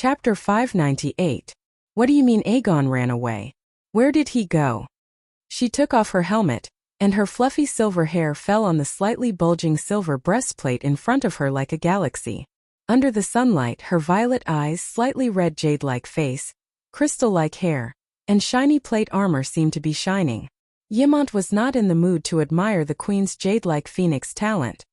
Chapter 598. What do you mean Aegon ran away? Where did he go? She took off her helmet, and her fluffy silver hair fell on the slightly bulging silver breastplate in front of her like a galaxy. Under the sunlight, her violet eyes, slightly red jade-like face, crystal-like hair, and shiny plate armor seemed to be shining. Ymont was not in the mood to admire the queen's jade-like phoenix talent.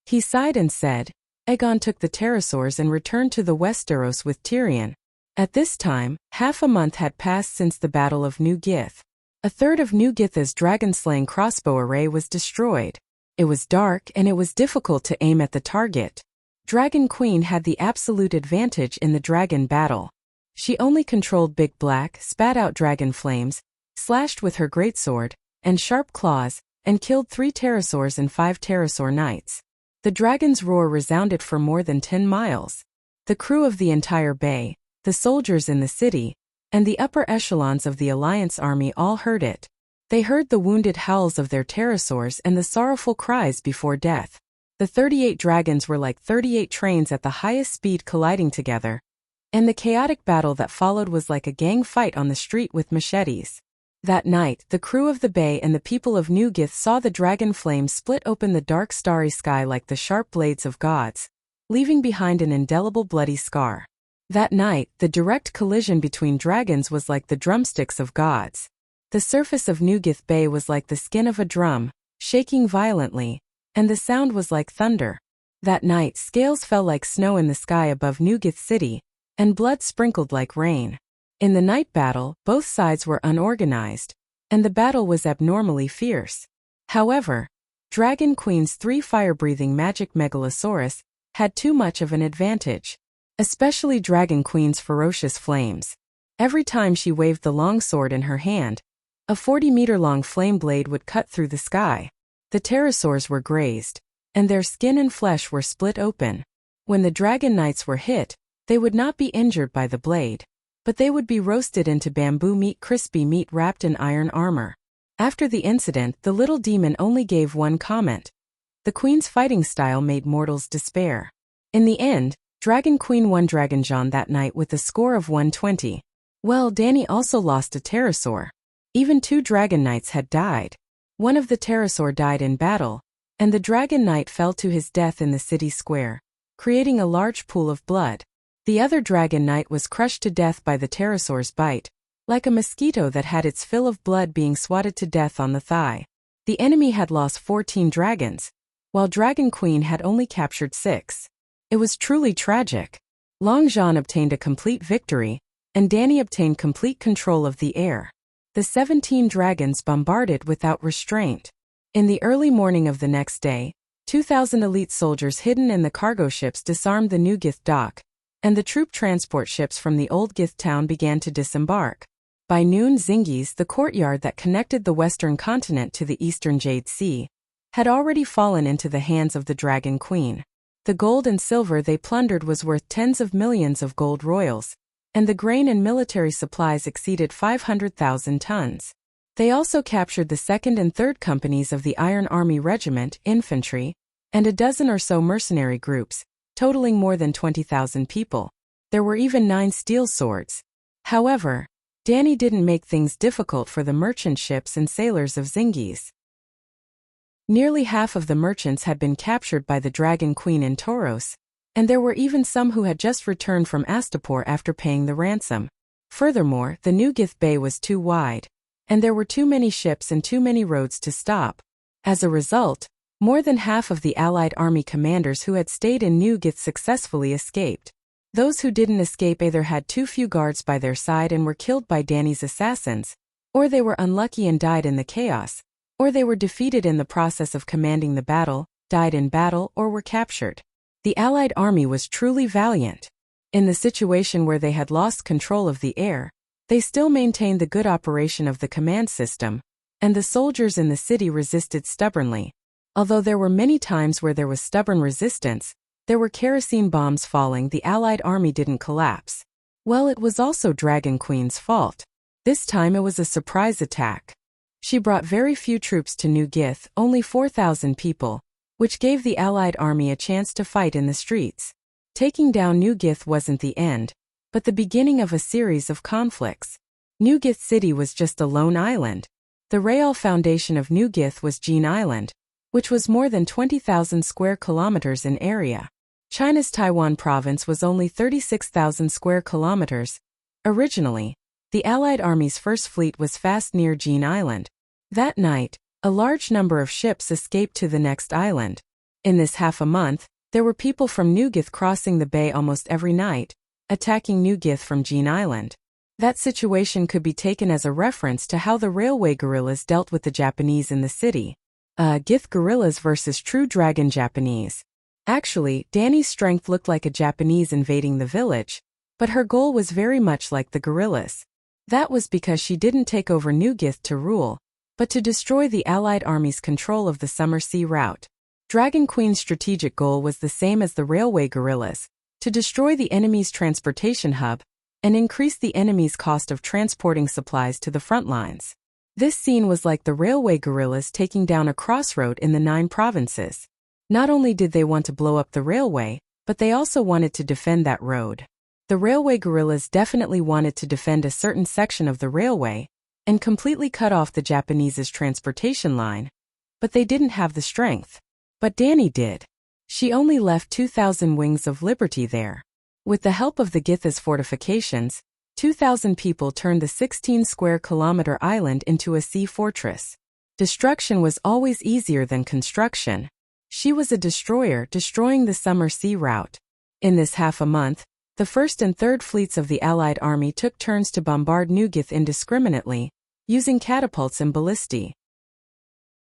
He sighed and said, Aegon took the pterosaurs and returned to the Westeros with Tyrion. At this time, half a month had passed since the Battle of New Gith. A third of New Gith's dragon-slaying crossbow array was destroyed. It was dark and it was difficult to aim at the target. Dragon Queen had the absolute advantage in the dragon battle. She only controlled Big Black, spat out dragon flames, slashed with her greatsword, and sharp claws, and killed 3 pterosaurs and 5 pterosaur knights. The dragon's roar resounded for more than 10 miles. The crew of the entire bay, the soldiers in the city, and the upper echelons of the Alliance army all heard it. They heard the wounded howls of their pterosaurs and the sorrowful cries before death. The 38 dragons were like 38 trains at the highest speed colliding together, and the chaotic battle that followed was like a gang fight on the street with machetes. That night, the crew of the bay and the people of New Gith saw the dragon flames split open the dark starry sky like the sharp blades of gods, leaving behind an indelible bloody scar. That night, the direct collision between dragons was like the drumsticks of gods. The surface of New Gith Bay was like the skin of a drum, shaking violently, and the sound was like thunder. That night, scales fell like snow in the sky above New Gith City, and blood sprinkled like rain. In the night battle, both sides were unorganized, and the battle was abnormally fierce. However, Dragon Queen's 3 fire-breathing magic megalosaurus had too much of an advantage. Especially Dragon Queen's ferocious flames. Every time she waved the long sword in her hand, a 40-meter-long flame blade would cut through the sky. The pterosaurs were grazed, and their skin and flesh were split open. When the dragon knights were hit, they would not be injured by the blade, but they would be roasted into bamboo meat, crispy meat wrapped in iron armor. After the incident, the little demon only gave one comment. The queen's fighting style made mortals despair. In the end, Dragon Queen won Dragonjon that night with a score of 120. Well, Dany also lost a pterosaur. Even 2 dragon knights had died. One of the pterosaur died in battle, and the dragon knight fell to his death in the city square, creating a large pool of blood. The other dragon knight was crushed to death by the pterosaur's bite, like a mosquito that had its fill of blood being swatted to death on the thigh. The enemy had lost 14 dragons, while Dragon Queen had only captured 6. It was truly tragic. Long John obtained a complete victory, and Dany obtained complete control of the air. The 17 dragons bombarded without restraint. In the early morning of the next day, 2,000 elite soldiers hidden in the cargo ships disarmed the New Gith dock, and the troop transport ships from the Old Gith town began to disembark. By noon, Zingis, the courtyard that connected the western continent to the eastern Jade Sea, had already fallen into the hands of the Dragon Queen. The gold and silver they plundered was worth tens of millions of gold royals, and the grain and military supplies exceeded 500,000 tons. They also captured the 2nd and 3rd companies of the Iron Army Regiment, infantry, and a dozen or so mercenary groups, totaling more than 20,000 people. There were even 9 steel swords. However, Dany didn't make things difficult for the merchant ships and sailors of Zingis. Nearly half of the merchants had been captured by the Dragon Queen in Tauros, and there were even some who had just returned from Astapor after paying the ransom. Furthermore, the New Gith Bay was too wide, and there were too many ships and too many roads to stop. As a result, more than half of the Allied army commanders who had stayed in New Gith successfully escaped. Those who didn't escape either had too few guards by their side and were killed by Dany's assassins, or they were unlucky and died in the chaos, or they were defeated in the process of commanding the battle, died in battle, or were captured. The Allied army was truly valiant. In the situation where they had lost control of the air, they still maintained the good operation of the command system, and the soldiers in the city resisted stubbornly. Although there were many times where there was stubborn resistance, there were kerosene bombs falling, the Allied army didn't collapse. Well, it was also Dragon Queen's fault. This time it was a surprise attack. She brought very few troops to New Gith, only 4,000 people, which gave the Allied army a chance to fight in the streets. Taking down New Gith wasn't the end, but the beginning of a series of conflicts. New Gith City was just a lone island. The real foundation of New Gith was Jean Island, which was more than 20,000 square kilometers in area. China's Taiwan province was only 36,000 square kilometers. Originally, the Allied Army's first fleet was fast near Jean Island. That night, a large number of ships escaped to the next island. In this half a month, there were people from New Gith crossing the bay almost every night, attacking New Gith from Jean Island. That situation could be taken as a reference to how the railway guerrillas dealt with the Japanese in the city. Gith guerrillas versus true dragon Japanese. Actually, Danny's strength looked like a Japanese invading the village, but her goal was very much like the guerrillas. That was because she didn't take over New Gith to rule, but to destroy the Allied Army's control of the summer sea route. Dragon Queen's strategic goal was the same as the railway guerrillas, to destroy the enemy's transportation hub and increase the enemy's cost of transporting supplies to the front lines. This scene was like the railway guerrillas taking down a crossroad in the 9 provinces. Not only did they want to blow up the railway, but they also wanted to defend that road. The railway guerrillas definitely wanted to defend a certain section of the railway and completely cut off the Japanese's transportation line, but they didn't have the strength. But Danny did. She only left 2,000 Wings of Liberty there. With the help of the Gith's fortifications, 2,000 people turned the 16-square-kilometer island into a sea fortress. Destruction was always easier than construction. She was a destroyer destroying the summer sea route. In this half a month, the first and third fleets of the Allied Army took turns to bombard New Gith indiscriminately, using catapults and ballistae.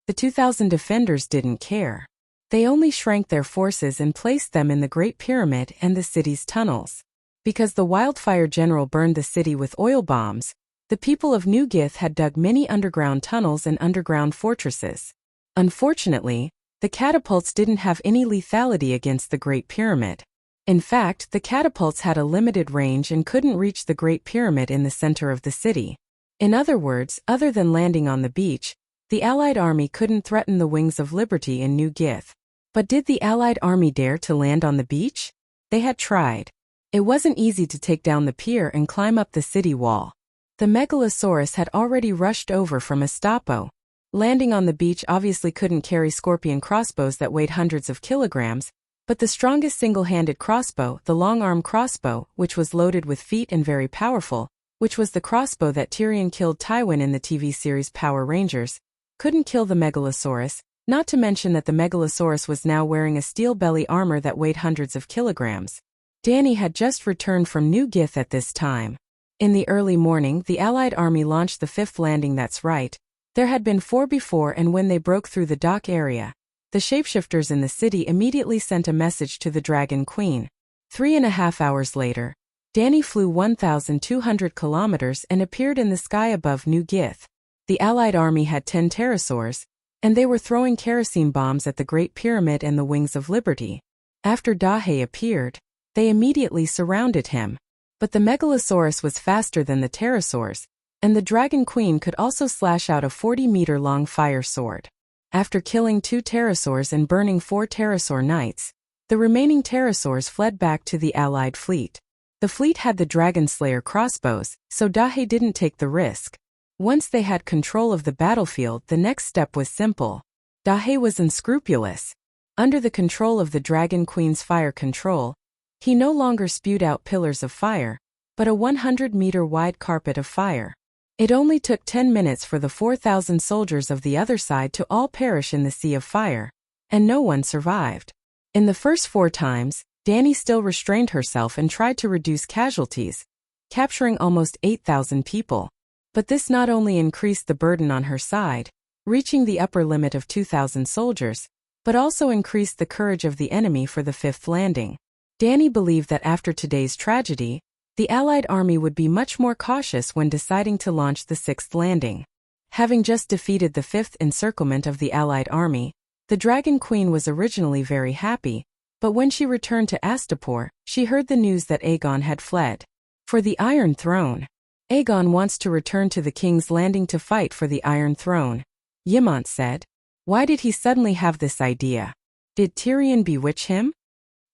The 2,000 defenders didn't care. They only shrank their forces and placed them in the Great Pyramid and the city's tunnels. Because the wildfire general burned the city with oil bombs, the people of New Gith had dug many underground tunnels and underground fortresses. Unfortunately, the catapults didn't have any lethality against the Great Pyramid. In fact, the catapults had a limited range and couldn't reach the Great Pyramid in the center of the city. In other words, other than landing on the beach, the Allied Army couldn't threaten the Wings of Liberty in New Gith. But did the Allied Army dare to land on the beach? They had tried. It wasn't easy to take down the pier and climb up the city wall. The Megalosaurus had already rushed over from Estapo. Landing on the beach obviously couldn't carry scorpion crossbows that weighed hundreds of kilograms, but the strongest single-handed crossbow, the long-arm crossbow, which was loaded with feet and very powerful, which was the crossbow that Tyrion killed Tywin in the TV series Power Rangers, couldn't kill the Megalosaurus, not to mention that the Megalosaurus was now wearing a steel belly armor that weighed hundreds of kilograms. Danny had just returned from New Gith at this time. In the early morning, the Allied Army launched the 5th landing. That's right. There had been 4 before, and when they broke through the dock area, the shapeshifters in the city immediately sent a message to the Dragon Queen. 3.5 hours later, Danny flew 1,200 kilometers and appeared in the sky above New Gith. The Allied Army had 10 pterosaurs, and they were throwing kerosene bombs at the Great Pyramid and the Wings of Liberty. After Dahe appeared, they immediately surrounded him. But the Megalosaurus was faster than the pterosaurs, and the Dragon Queen could also slash out a 40-meter-long fire sword. After killing 2 pterosaurs and burning 4 pterosaur knights, the remaining pterosaurs fled back to the Allied fleet. The fleet had the Dragon Slayer crossbows, so Dahe didn't take the risk. Once they had control of the battlefield, the next step was simple. Dahe was unscrupulous. Under the control of the Dragon Queen's fire control, he no longer spewed out pillars of fire, but a 100-meter-wide carpet of fire. It only took 10 minutes for the 4,000 soldiers of the other side to all perish in the sea of fire, and no one survived. In the first 4 times, Danny still restrained herself and tried to reduce casualties, capturing almost 8,000 people. But this not only increased the burden on her side, reaching the upper limit of 2,000 soldiers, but also increased the courage of the enemy for the 5th landing. Danny believed that after today's tragedy, the Allied Army would be much more cautious when deciding to launch the 6th landing. Having just defeated the 5th encirclement of the Allied Army, the Dragon Queen was originally very happy, but when she returned to Astapor, she heard the news that Aegon had fled. For the Iron Throne. Aegon wants to return to the King's Landing to fight for the Iron Throne, Ymont said. Why did he suddenly have this idea? Did Tyrion bewitch him?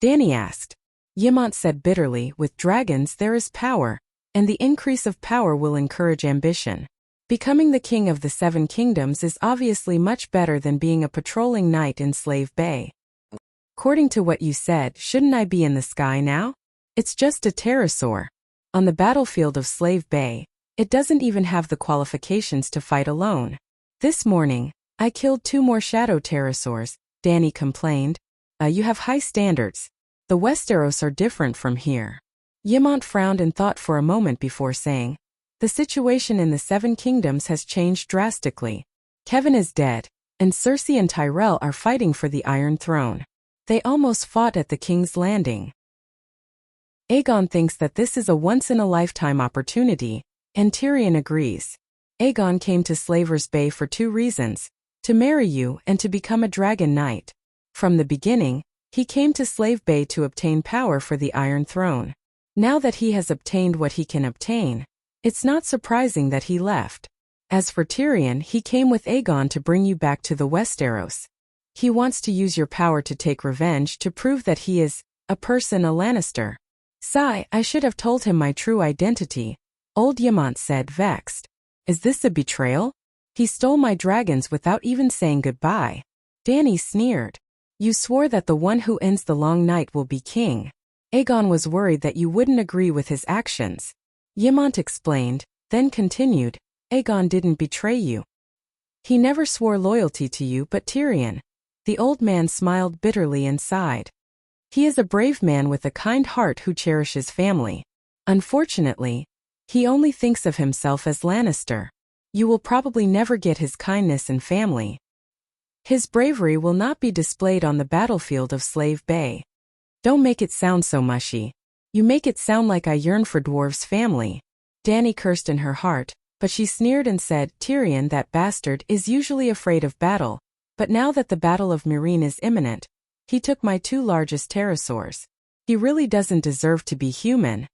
Danny asked. Yimont said bitterly, with dragons there is power, and the increase of power will encourage ambition. Becoming the king of the Seven Kingdoms is obviously much better than being a patrolling knight in Slave Bay. According to what you said, shouldn't I be in the sky now? It's just a pterosaur. On the battlefield of Slave Bay, it doesn't even have the qualifications to fight alone. This morning, I killed 2 more shadow pterosaurs, Danny complained. You have high standards. The Westeros are different from here. Yimont frowned and thought for a moment before saying, the situation in the Seven Kingdoms has changed drastically. Kevin is dead, and Cersei and Tyrell are fighting for the Iron Throne. They almost fought at the King's Landing. Aegon thinks that this is a once-in-a-lifetime opportunity, and Tyrion agrees. Aegon came to Slaver's Bay for 2 reasons, to marry you and to become a dragon knight. From the beginning, he came to Slave Bay to obtain power for the Iron Throne. Now that he has obtained what he can obtain, it's not surprising that he left. As for Tyrion, he came with Aegon to bring you back to the Westeros. He wants to use your power to take revenge to prove that he is, a Lannister. Sigh, I should have told him my true identity, old Yimont said, vexed. Is this a betrayal? He stole my dragons without even saying goodbye. Danny sneered. You swore that the one who ends the long night will be king. Aegon was worried that you wouldn't agree with his actions. Yimont explained, then continued, Aegon didn't betray you. He never swore loyalty to you but Tyrion. The old man smiled bitterly and sighed. He is a brave man with a kind heart who cherishes family. Unfortunately, he only thinks of himself as Lannister. You will probably never get his kindness and family. His bravery will not be displayed on the battlefield of Slave Bay. Don't make it sound so mushy. You make it sound like I yearn for dwarves' family. Danny cursed in her heart, but she sneered and said, Tyrion, that bastard, is usually afraid of battle, but now that the Battle of Meereen is imminent, he took my 2 largest pterosaurs. He really doesn't deserve to be human.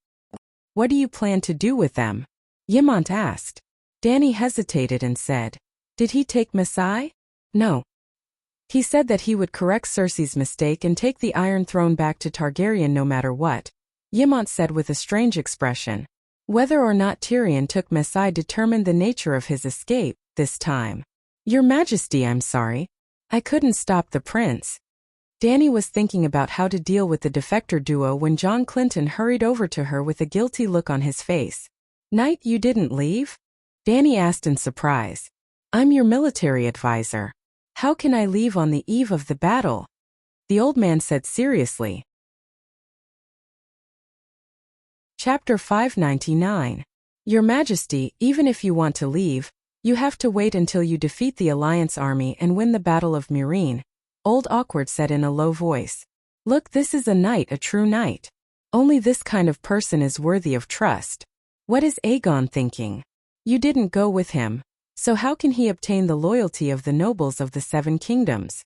What do you plan to do with them? Yimont asked. Danny hesitated and said, did he take Masai? No. He said that he would correct Cersei's mistake and take the Iron Throne back to Targaryen no matter what. Yimont said with a strange expression. Whether or not Tyrion took Masai determined the nature of his escape, this time. Your Majesty, I'm sorry. I couldn't stop the prince. Danny was thinking about how to deal with the defector duo when John Clinton hurried over to her with a guilty look on his face. Knight, you didn't leave? Danny asked in surprise. I'm your military advisor. How can I leave on the eve of the battle? The old man said seriously. Chapter 599. Your Majesty, even if you want to leave, you have to wait until you defeat the Alliance army and win the Battle of Meereen, Old Awkward said in a low voice. Look, this is a knight, a true knight. Only this kind of person is worthy of trust. What is Aegon thinking? You didn't go with him, so how can he obtain the loyalty of the nobles of the Seven Kingdoms?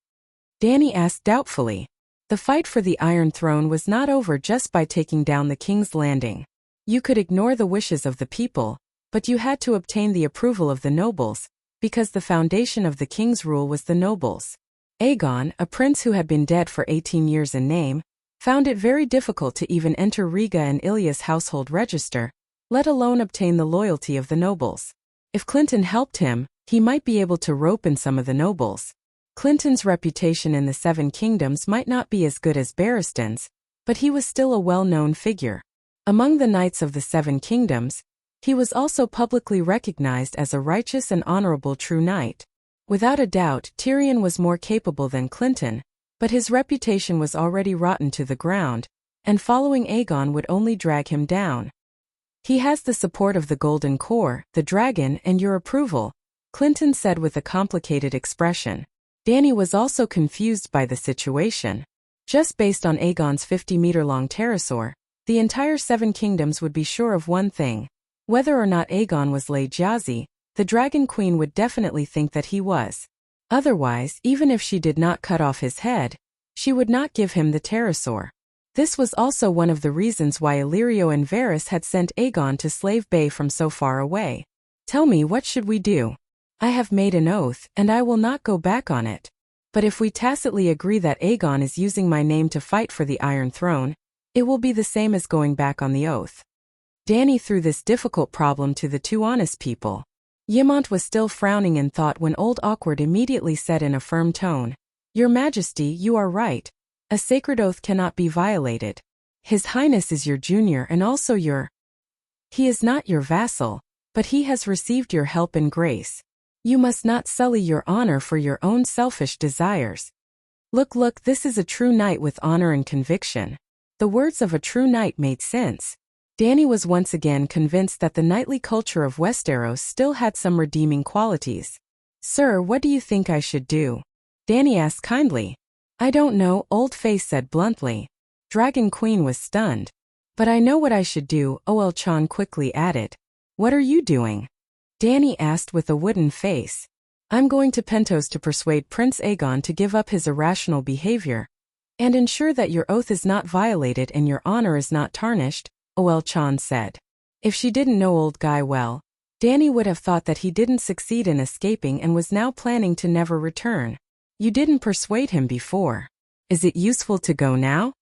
Danny asked doubtfully. The fight for the Iron Throne was not over just by taking down the King's Landing. You could ignore the wishes of the people, but you had to obtain the approval of the nobles, because the foundation of the king's rule was the nobles. Aegon, a prince who had been dead for 18 years in name, found it very difficult to even enter Riga and Ilya's household register, let alone obtain the loyalty of the nobles. If Clinton helped him, he might be able to rope in some of the nobles. Clinton's reputation in the Seven Kingdoms might not be as good as Barristan's, but he was still a well-known figure. Among the knights of the Seven Kingdoms, he was also publicly recognized as a righteous and honorable true knight. Without a doubt, Tyrion was more capable than Clinton, but his reputation was already rotten to the ground, and following Aegon would only drag him down. He has the support of the Golden Core, the dragon, and your approval, Clinton said with a complicated expression. Danny was also confused by the situation. Just based on Aegon's 50-meter-long pterosaur, the entire Seven Kingdoms would be sure of one thing. Whether or not Aegon was Lady Jazzy, the Dragon Queen would definitely think that he was. Otherwise, even if she did not cut off his head, she would not give him the pterosaur. This was also one of the reasons why Illyrio and Varys had sent Aegon to Slave Bay from so far away. Tell me, what should we do? I have made an oath, and I will not go back on it. But if we tacitly agree that Aegon is using my name to fight for the Iron Throne, It will be the same as going back on the oath. Danny threw this difficult problem to the two honest people. Yimont was still frowning in thought when Old Awkward immediately said in a firm tone, "Your Majesty, you are right. A sacred oath cannot be violated. His Highness is your junior and also your... He is not your vassal, but he has received your help and grace. You must not sully your honor for your own selfish desires. Look, this is a true knight with honor and conviction." The words of a true knight made sense. Danny was once again convinced that the knightly culture of Westeros still had some redeeming qualities. "Sir, what do you think I should do?" Danny asked kindly. "I don't know," Old Face said bluntly. Dragon Queen was stunned. "But I know what I should do," Oel-chan quickly added. "What are you doing?" Danny asked with a wooden face. "I'm going to Pentos to persuade Prince Aegon to give up his irrational behavior and ensure that your oath is not violated and your honor is not tarnished," Oel-chan said. If she didn't know Old Guy well, Danny would have thought that he didn't succeed in escaping and was now planning to never return. "You didn't persuade him before. Is it useful to go now?"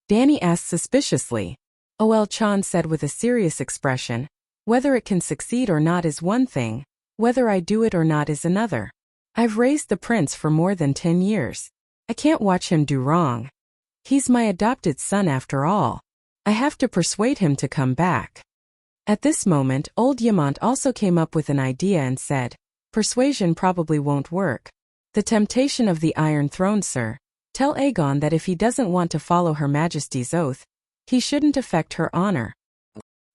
Danny asked suspiciously. Oel-chan said with a serious expression, "Whether it can succeed or not is one thing, whether I do it or not is another. I've raised the prince for more than 10 years. I can't watch him do wrong. He's my adopted son after all. I have to persuade him to come back." At this moment, Old Yamant also came up with an idea and said, "Persuasion probably won't work. The temptation of the Iron Throne, sir. Tell Aegon that if he doesn't want to follow Her Majesty's oath, he shouldn't affect her honor."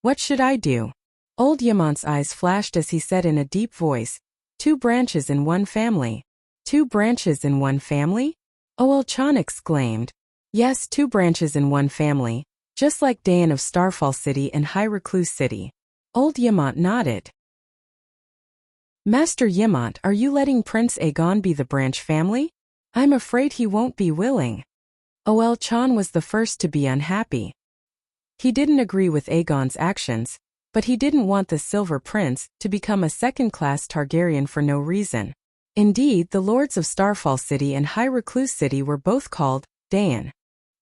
"What should I do?" Old Yamant's eyes flashed as he said in a deep voice, "2 branches in one family." "2 branches in one family?" Oel-chan exclaimed. "Yes, 2 branches in one family, just like Dayan of Starfall City and High Recluse City." Old Yamant nodded. "Master Yamant, are you letting Prince Aegon be the branch family? I'm afraid he won't be willing." Oel-chan was the first to be unhappy. He didn't agree with Aegon's actions, but he didn't want the Silver Prince to become a second-class Targaryen for no reason. Indeed, the lords of Starfall City and High Recluse City were both called Dayan.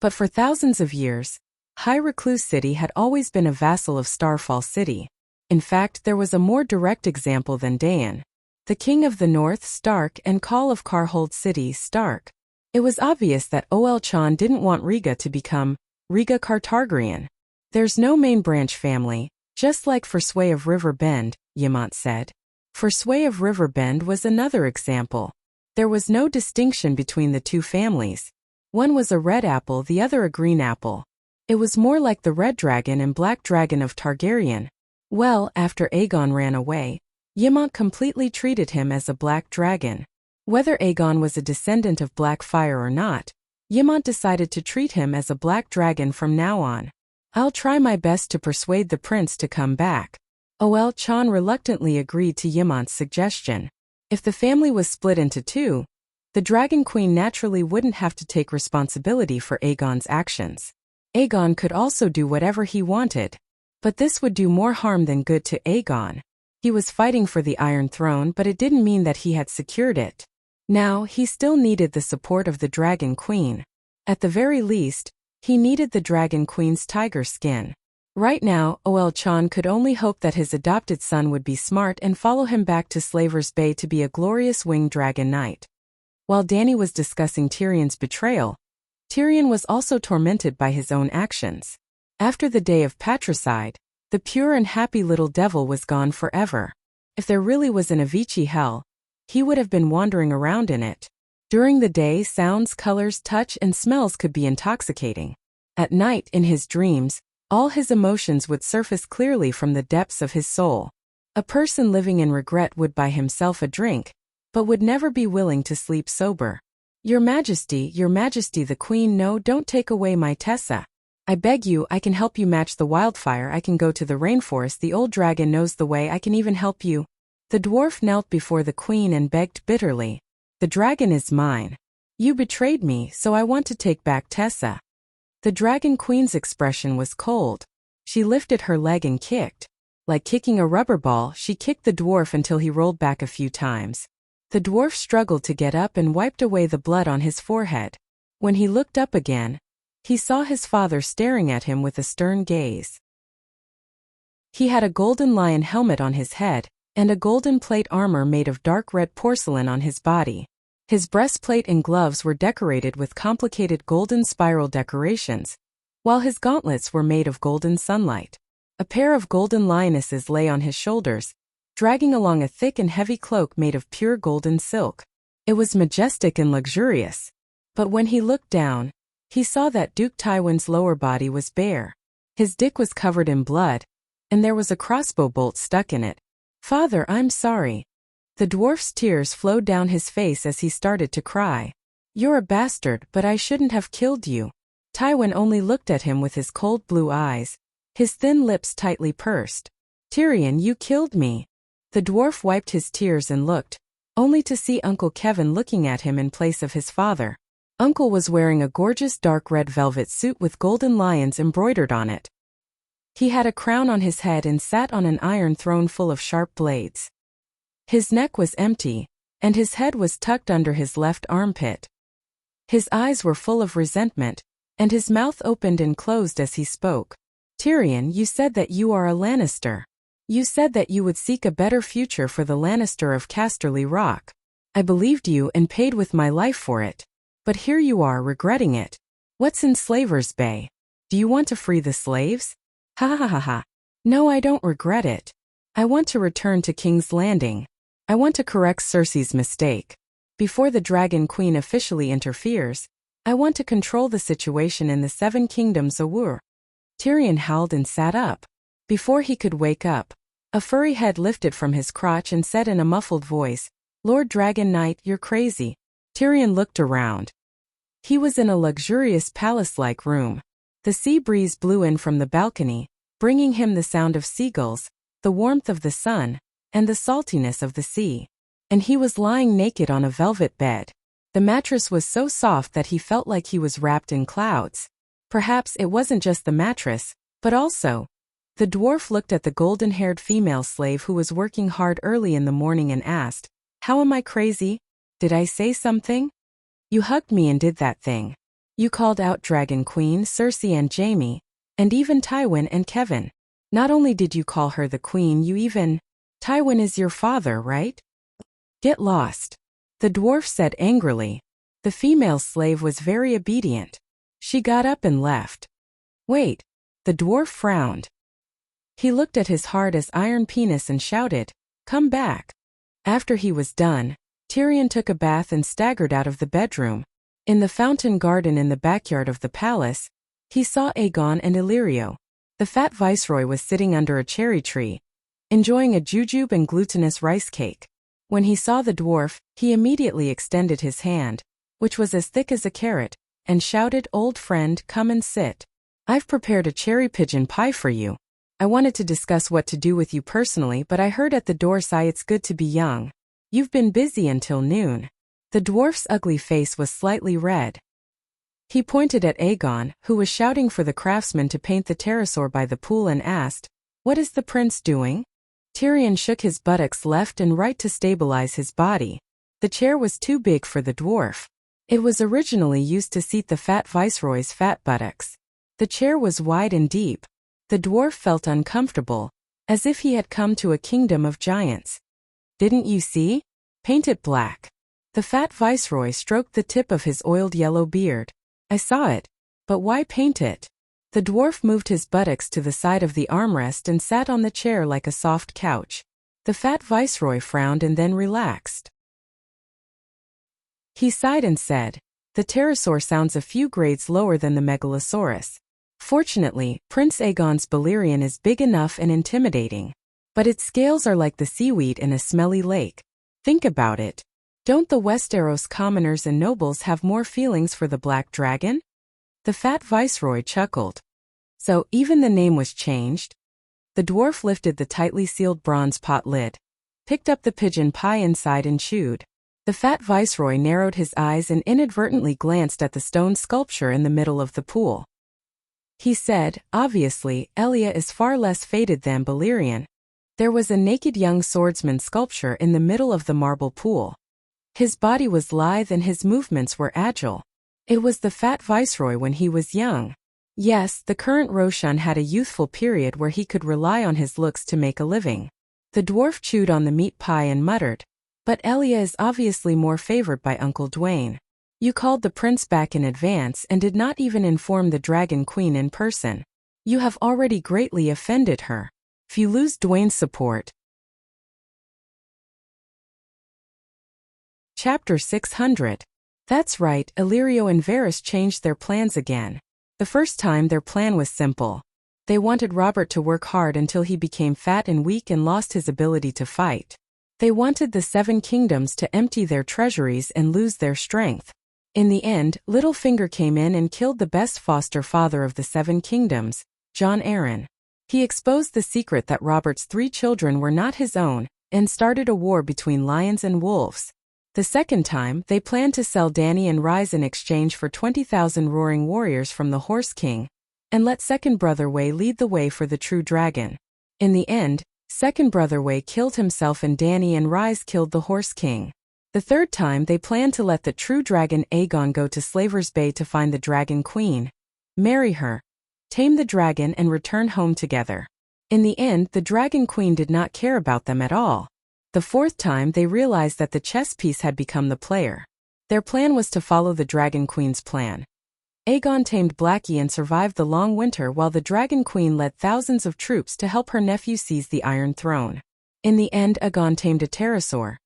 But for thousands of years, High Recluse City had always been a vassal of Starfall City. In fact, there was a more direct example than Dayan. The King of the North, Stark, and Khal of Karhold City, Stark. It was obvious that Oel-chan didn't want Rhaega to become Rhaega Targaryen. "There's no main branch family, just like for Sway of River Bend," Yamant said. For Sway of River Bend was another example. There was no distinction between the 2 families. One was a red apple, the other a green apple. It was more like the Red Dragon and Black Dragon of Targaryen. Well, after Aegon ran away, Yamant completely treated him as a Black Dragon. Whether Aegon was a descendant of Black Fire or not, Yamant decided to treat him as a Black Dragon from now on. "I'll try my best to persuade the prince to come back." Oel-chan reluctantly agreed to Yamant's suggestion. If the family was split into 2, the Dragon Queen naturally wouldn't have to take responsibility for Aegon's actions. Aegon could also do whatever he wanted. But this would do more harm than good to Aegon. He was fighting for the Iron Throne, but it didn't mean that he had secured it. Now, he still needed the support of the Dragon Queen. At the very least, he needed the Dragon Queen's tiger skin. Right now, Oel-chan could only hope that his adopted son would be smart and follow him back to Slaver's Bay to be a glorious winged dragon knight. While Danny was discussing Tyrion's betrayal, Tyrion was also tormented by his own actions. After the day of patricide, the pure and happy little devil was gone forever. If there really was an Avicii hell, he would have been wandering around in it. During the day, sounds, colors, touch, and smells could be intoxicating. At night, in his dreams, all his emotions would surface clearly from the depths of his soul. A person living in regret would buy himself a drink, but would never be willing to sleep sober. Your Majesty, the Queen, no, don't take away my Tessa. I beg you, I can help you match the wildfire, I can go to the rainforest, the old dragon knows the way, I can even help you." The dwarf knelt before the Queen and begged bitterly. "The dragon is mine. You betrayed me, so I want to take back Tessa." The Dragon Queen's expression was cold. She lifted her leg and kicked. Like kicking a rubber ball, she kicked the dwarf until he rolled back a few times. The dwarf struggled to get up and wiped away the blood on his forehead. When he looked up again, He saw his father staring at him with a stern gaze. He had a golden lion helmet on his head, and a golden plate armor made of dark red porcelain on his body. His breastplate and gloves were decorated with complicated golden spiral decorations, while his gauntlets were made of golden sunlight. A pair of golden lionesses lay on his shoulders, dragging along a thick and heavy cloak made of pure golden silk. It was majestic and luxurious. But when he looked down, he saw that Duke Tywin's lower body was bare. His dick was covered in blood, and there was a crossbow bolt stuck in it. "Father, I'm sorry." The dwarf's tears flowed down his face as he started to cry. "You're a bastard, but I shouldn't have killed you." Tywin only looked at him with his cold blue eyes, his thin lips tightly pursed. "Tyrion, you killed me." The dwarf wiped his tears and looked, only to see Uncle Kevin looking at him in place of his father. Uncle was wearing a gorgeous dark red velvet suit with golden lions embroidered on it. He had a crown on his head and sat on an iron throne full of sharp blades. His neck was empty, and his head was tucked under his left armpit. His eyes were full of resentment, and his mouth opened and closed as he spoke. "Tyrion, you said that you are a Lannister. You said that you would seek a better future for the Lannister of Casterly Rock. I believed you and paid with my life for it. But here you are regretting it. What's in Slaver's Bay? Do you want to free the slaves?" "Ha ha ha ha. No, I don't regret it. I want to return to King's Landing. I want to correct Cersei's mistake. Before the Dragon Queen officially interferes, I want to control the situation in the Seven Kingdoms Awur." Tyrion howled and sat up. Before he could wake up, a furry head lifted from his crotch and said in a muffled voice, "Lord Dragon Knight, you're crazy." Tyrion looked around. He was in a luxurious palace-like room. The sea breeze blew in from the balcony, bringing him the sound of seagulls, the warmth of the sun, and the saltiness of the sea. And he was lying naked on a velvet bed. The mattress was so soft that he felt like he was wrapped in clouds. Perhaps it wasn't just the mattress, but also. The dwarf looked at the golden-haired female slave who was working hard early in the morning and asked, "How am I crazy? Did I say something? You hugged me and did that thing. You called out Dragon Queen, Cersei and Jaime, and even Tywin and Kevin. Not only did you call her the queen, you even... Tywin is your father, right? Get lost." The dwarf said angrily. The female slave was very obedient. She got up and left. "Wait." The dwarf frowned. He looked at his hard as iron penis and shouted, "Come back." After he was done, Tyrion took a bath and staggered out of the bedroom. In the fountain garden in the backyard of the palace, he saw Aegon and Illyrio. The fat viceroy was sitting under a cherry tree, enjoying a jujube and glutinous rice cake. When he saw the dwarf, he immediately extended his hand, which was as thick as a carrot, and shouted, "Old friend, come and sit. I've prepared a cherry pigeon pie for you. I wanted to discuss what to do with you personally, but I heard at the door say it's good to be young. You've been busy until noon." The dwarf's ugly face was slightly red. He pointed at Aegon, who was shouting for the craftsman to paint the pterosaur by the pool, and asked, "What is the prince doing?" Tyrion shook his buttocks left and right to stabilize his body. The chair was too big for the dwarf. It was originally used to seat the fat viceroy's fat buttocks. The chair was wide and deep. The dwarf felt uncomfortable, as if he had come to a kingdom of giants. "Didn't you see? Paint it black." The fat viceroy stroked the tip of his oiled yellow beard. "I saw it. But why paint it?" The dwarf moved his buttocks to the side of the armrest and sat on the chair like a soft couch. The fat viceroy frowned and then relaxed. He sighed and said, "The pterosaur sounds a few grades lower than the megalosaurus. Fortunately, Prince Aegon's Balerion is big enough and intimidating. But its scales are like the seaweed in a smelly lake. Think about it. Don't the Westeros commoners and nobles have more feelings for the black dragon?" The fat viceroy chuckled. "So even the name was changed?" The dwarf lifted the tightly sealed bronze pot lid, picked up the pigeon pie inside and chewed. The fat viceroy narrowed his eyes and inadvertently glanced at the stone sculpture in the middle of the pool. He said, "Obviously, Elia is far less fated than Balerion." There was a naked young swordsman sculpture in the middle of the marble pool. His body was lithe and his movements were agile. It was the fat viceroy when he was young. Yes, the current Roshan had a youthful period where he could rely on his looks to make a living. The dwarf chewed on the meat pie and muttered, "But Elia is obviously more favored by Uncle Dwayne. You called the prince back in advance and did not even inform the Dragon Queen in person. You have already greatly offended her. If you lose Dwayne's support." Chapter 600. That's right, Illyrio and Varys changed their plans again. The first time their plan was simple. They wanted Robert to work hard until he became fat and weak and lost his ability to fight. They wanted the 7 kingdoms to empty their treasuries and lose their strength. In the end, Littlefinger came in and killed the best foster father of the 7 kingdoms, Jon Arryn. He exposed the secret that Robert's 3 children were not his own, and started a war between lions and wolves. The second time, they planned to sell Dany and Rhys in exchange for 20,000 roaring warriors from the Horse King, and let second brother Way lead the way for the true dragon. In the end, second brother Way killed himself and Dany and Rhys killed the Horse King. The third time, they planned to let the true dragon Aegon go to Slaver's Bay to find the Dragon Queen, marry her, tame the dragon and return home together. In the end, the Dragon Queen did not care about them at all. The fourth time, they realized that the chess piece had become the player. Their plan was to follow the Dragon Queen's plan. Aegon tamed Blackie and survived the long winter while the Dragon Queen led thousands of troops to help her nephew seize the Iron Throne. In the end, Aegon tamed a pterosaur.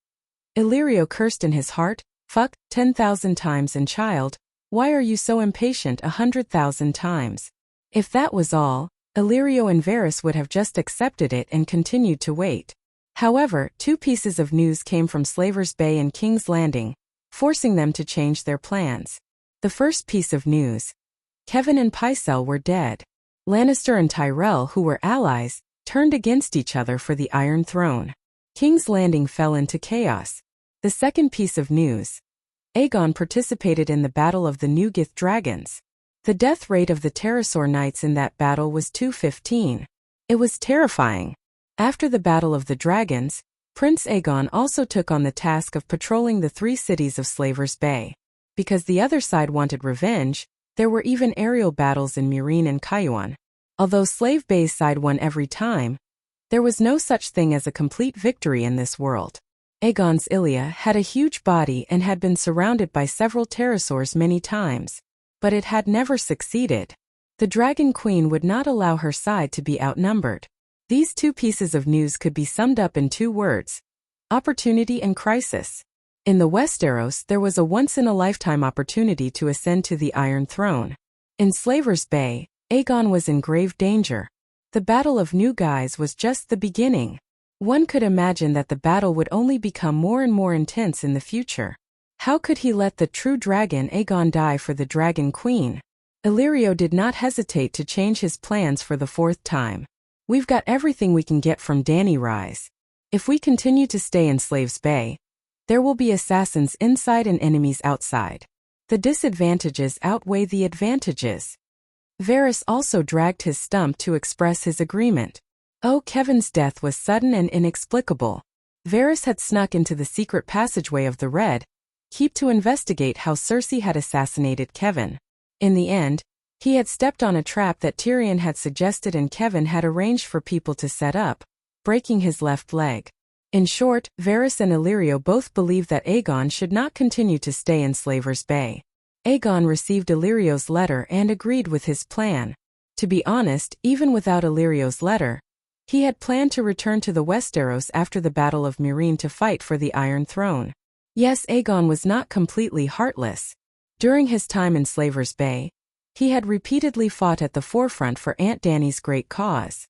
Illyrio cursed in his heart, "Fuck, 10,000 times and child, why are you so impatient 100,000 times?" If that was all, Illyrio and Varys would have just accepted it and continued to wait. However, 2 pieces of news came from Slaver's Bay and King's Landing, forcing them to change their plans. The first piece of news. Kevan and Pycelle were dead. Lannister and Tyrell, who were allies, turned against each other for the Iron Throne. King's Landing fell into chaos. The second piece of news. Aegon participated in the Battle of the Newgith Dragons. The death rate of the Pterosaur Knights in that battle was 215. It was terrifying. After the Battle of the Dragons, Prince Aegon also took on the task of patrolling the 3 cities of Slaver's Bay. Because the other side wanted revenge, there were even aerial battles in Meereen and Cayuan. Although Slave Bay's side won every time, there was no such thing as a complete victory in this world. Aegon's Ilya had a huge body and had been surrounded by several pterosaurs many times, but it had never succeeded. The Dragon Queen would not allow her side to be outnumbered. These 2 pieces of news could be summed up in 2 words: opportunity and crisis. In the Westeros, there was a once-in-a-lifetime opportunity to ascend to the Iron Throne. In Slaver's Bay, Aegon was in grave danger. The Battle of New Guise was just the beginning. One could imagine that the battle would only become more and more intense in the future. How could he let the true dragon Aegon die for the Dragon Queen? Illyrio did not hesitate to change his plans for the 4th time. "We've got everything we can get from Dany Rhys. If we continue to stay in Slaves Bay, there will be assassins inside and enemies outside. The disadvantages outweigh the advantages." Varys also dragged his stump to express his agreement. Oh, Kevan's death was sudden and inexplicable. Varys had snuck into the secret passageway of the Red Keep to investigate how Cersei had assassinated Kevan. In the end, he had stepped on a trap that Tyrion had suggested and Kevan had arranged for people to set up, breaking his left leg. In short, Varys and Illyrio both believed that Aegon should not continue to stay in Slaver's Bay. Aegon received Illyrio's letter and agreed with his plan. To be honest, even without Illyrio's letter, he had planned to return to the Westeros after the Battle of Meereen to fight for the Iron Throne. Yes, Aegon was not completely heartless. During his time in Slaver's Bay, he had repeatedly fought at the forefront for Aunt Dany's great cause.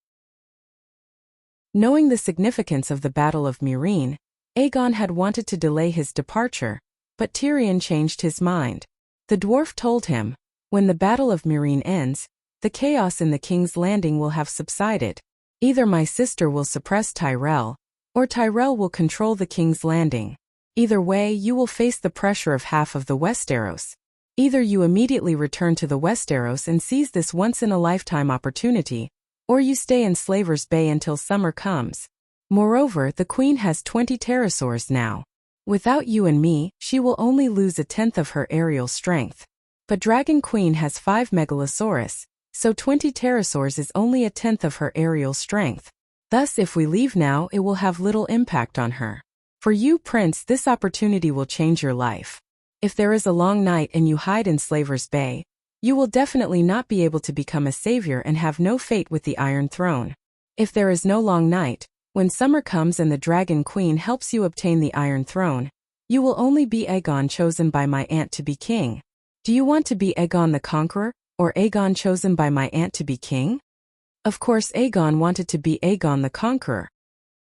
Knowing the significance of the Battle of Meereen, Aegon had wanted to delay his departure, but Tyrion changed his mind. The dwarf told him, "When the Battle of Meereen ends, the chaos in the King's Landing will have subsided. Either my sister will suppress Tyrell, or Tyrell will control the King's Landing. Either way, you will face the pressure of half of the Westeros. Either you immediately return to the Westeros and seize this once-in-a-lifetime opportunity, or you stay in Slaver's Bay until summer comes. Moreover, the Queen has 20 pterosaurs now. Without you and me, she will only lose a tenth of her aerial strength. But Dragon Queen has 5 megalosaurus, so 20 pterosaurs is only a tenth of her aerial strength. Thus if we leave now it will have little impact on her. For you, Prince, this opportunity will change your life. If there is a long night and you hide in Slaver's Bay, you will definitely not be able to become a savior and have no fate with the Iron Throne. If there is no long night, when summer comes and the Dragon Queen helps you obtain the Iron Throne, you will only be Aegon chosen by my aunt to be king. Do you want to be Aegon the Conqueror, or Aegon chosen by my aunt to be king? Of course Aegon wanted to be Aegon the Conqueror.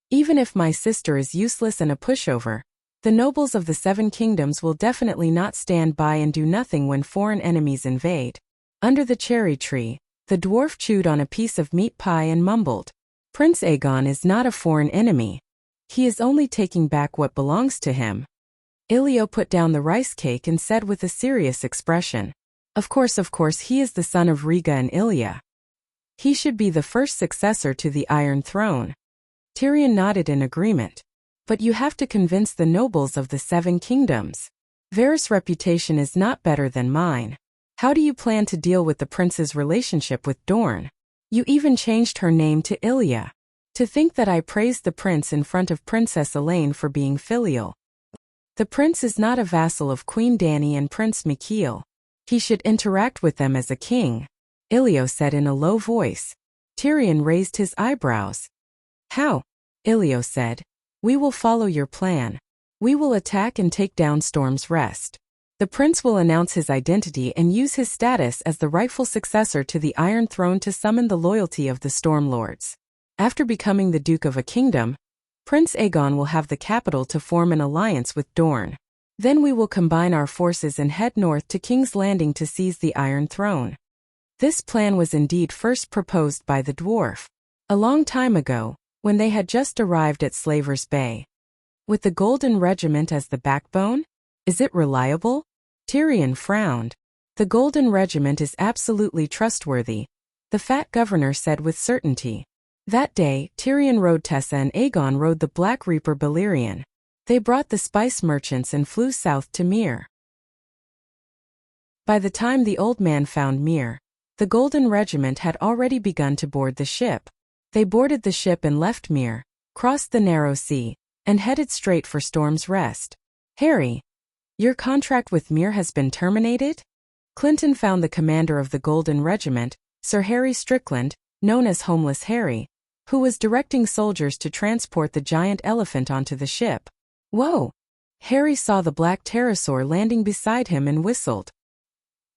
Even if my sister is useless and a pushover, the nobles of the 7 kingdoms will definitely not stand by and do nothing when foreign enemies invade. Under the cherry tree, the dwarf chewed on a piece of meat pie and mumbled, Prince Aegon is not a foreign enemy. He is only taking back what belongs to him. Ilio put down the rice cake and said with a serious expression, Of course he is the son of Rhaega and Ilya. He should be the first successor to the Iron Throne. Tyrion nodded in agreement. But you have to convince the nobles of the 7 kingdoms. Varys' reputation is not better than mine. How do you plan to deal with the prince's relationship with Dorne? You even changed her name to Ilya. To think that I praised the prince in front of Princess Elaine for being filial. The prince is not a vassal of Queen Dany and Prince Mikhael. He should interact with them as a king, Ilio said in a low voice. Tyrion raised his eyebrows. How? Ilio said. We will follow your plan. We will attack and take down Storm's Rest. The prince will announce his identity and use his status as the rightful successor to the Iron Throne to summon the loyalty of the Stormlords. After becoming the Duke of a kingdom, Prince Aegon will have the capital to form an alliance with Dorne. Then we will combine our forces and head north to King's Landing to seize the Iron Throne. This plan was indeed first proposed by the dwarf, a long time ago, when they had just arrived at Slaver's Bay. With the Golden Regiment as the backbone? Is it reliable? Tyrion frowned. The Golden Regiment is absolutely trustworthy, the fat governor said with certainty. That day, Tyrion rode Tessa and Aegon rode the Black Reaper Balerion. They brought the spice merchants and flew south to Myr. By the time the old man found Myr, the Golden Regiment had already begun to board the ship. They boarded the ship and left Myr, crossed the narrow sea, and headed straight for Storm's Rest. Harry, your contract with Myr has been terminated? Clinton found the commander of the Golden Regiment, Sir Harry Strickland, known as Homeless Harry, who was directing soldiers to transport the giant elephant onto the ship. Whoa! Harry saw the black pterosaur landing beside him and whistled.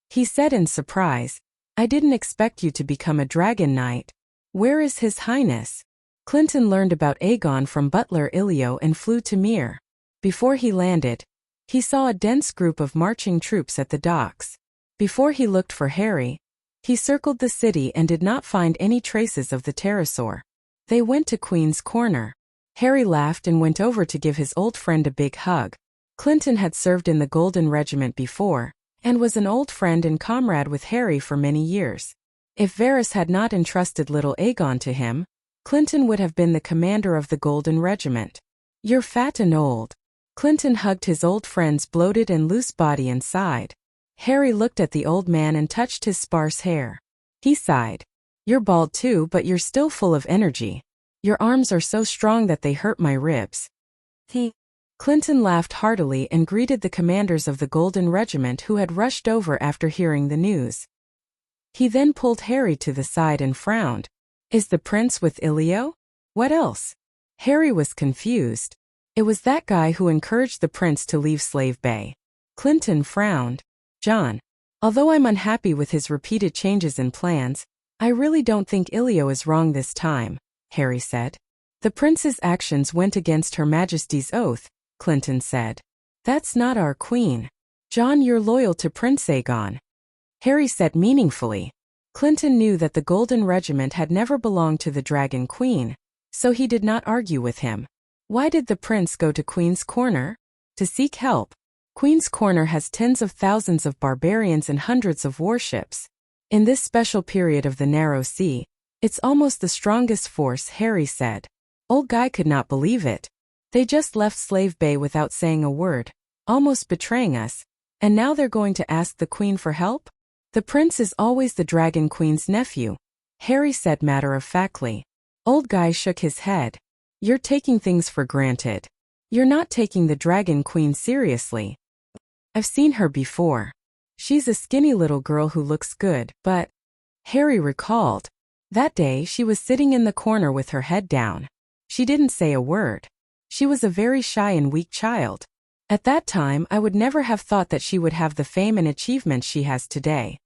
He said in surprise, I didn't expect you to become a dragon knight. Where is His Highness? Clinton learned about Aegon from butler Ilio and flew to Myr. Before he landed, he saw a dense group of marching troops at the docks. Before he looked for Harry, he circled the city and did not find any traces of the pterosaur. They went to Queen's Corner. Harry laughed and went over to give his old friend a big hug. Clinton had served in the Golden Regiment before, and was an old friend and comrade with Harry for many years. If Varys had not entrusted little Aegon to him, Clinton would have been the commander of the Golden Regiment. You're fat and old. Clinton hugged his old friend's bloated and loose body and sighed. Harry looked at the old man and touched his sparse hair. He sighed. You're bald too, but you're still full of energy. Your arms are so strong that they hurt my ribs. Clinton laughed heartily and greeted the commanders of the Golden Regiment who had rushed over after hearing the news. He then pulled Harry to the side and frowned. Is the prince with Ilio? What else? Harry was confused. It was that guy who encouraged the prince to leave Slave Bay. Clinton frowned. John, although I'm unhappy with his repeated changes in plans, I really don't think Ilio is wrong this time, Harry said. The prince's actions went against Her Majesty's oath, Clinton said. That's not our queen. John, you're loyal to Prince Aegon, Harry said meaningfully. Clinton knew that the Golden Regiment had never belonged to the Dragon Queen, so he did not argue with him. Why did the prince go to Queen's Corner? To seek help. Queen's Corner has tens of thousands of barbarians and hundreds of warships. In this special period of the Narrow Sea, it's almost the strongest force, Harry said. Old guy could not believe it. They just left Slave Bay without saying a word, almost betraying us, And now they're going to ask the queen for help? The prince is always the Dragon Queen's nephew, Harry said matter-of-factly. Old Guy shook his head. You're taking things for granted. You're not taking the Dragon Queen seriously. I've seen her before. She's a skinny little girl who looks good, but… Harry recalled. That day she was sitting in the corner with her head down. She didn't say a word. She was a very shy and weak child. At that time I would never have thought that she would have the fame and achievements she has today.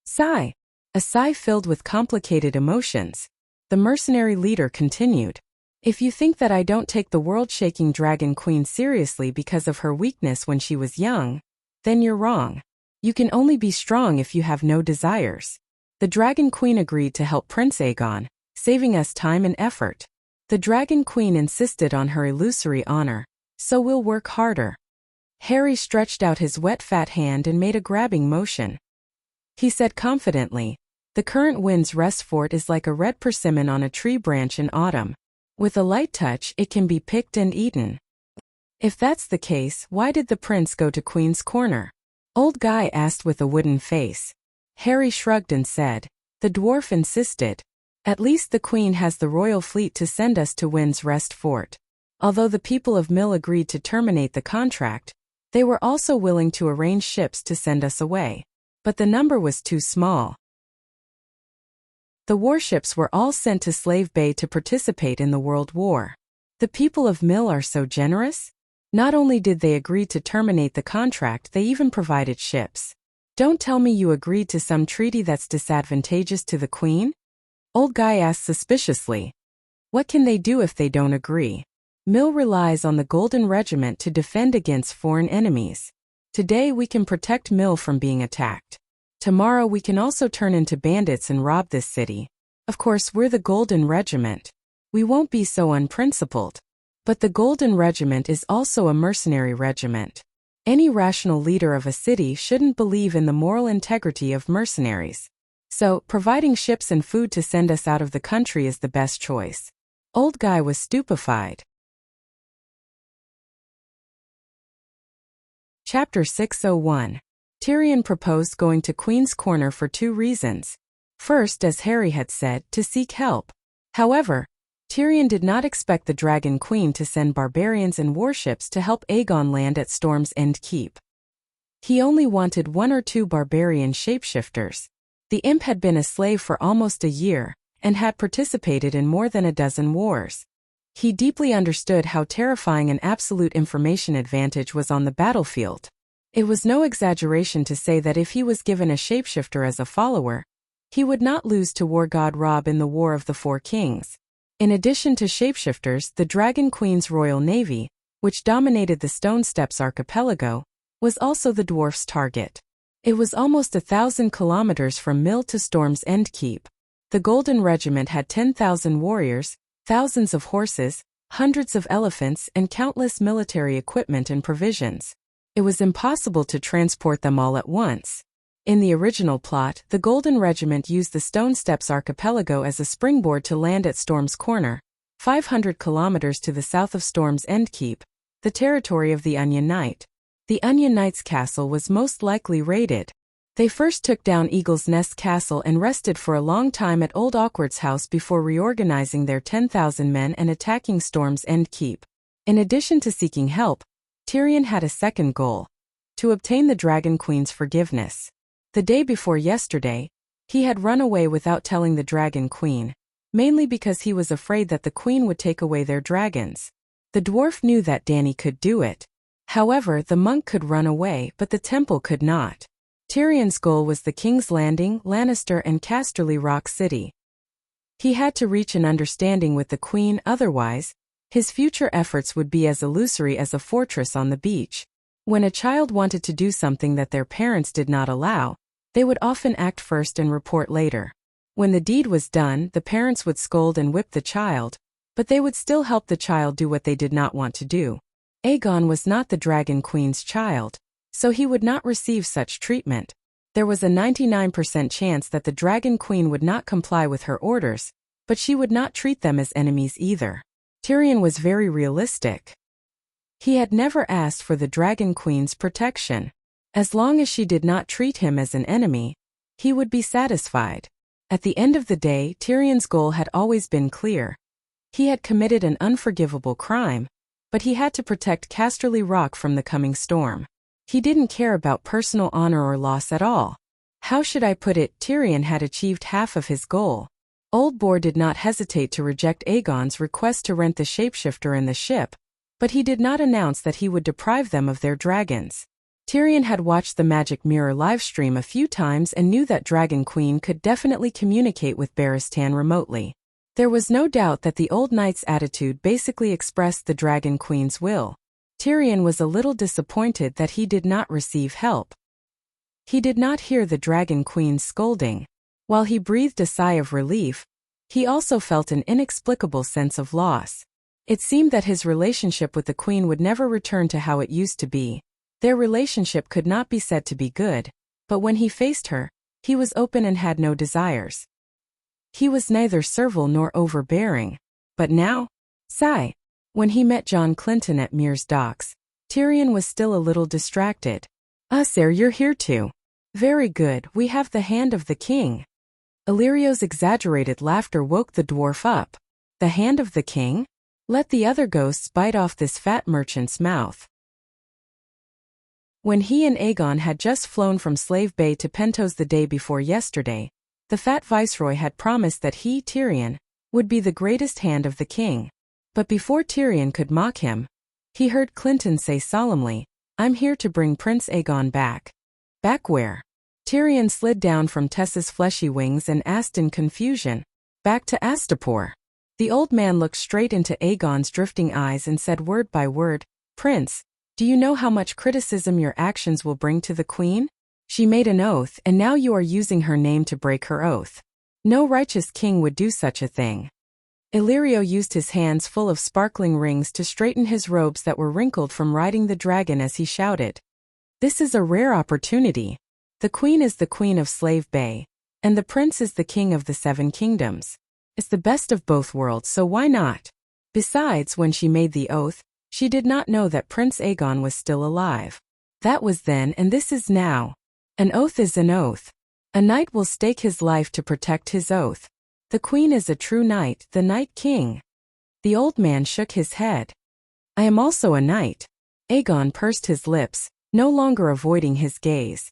Sigh. A sigh filled with complicated emotions. The mercenary leader continued. If you think that I don't take the world-shaking Dragon Queen seriously because of her weakness when she was young, then you're wrong. You can only be strong if you have no desires. The Dragon Queen agreed to help Prince Aegon, saving us time and effort. The Dragon Queen insisted on her illusory honor, so we'll work harder. Harry stretched out his wet fat hand and made a grabbing motion. He said confidently, the current wind's rest fort is like a red persimmon on a tree branch in autumn. With a light touch it can be picked and eaten. If that's the case, why did the prince go to Queen's Corner? Old Guy asked with a wooden face. Harry shrugged and said, the dwarf insisted. At least the queen has the royal fleet to send us to Wind's Rest Fort. Although the people of Mill agreed to terminate the contract, they were also willing to arrange ships to send us away. But the number was too small. The warships were all sent to Slave Bay to participate in the World War. The people of Mill are so generous? Not only did they agree to terminate the contract, they even provided ships. Don't tell me you agreed to some treaty that's disadvantageous to the Queen? Old Guy asked suspiciously. What can they do if they don't agree? Mill relies on the Golden Regiment to defend against foreign enemies. Today we can protect Mill from being attacked. Tomorrow we can also turn into bandits and rob this city. Of course we're the Golden Regiment. We won't be so unprincipled. But the Golden Regiment is also a mercenary regiment. Any rational leader of a city shouldn't believe in the moral integrity of mercenaries. So, providing ships and food to send us out of the country is the best choice. Old Guy was stupefied. Chapter 601. Tyrion proposed going to Queen's Corner for two reasons. First, as Harry had said, to seek help. However, Tyrion did not expect the Dragon Queen to send barbarians and warships to help Aegon land at Storm's End Keep. He only wanted 1 or 2 barbarian shapeshifters. The imp had been a slave for almost a year, and had participated in more than a dozen wars. He deeply understood how terrifying an absolute information advantage was on the battlefield. It was no exaggeration to say that if he was given a shapeshifter as a follower, he would not lose to War God Robb in the War of the Four Kings. In addition to shapeshifters, the Dragon Queen's Royal Navy, which dominated the Stone Steppes archipelago, was also the dwarf's target. It was almost 1,000 kilometers from Mill to Storm's End Keep. The Golden Regiment had 10,000 warriors, thousands of horses, hundreds of elephants, and countless military equipment and provisions. It was impossible to transport them all at once. In the original plot, the Golden Regiment used the Stone Steppes archipelago as a springboard to land at Storm's Corner, 500 kilometers to the south of Storm's End Keep, the territory of the Onion Knight. The Onion Knight's castle was most likely raided. They first took down Eagle's Nest Castle and rested for a long time at Old Awkward's house before reorganizing their 10,000 men and attacking Storm's End Keep. In addition to seeking help, Tyrion had a second goal: to obtain the Dragon Queen's forgiveness. The day before yesterday, he had run away without telling the Dragon Queen, mainly because he was afraid that the Queen would take away their dragons. The dwarf knew that Dany could do it. However, the monk could run away, but the temple could not. Tyrion's goal was the King's Landing, Lannister, and Casterly Rock City. He had to reach an understanding with the Queen, otherwise, his future efforts would be as illusory as a fortress on the beach. When a child wanted to do something that their parents did not allow, they would often act first and report later. When the deed was done, the parents would scold and whip the child, but they would still help the child do what they did not want to do. Aegon was not the Dragon Queen's child, so he would not receive such treatment. There was a 99% chance that the Dragon Queen would not comply with her orders, but she would not treat them as enemies either. Tyrion was very realistic. He had never asked for the Dragon Queen's protection. As long as she did not treat him as an enemy, he would be satisfied. At the end of the day, Tyrion's goal had always been clear. He had committed an unforgivable crime, but he had to protect Casterly Rock from the coming storm. He didn't care about personal honor or loss at all. How should I put it? Tyrion had achieved half of his goal. Old Boar did not hesitate to reject Aegon's request to rent the shapeshifter and the ship, but he did not announce that he would deprive them of their dragons. Tyrion had watched the Magic Mirror livestream a few times and knew that Dragon Queen could definitely communicate with Barristan remotely. There was no doubt that the old knight's attitude basically expressed the Dragon Queen's will. Tyrion was a little disappointed that he did not receive help. He did not hear the Dragon Queen's scolding. While he breathed a sigh of relief, he also felt an inexplicable sense of loss. It seemed that his relationship with the Queen would never return to how it used to be. Their relationship could not be said to be good, but when he faced her, he was open and had no desires. He was neither servile nor overbearing. But now? Sigh. When he met John Clinton at Mears Docks, Tyrion was still a little distracted. Sir, you're here too. Very good, we have the hand of the king. Illyrio's exaggerated laughter woke the dwarf up. The hand of the king? Let the other ghosts bite off this fat merchant's mouth. When he and Aegon had just flown from Slave Bay to Pentos the day before yesterday, the fat viceroy had promised that he, Tyrion, would be the greatest hand of the king. But before Tyrion could mock him, he heard Clinton say solemnly, "I'm here to bring Prince Aegon back." Back where? Tyrion slid down from Tessa's fleshy wings and asked in confusion. Back to Astapor. The old man looked straight into Aegon's drifting eyes and said word by word, "Prince, do you know how much criticism your actions will bring to the Queen? She made an oath and now you are using her name to break her oath. No righteous king would do such a thing." Illyrio used his hands full of sparkling rings to straighten his robes that were wrinkled from riding the dragon as he shouted. "This is a rare opportunity. The Queen is the Queen of Slave Bay, and the Prince is the King of the Seven Kingdoms. It's the best of both worlds, so why not?" Besides, when she made the oath, she did not know that Prince Aegon was still alive. That was then and this is now. An oath is an oath. A knight will stake his life to protect his oath. The Queen is a true knight, the Night King. The old man shook his head. "I am also a knight." Aegon pursed his lips, no longer avoiding his gaze.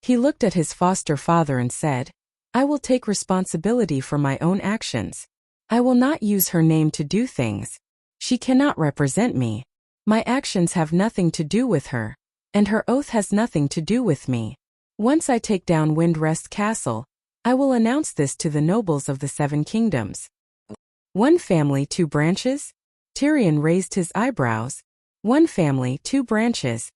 He looked at his foster father and said, "I will take responsibility for my own actions. I will not use her name to do things. She cannot represent me. My actions have nothing to do with her, and her oath has nothing to do with me. Once I take down Windrest Castle, I will announce this to the nobles of the Seven Kingdoms." "One family, two branches?" Tyrion raised his eyebrows. "One family, two branches."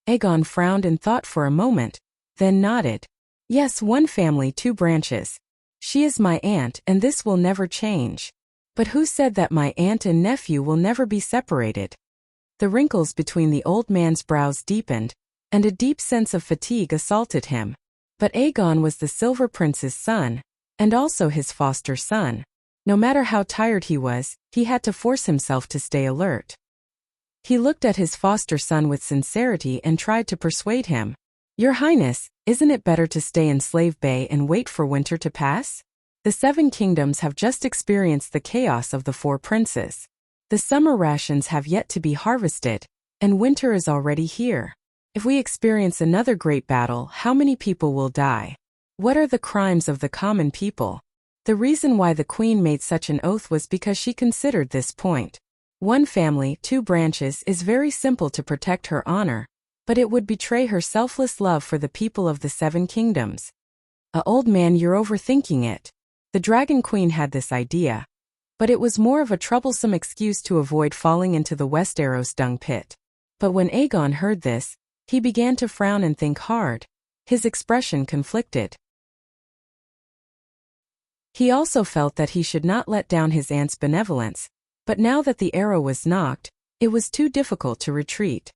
Aegon frowned and thought for a moment, then nodded. "Yes, one family, two branches. She is my aunt and this will never change. But who said that my aunt and nephew will never be separated?" The wrinkles between the old man's brows deepened, and a deep sense of fatigue assaulted him. But Aegon was the Silver Prince's son, and also his foster son. No matter how tired he was, he had to force himself to stay alert. He looked at his foster son with sincerity and tried to persuade him. "Your Highness, isn't it better to stay in Slave Bay and wait for winter to pass? The Seven Kingdoms have just experienced the chaos of the Four Princes. The summer rations have yet to be harvested, and winter is already here. If we experience another great battle, how many people will die? What are the crimes of the common people?" The reason why the Queen made such an oath was because she considered this point. One family, two branches is very simple to protect her honor, but it would betray her selfless love for the people of the Seven Kingdoms. Old man, you're overthinking it." The Dragon Queen had this idea, but it was more of a troublesome excuse to avoid falling into the Westeros dung pit. But when Aegon heard this, he began to frown and think hard. His expression conflicted. He also felt that he should not let down his aunt's benevolence, but now that the arrow was knocked, it was too difficult to retreat.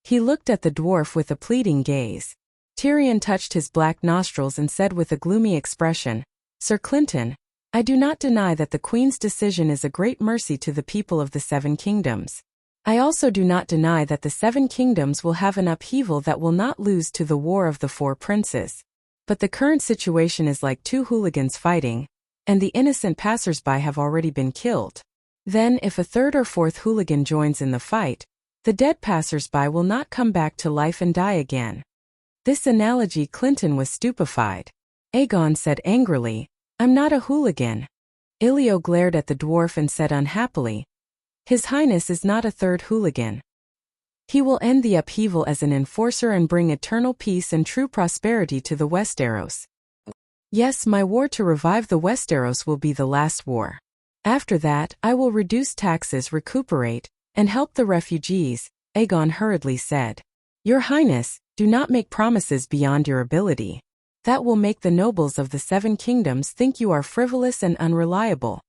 He looked at the dwarf with a pleading gaze. Tyrion touched his black nostrils and said with a gloomy expression, "Sir Clinton, I do not deny that the Queen's decision is a great mercy to the people of the Seven Kingdoms. I also do not deny that the seven kingdoms will have an upheaval that will not lose to the War of the Four Princes. But the current situation is like two hooligans fighting, and the innocent passersby have already been killed. Then, if a third or fourth hooligan joins in the fight, the dead passersby will not come back to life and die again. This analogy Clinton was stupefied. Aegon said angrily, I'm not a hooligan. Ilio glared at the dwarf and said unhappily, His Highness is not a third hooligan. He will end the upheaval as an enforcer and bring eternal peace and true prosperity to the Westeros. Yes, my war to revive the Westeros will be the last war. After that, I will reduce taxes, recuperate, and help the refugees, Aegon hurriedly said. Your Highness, do not make promises beyond your ability. That will make the nobles of the Seven Kingdoms think you are frivolous and unreliable.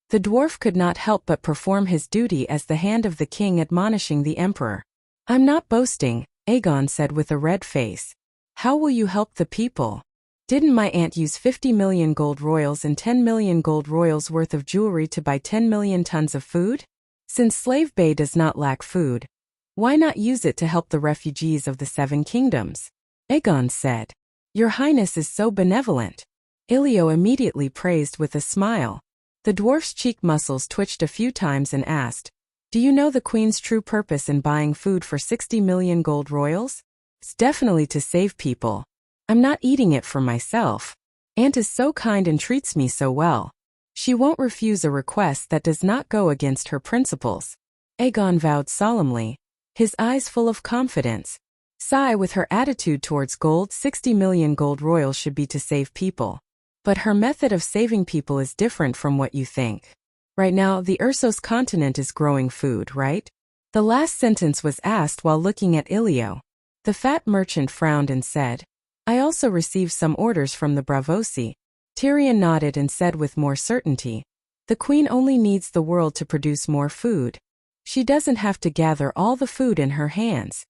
The dwarf could not help but perform his duty as the hand of the king admonishing the emperor. I'm not boasting, Aegon said with a red face. How will you help the people? Didn't my aunt use 50 million gold royals and 10 million gold royals worth of jewelry to buy 10 million tons of food? Since Slave Bay does not lack food, why not use it to help the refugees of the Seven Kingdoms? Aegon said. Your Highness is so benevolent. Ilio immediately praised with a smile. The dwarf's cheek muscles twitched a few times and asked, Do you know the Queen's true purpose in buying food for 60 million gold royals? It's definitely to save people. I'm not eating it for myself. Aunt is so kind and treats me so well. She won't refuse a request that does not go against her principles. Aegon vowed solemnly, his eyes full of confidence. Sigh with her attitude towards gold, 60 million gold royals should be to save people. But her method of saving people is different from what you think. Right now, the Ursos continent is growing food, right? The last sentence was asked while looking at Ilio. The fat merchant frowned and said, I also received some orders from the Bravosi. Tyrion nodded and said with more certainty, The Queen only needs the world to produce more food. She doesn't have to gather all the food in her hands.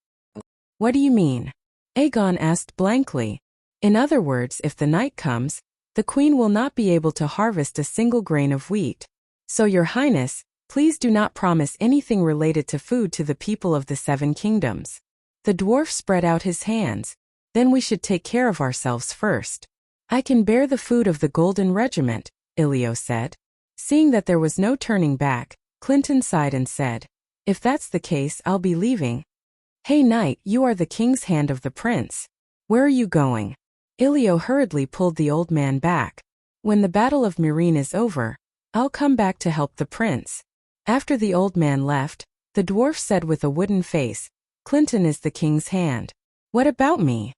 What do you mean? Aegon asked blankly. In other words, if the night comes, the Queen will not be able to harvest a single grain of wheat. So Your Highness, please do not promise anything related to food to the people of the Seven Kingdoms. The dwarf spread out his hands. Then we should take care of ourselves first. I can bear the food of the Golden Regiment, Ilio said. Seeing that there was no turning back, Clinton sighed and said, If that's the case, I'll be leaving. Hey knight, you are the king's hand of the prince. Where are you going? Ilio hurriedly pulled the old man back. When the Battle of Meereen is over, I'll come back to help the prince. After the old man left, the dwarf said with a wooden face, Clinton is the king's hand. What about me?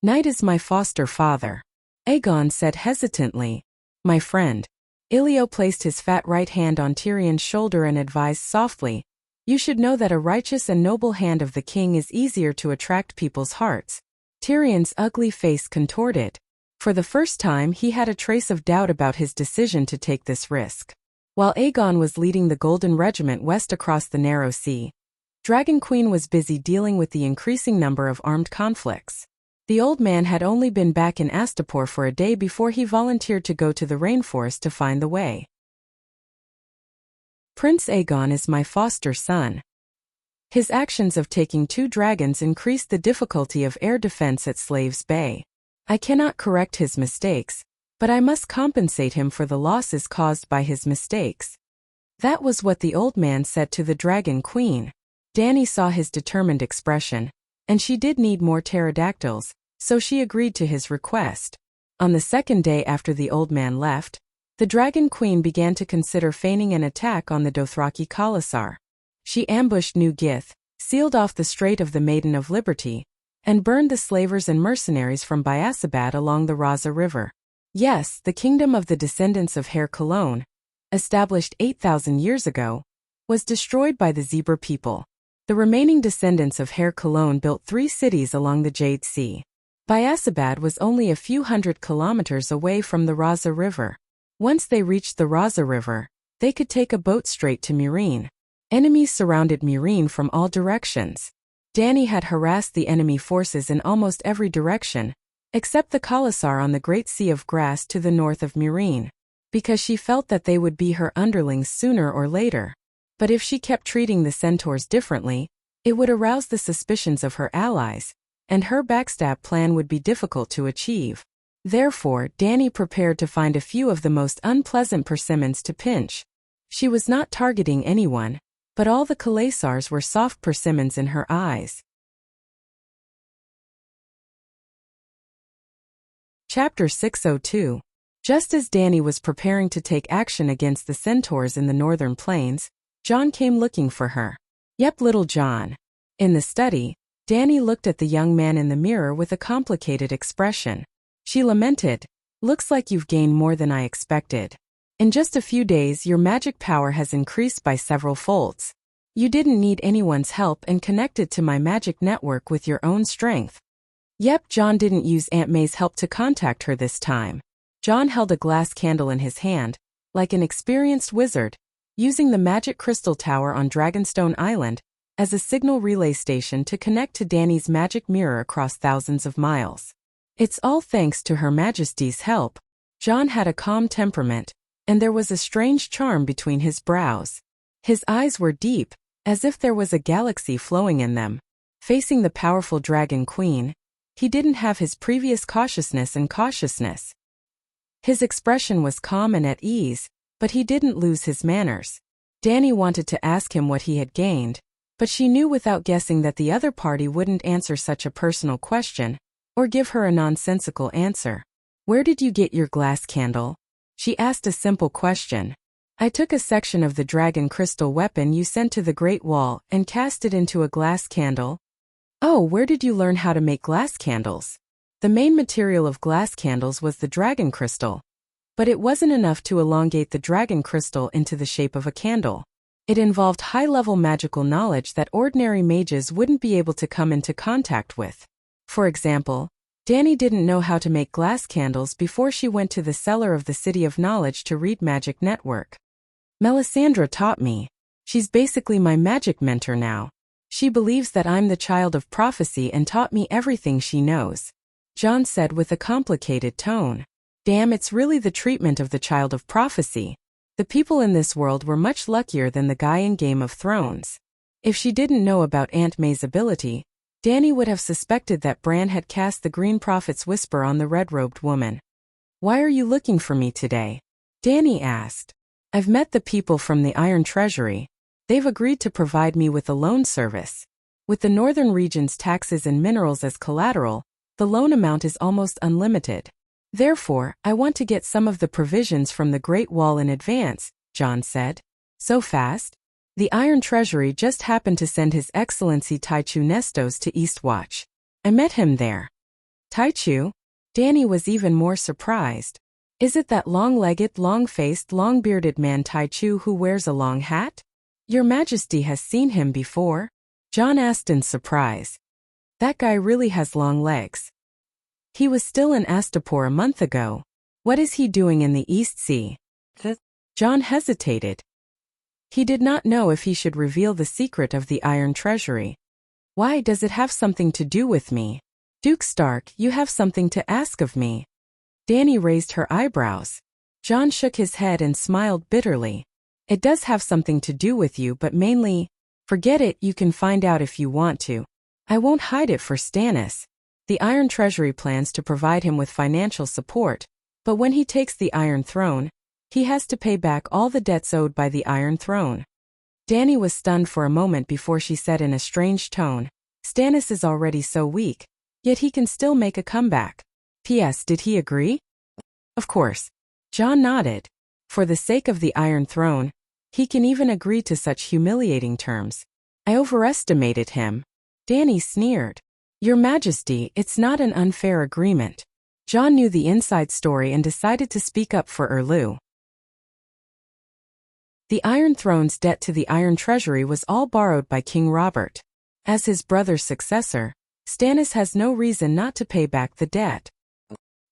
Knight is my foster father. Aegon said hesitantly, My friend. Ilio placed his fat right hand on Tyrion's shoulder and advised softly, You should know that a righteous and noble hand of the king is easier to attract people's hearts. Tyrion's ugly face contorted. For the first time he had a trace of doubt about his decision to take this risk. While Aegon was leading the Golden Regiment west across the narrow sea, Dragon Queen was busy dealing with the increasing number of armed conflicts. The old man had only been back in Astapor for a day before he volunteered to go to the rainforest to find the way. Prince Aegon is my foster son. His actions of taking 2 dragons increased the difficulty of air defense at Slaves Bay. I cannot correct his mistakes, but I must compensate him for the losses caused by his mistakes. That was what the old man said to the Dragon Queen. Dany saw his determined expression, and she did need more pterodactyls, so she agreed to his request. On the second day after the old man left, the Dragon Queen began to consider feigning an attack on the Dothraki Khalasar. She ambushed New Gith, sealed off the Strait of the Maiden of Liberty, and burned the slavers and mercenaries from Biasabad along the Raza River. Yes, the kingdom of the descendants of Hair Cologne, established 8,000 years ago, was destroyed by the Zebra people. The remaining descendants of Hair Cologne built 3 cities along the Jade Sea. Biasabad was only a few hundred kilometers away from the Raza River. Once they reached the Raza River, they could take a boat straight to Meereen. Enemies surrounded Meereen from all directions. Dany had harassed the enemy forces in almost every direction, except the Khalasar on the Great Sea of Grass to the north of Meereen, because she felt that they would be her underlings sooner or later. But if she kept treating the centaurs differently, it would arouse the suspicions of her allies, and her backstab plan would be difficult to achieve. Therefore, Dani prepared to find a few of the most unpleasant persimmons to pinch. She was not targeting anyone, but all the Khalasars were soft persimmons in her eyes. Chapter 602. Just as Dani was preparing to take action against the centaurs in the northern plains, John came looking for her. Yep, little John. In the study, Dani looked at the young man in the mirror with a complicated expression. She lamented, "Looks like you've gained more than I expected. In just a few days your magic power has increased by several folds. You didn't need anyone's help and connected to my magic network with your own strength." Yep, John didn't use Aunt May's help to contact her this time. John held a glass candle in his hand, like an experienced wizard, using the magic crystal tower on Dragonstone Island as a signal relay station to connect to Dani's magic mirror across thousands of miles. It's all thanks to Her Majesty's help. John had a calm temperament, and there was a strange charm between his brows. His eyes were deep, as if there was a galaxy flowing in them. Facing the powerful Dragon Queen, he didn't have his previous cautiousness. His expression was calm and at ease, but he didn't lose his manners. Dani wanted to ask him what he had gained, but she knew without guessing that the other party wouldn't answer such a personal question, or give her a nonsensical answer. "Where did you get your glass candle?" She asked a simple question. "I took a section of the dragon crystal weapon you sent to the Great Wall and cast it into a glass candle." "Oh, where did you learn how to make glass candles?" The main material of glass candles was the dragon crystal. But it wasn't enough to elongate the dragon crystal into the shape of a candle. It involved high-level magical knowledge that ordinary mages wouldn't be able to come into contact with. For example, Dani didn't know how to make glass candles before she went to the cellar of the City of Knowledge to read Magic Network. "Melisandre taught me. She's basically my magic mentor now. She believes that I'm the child of prophecy and taught me everything she knows," John said with a complicated tone. Damn, it's really the treatment of the child of prophecy. The people in this world were much luckier than the guy in Game of Thrones. If she didn't know about Aunt May's ability, Dani would have suspected that Bran had cast the Green Prophet's whisper on the red-robed woman. "Why are you looking for me today?" Dani asked. "I've met the people from the Iron Treasury. They've agreed to provide me with a loan service. With the northern region's taxes and minerals as collateral, the loan amount is almost unlimited. Therefore, I want to get some of the provisions from the Great Wall in advance," John said. "So fast?" "The Iron Treasury just happened to send His Excellency Taichu Nestos to Eastwatch. I met him there." "Taichu?" Dani was even more surprised. "Is it that long-legged, long-faced, long-bearded man Taichu who wears a long hat?" "Your Majesty has seen him before?" John asked in surprise. "That guy really has long legs. He was still in Astapor a month ago. What is he doing in the East Sea?" John hesitated. He did not know if he should reveal the secret of the Iron Treasury. "Why does it have something to do with me?" "Duke Stark, you have something to ask of me." Dani raised her eyebrows. John shook his head and smiled bitterly. "It does have something to do with you, but mainly, forget it, you can find out if you want to. I won't hide it for Stannis. The Iron Treasury plans to provide him with financial support, but when he takes the Iron Throne, he has to pay back all the debts owed by the Iron Throne." Dani was stunned for a moment before she said in a strange tone, "Stannis is already so weak, yet he can still make a comeback. P.S. Did he agree?" "Of course." John nodded. "For the sake of the Iron Throne, he can even agree to such humiliating terms. I overestimated him." Dani sneered. "Your Majesty, it's not an unfair agreement." John knew the inside story and decided to speak up for Erlu. The Iron Throne's debt to the Iron Treasury was all borrowed by King Robert. As his brother's successor, Stannis has no reason not to pay back the debt.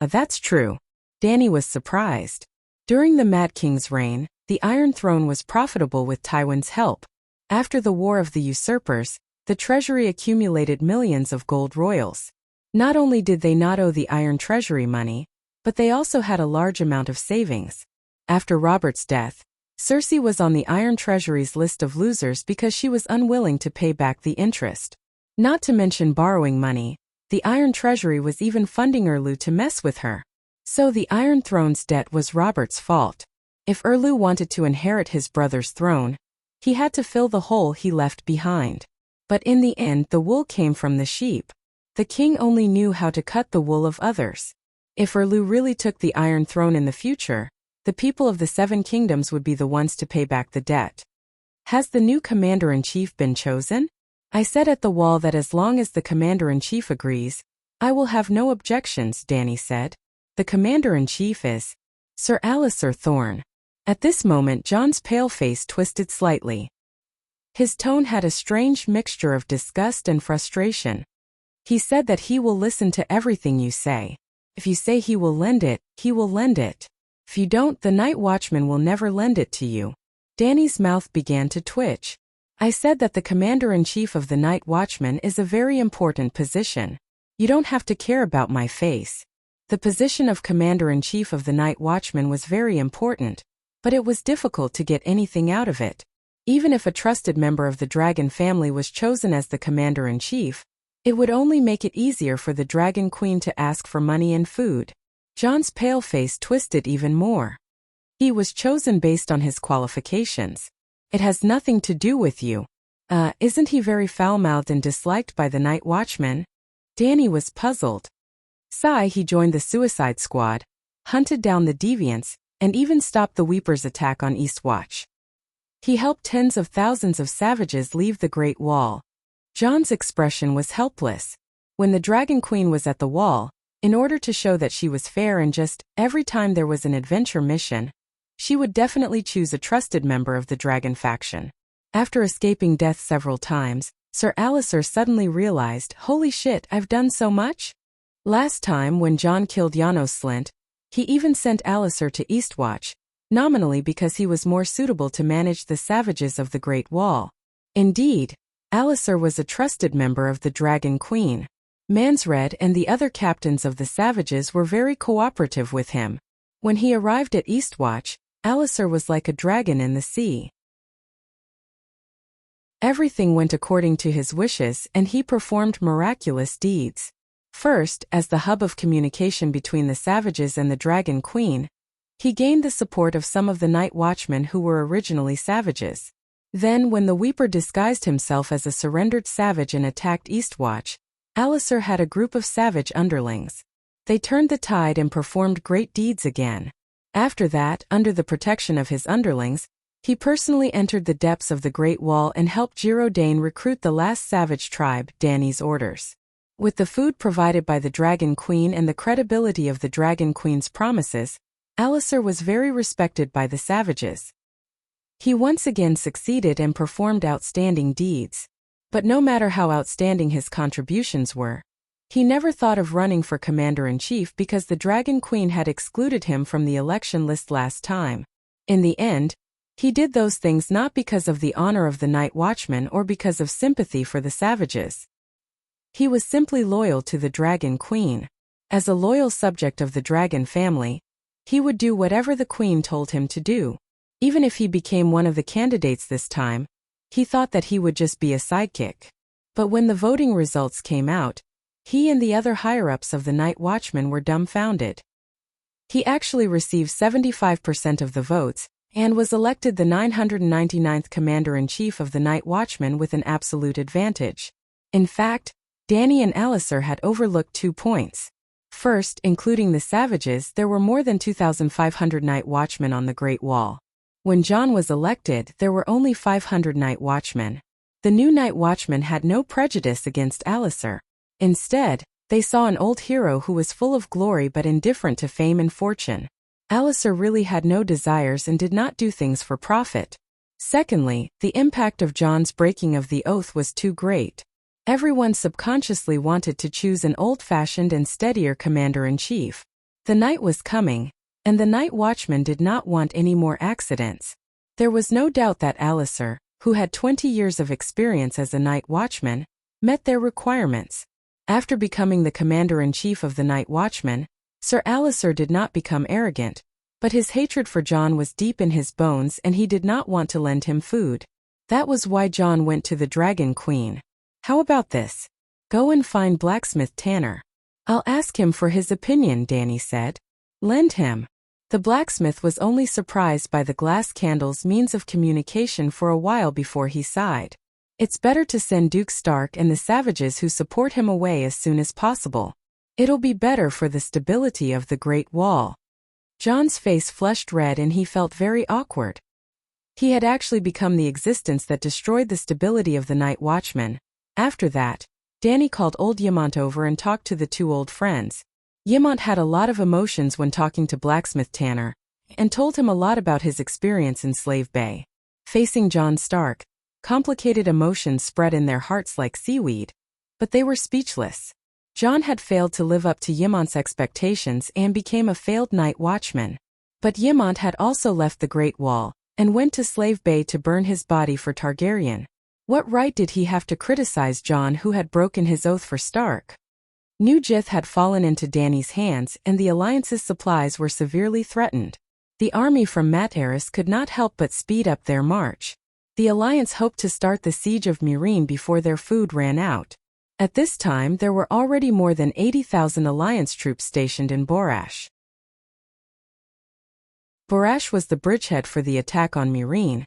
That's true. Dani was surprised. During the Mad King's reign, the Iron Throne was profitable with Tywin's help. After the War of the Usurpers, the treasury accumulated millions of gold royals. Not only did they not owe the Iron Treasury money, but they also had a large amount of savings. After Robert's death, Cersei was on the Iron Treasury's list of losers because she was unwilling to pay back the interest. Not to mention borrowing money, the Iron Treasury was even funding Erlu to mess with her. So the Iron Throne's debt was Robert's fault. If Erlu wanted to inherit his brother's throne, he had to fill the hole he left behind. But in the end the wool came from the sheep. The king only knew how to cut the wool of others. If Erlu really took the Iron Throne in the future, the people of the Seven Kingdoms would be the ones to pay back the debt. Has the new commander-in-chief been chosen? I said at the wall that as long as the commander-in-chief agrees, I will have no objections, Dany said. The commander-in-chief is Sir Alliser Thorne. At this moment Jon's pale face twisted slightly. His tone had a strange mixture of disgust and frustration. He said that he will listen to everything you say. If you say he will lend it, he will lend it. If you don't, the Night Watchman will never lend it to you. Dany's mouth began to twitch. I said that the commander-in-chief of the Night Watchman is a very important position. You don't have to care about my face. The position of commander-in-chief of the Night Watchman was very important, but it was difficult to get anything out of it. Even if a trusted member of the dragon family was chosen as the commander-in-chief, it would only make it easier for the Dragon Queen to ask for money and food. Jon's pale face twisted even more. He was chosen based on his qualifications. It has nothing to do with you. Isn't he very foul-mouthed and disliked by the Night Watchman? Dany was puzzled. He joined the Suicide Squad, hunted down the Deviants, and even stopped the Weeper's attack on Eastwatch. He helped tens of thousands of savages leave the Great Wall. Jon's expression was helpless. When the Dragon Queen was at the wall, in order to show that she was fair and just, every time there was an adventure mission, she would definitely choose a trusted member of the dragon faction. After escaping death several times, Sir Alliser suddenly realized, holy shit, I've done so much? Last time when Jon killed Janos Slynt, he even sent Alliser to Eastwatch, nominally because he was more suitable to manage the savages of the Great Wall. Indeed, Alliser was a trusted member of the Dragon Queen. Mansred and the other captains of the savages were very cooperative with him. When he arrived at Eastwatch, Alliser was like a dragon in the sea. Everything went according to his wishes and he performed miraculous deeds. First, as the hub of communication between the savages and the Dragon Queen, he gained the support of some of the Night Watchmen who were originally savages. Then, when the Weeper disguised himself as a surrendered savage and attacked Eastwatch, Alliser had a group of savage underlings. They turned the tide and performed great deeds again. After that, under the protection of his underlings, he personally entered the depths of the Great Wall and helped Jiro Dane recruit the last savage tribe, Dany's orders. With the food provided by the Dragon Queen and the credibility of the Dragon Queen's promises, Alliser was very respected by the savages. He once again succeeded and performed outstanding deeds. But no matter how outstanding his contributions were, he never thought of running for commander-in-chief because the Dragon Queen had excluded him from the election list last time. In the end, he did those things not because of the honor of the Night Watchman or because of sympathy for the savages. He was simply loyal to the Dragon Queen. As a loyal subject of the Dragon family, he would do whatever the Queen told him to do. Even if he became one of the candidates this time, he thought that he would just be a sidekick. But when the voting results came out, he and the other higher-ups of the Night Watchman were dumbfounded. He actually received 75% of the votes, and was elected the 999th Commander-in-Chief of the Night Watchman with an absolute advantage. In fact, Dany and Alliser had overlooked 2 points. First, including the savages, there were more than 2,500 Night Watchmen on the Great Wall. When Jon was elected, there were only 500 Night Watchmen. The new Night Watchmen had no prejudice against Alliser. Instead, they saw an old hero who was full of glory but indifferent to fame and fortune. Alliser really had no desires and did not do things for profit. Secondly, the impact of Jon's breaking of the oath was too great. Everyone subconsciously wanted to choose an old-fashioned and steadier commander-in-chief. The night was coming, and the Night Watchmen did not want any more accidents. There was no doubt that Alliser, who had 20 years of experience as a Night Watchman, met their requirements. After becoming the commander-in-chief of the Night Watchmen, Sir Alliser did not become arrogant, But his hatred for John was deep in his bones and he did not want to lend him food. That was why John went to the Dragon Queen. "How about this? Go and find blacksmith Tanner. I'll ask him for his opinion," Danny said. "Lend him." The blacksmith was only surprised by the glass candle's means of communication for a while before he sighed. "It's better to send Duke Stark and the savages who support him away as soon as possible. It'll be better for the stability of the Great Wall." John's face flushed red and he felt very awkward. He had actually become the existence that destroyed the stability of the Night Watchman. After that, Danny called old Yamant over and talked to the two old friends. Yamant had a lot of emotions when talking to blacksmith Tanner, and told him a lot about his experience in Slave Bay. Facing John Stark, complicated emotions spread in their hearts like seaweed, but they were speechless. John had failed to live up to Yamant's expectations and became a failed night watchman. But Yamant had also left the Great Wall, and went to Slave Bay to burn his body for Targaryen. What right did he have to criticize John, who had broken his oath for Stark? New Jith had fallen into Danny's hands and the Alliance's supplies were severely threatened. The army from Materis could not help but speed up their march. The Alliance hoped to start the siege of Meereen before their food ran out. At this time there were already more than 80,000 Alliance troops stationed in Borash. Borash was the bridgehead for the attack on Meereen,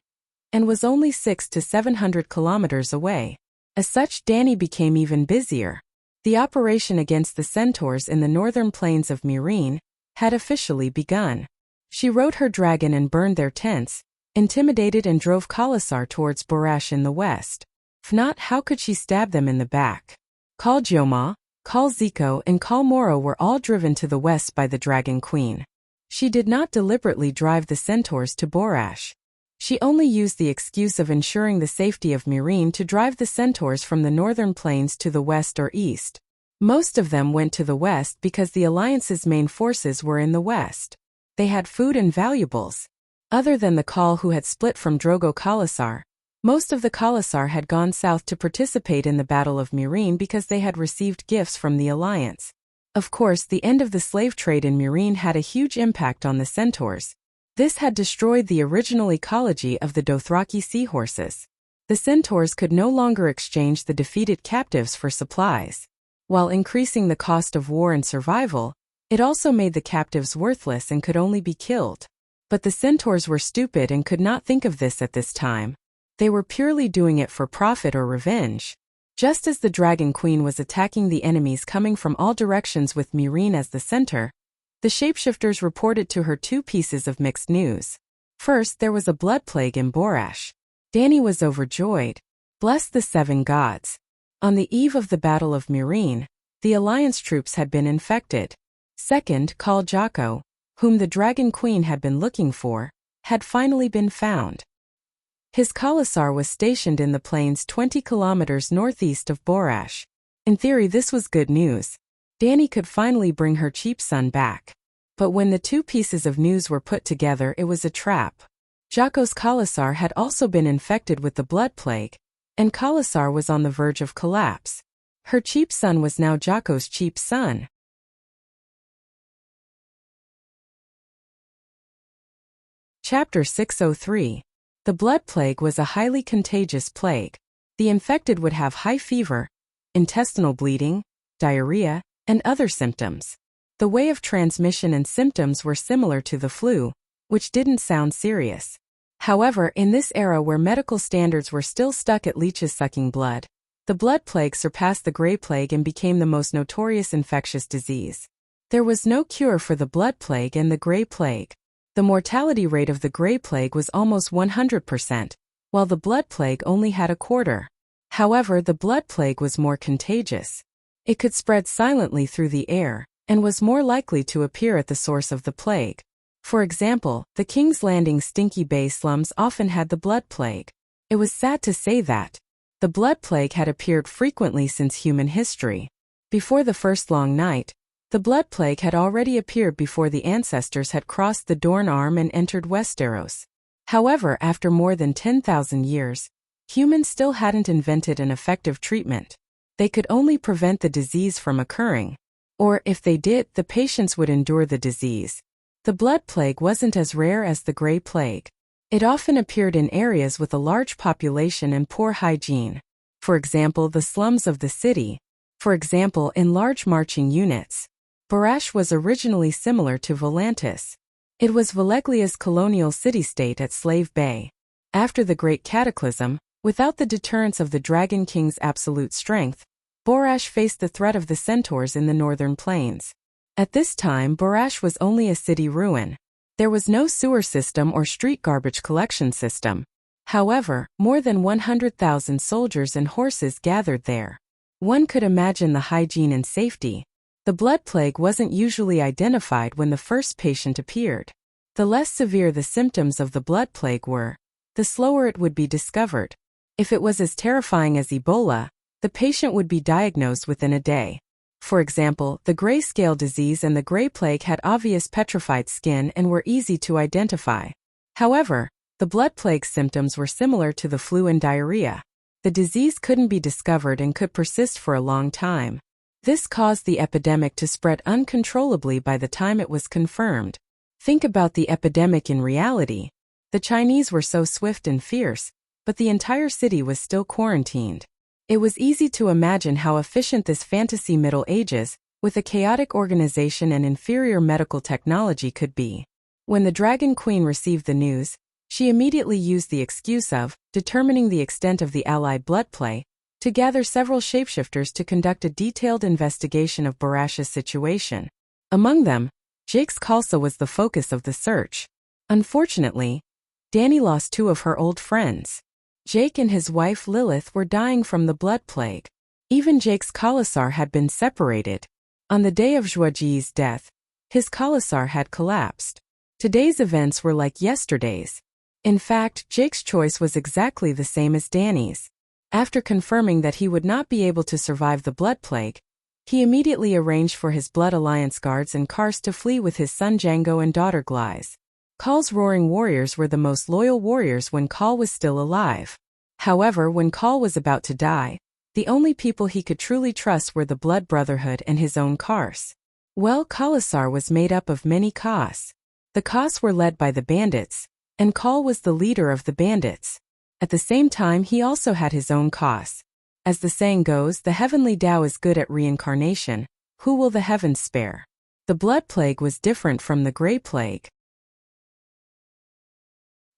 and was only 600 to 700 kilometers away. As such, Danny became even busier. The operation against the centaurs in the northern plains of Meereen had officially begun. She rode her dragon and burned their tents, intimidated and drove Khalasar towards Borash in the west. If not, how could she stab them in the back? Khal Joma, Khal Zico and Khal Moro were all driven to the west by the Dragon Queen. She did not deliberately drive the centaurs to Borash. She only used the excuse of ensuring the safety of Meereen to drive the centaurs from the northern plains to the west or east. Most of them went to the west because the Alliance's main forces were in the west. They had food and valuables. Other than the Khal who had split from Drogo Khalasar, most of the Khalasar had gone south to participate in the Battle of Meereen because they had received gifts from the Alliance. Of course, the end of the slave trade in Meereen had a huge impact on the centaurs. This had destroyed the original ecology of the Dothraki seahorses. The centaurs could no longer exchange the defeated captives for supplies. While increasing the cost of war and survival, it also made the captives worthless and could only be killed. But the centaurs were stupid and could not think of this at this time. They were purely doing it for profit or revenge. Just as the Dragon Queen was attacking the enemies coming from all directions with Meereen as the center, the shapeshifters reported to her two pieces of mixed news. First, there was a blood plague in Borash. Danny was overjoyed. Bless the seven gods. On the eve of the Battle of Meereen, the Alliance troops had been infected. Second, Khal Jocko, whom the Dragon Queen had been looking for, had finally been found. His Khalasar was stationed in the plains 20 kilometers northeast of Borash. In theory, this was good news. Danny could finally bring her cheap son back. But when the two pieces of news were put together, it was a trap. Jocko's Khalasar had also been infected with the blood plague, and Khalasar was on the verge of collapse. Her cheap son was now Jocko's cheap son. Chapter 603. The blood plague was a highly contagious plague. The infected would have high fever, intestinal bleeding, diarrhea, and other symptoms. The way of transmission and symptoms were similar to the flu, which didn't sound serious. However, in this era where medical standards were still stuck at leeches sucking blood, the blood plague surpassed the Grey Plague and became the most notorious infectious disease. There was no cure for the blood plague and the Grey Plague. The mortality rate of the Grey Plague was almost 100%, while the blood plague only had a quarter. However, the blood plague was more contagious. It could spread silently through the air, and was more likely to appear at the source of the plague. For example, the King's Landing Stinky Bay slums often had the blood plague. It was sad to say that the blood plague had appeared frequently since human history. Before the first long night, the blood plague had already appeared before the ancestors had crossed the Dorne Arm and entered Westeros. However, after more than 10,000 years, humans still hadn't invented an effective treatment. They could only prevent the disease from occurring. Or, if they did, the patients would endure the disease. The blood plague wasn't as rare as the gray plague. It often appeared in areas with a large population and poor hygiene. For example, the slums of the city. For example, in large marching units. Barash was originally similar to Volantis. It was Valeglia's colonial city-state at Slave Bay. After the Great Cataclysm, without the deterrence of the Dragon King's absolute strength, Barash faced the threat of the centaurs in the northern plains. At this time, Barash was only a city ruin. There was no sewer system or street garbage collection system. However, more than 100,000 soldiers and horses gathered there. One could imagine the hygiene and safety. The blood plague wasn't usually identified when the first patient appeared. The less severe the symptoms of the blood plague were, the slower it would be discovered. If it was as terrifying as Ebola, the patient would be diagnosed within a day. For example, the grayscale disease and the gray plague had obvious petrified skin and were easy to identify. However, the blood plague symptoms were similar to the flu and diarrhea. The disease couldn't be discovered and could persist for a long time. This caused the epidemic to spread uncontrollably by the time it was confirmed. Think about the epidemic in reality. The Chinese were so swift and fierce, but the entire city was still quarantined. It was easy to imagine how efficient this fantasy Middle Ages, with a chaotic organization and inferior medical technology, could be. When the Dragon Queen received the news, she immediately used the excuse of determining the extent of the Allied blood play to gather several shapeshifters to conduct a detailed investigation of Barash's situation. Among them, Jake's Khalsa was the focus of the search. Unfortunately, Dani lost two of her old friends. Jake and his wife Lilith were dying from the blood plague. Even Jake's Khalasar had been separated. On the day of Zhuoji's death, his Khalasar had collapsed. Today's events were like yesterday's. In fact, Jake's choice was exactly the same as Dani's. After confirming that he would not be able to survive the blood plague, he immediately arranged for his Blood Alliance guards and Kars to flee with his son Django and daughter Glyze. Khal's roaring warriors were the most loyal warriors when Khal was still alive. However, when Khal was about to die, the only people he could truly trust were the Blood Brotherhood and his own Kars. Well, Khalasar was made up of many Khas. The Khas were led by the bandits, and Khal was the leader of the bandits. At the same time, he also had his own Khas. As the saying goes, the heavenly Tao is good at reincarnation. Who will the heavens spare? The blood plague was different from the gray plague.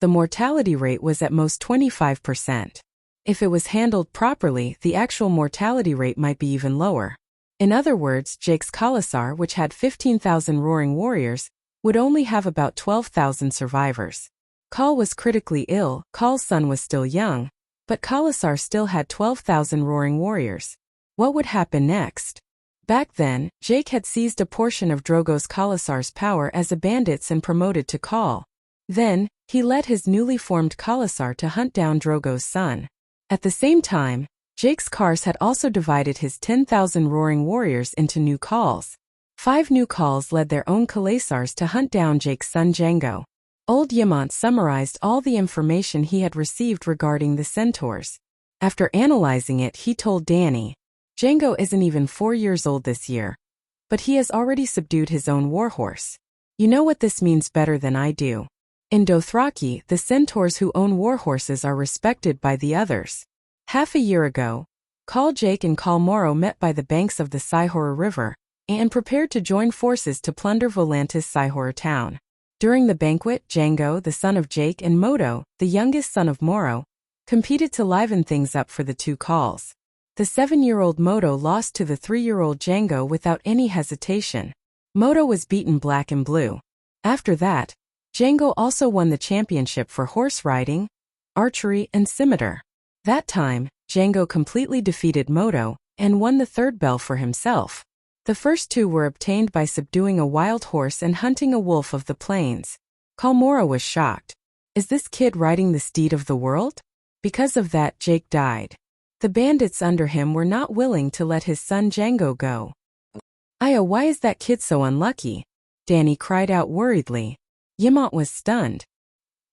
The mortality rate was at most 25%. If it was handled properly, the actual mortality rate might be even lower. In other words, Jake's Khalasar, which had 15,000 roaring warriors, would only have about 12,000 survivors. Khal was critically ill, Khal's son was still young, but Khalasar still had 12,000 roaring warriors. What would happen next? Back then, Jake had seized a portion of Drogo's Khalasar's power as a bandit and promoted to Khal. Then, he led his newly formed Khalasar to hunt down Drogo's son. At the same time, Jake's Kars had also divided his 10,000 roaring warriors into new Khals. 5 new Khals led their own Khalasars to hunt down Jake's son Django. Old Yamant summarized all the information he had received regarding the centaurs. After analyzing it, he told Dani, Django isn't even 4 years old this year, but he has already subdued his own warhorse. You know what this means better than I do. In Dothraki, the centaurs who own warhorses are respected by the others. Half a year ago, Khal Jake and Khal Moro met by the banks of the Sihora River and prepared to join forces to plunder Volantis Sihora town. During the banquet, Django, the son of Jake, and Moto, the youngest son of Moro, competed to liven things up for the two Khals. The 7-year-old Moto lost to the 3-year-old Django without any hesitation. Moto was beaten black and blue. After that, Django also won the championship for horse riding, archery, and scimitar. That time, Django completely defeated Moto and won the third bell for himself. The first two were obtained by subduing a wild horse and hunting a wolf of the plains. Khal Moro was shocked. Is this kid riding the steed of the world? Because of that, Jake died. The bandits under him were not willing to let his son Django go. Aya, why is that kid so unlucky? Dani cried out worriedly. Yamant was stunned.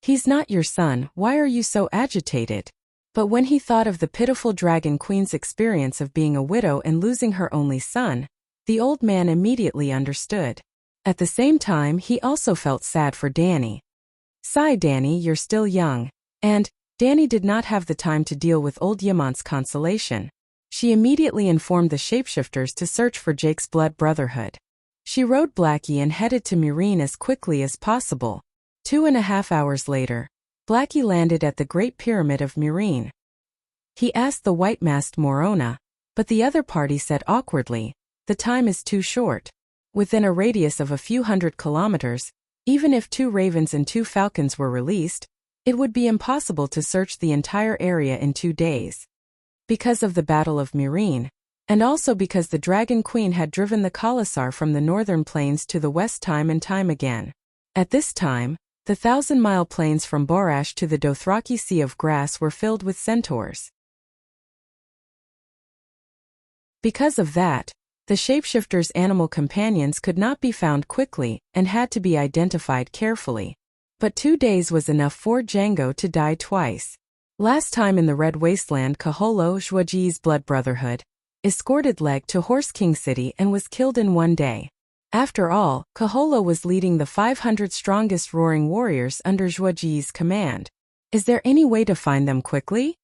He's not your son, why are you so agitated? But when he thought of the pitiful Dragon Queen's experience of being a widow and losing her only son, the old man immediately understood. At the same time, he also felt sad for Danny. Sigh, Danny, you're still young. And Danny did not have the time to deal with old Yaman's consolation. She immediately informed the shapeshifters to search for Jake's blood brotherhood. She rode Blackie and headed to Murine as quickly as possible. 2.5 hours later, Blackie landed at the Great Pyramid of Murine. He asked the white-masked Morona, but the other party said awkwardly, "The time is too short." Within a radius of a few hundred kilometers, even if 2 ravens and 2 falcons were released, it would be impossible to search the entire area in 2 days. Because of the Battle of Murine, and also because the Dragon Queen had driven the Khalasar from the northern plains to the west time and time again. At this time, the 1,000-mile plains from Borash to the Dothraki Sea of Grass were filled with centaurs. Because of that, the shapeshifters' animal companions could not be found quickly and had to be identified carefully. But 2 days was enough for Django to die twice. Last time in the Red Wasteland, Kaholo, Zhuoji's blood brotherhood, escorted Leg to Horse King City and was killed in 1 day. After all, Kaholo was leading the 500 strongest roaring warriors under Zhuoji's command. Is there any way to find them quickly?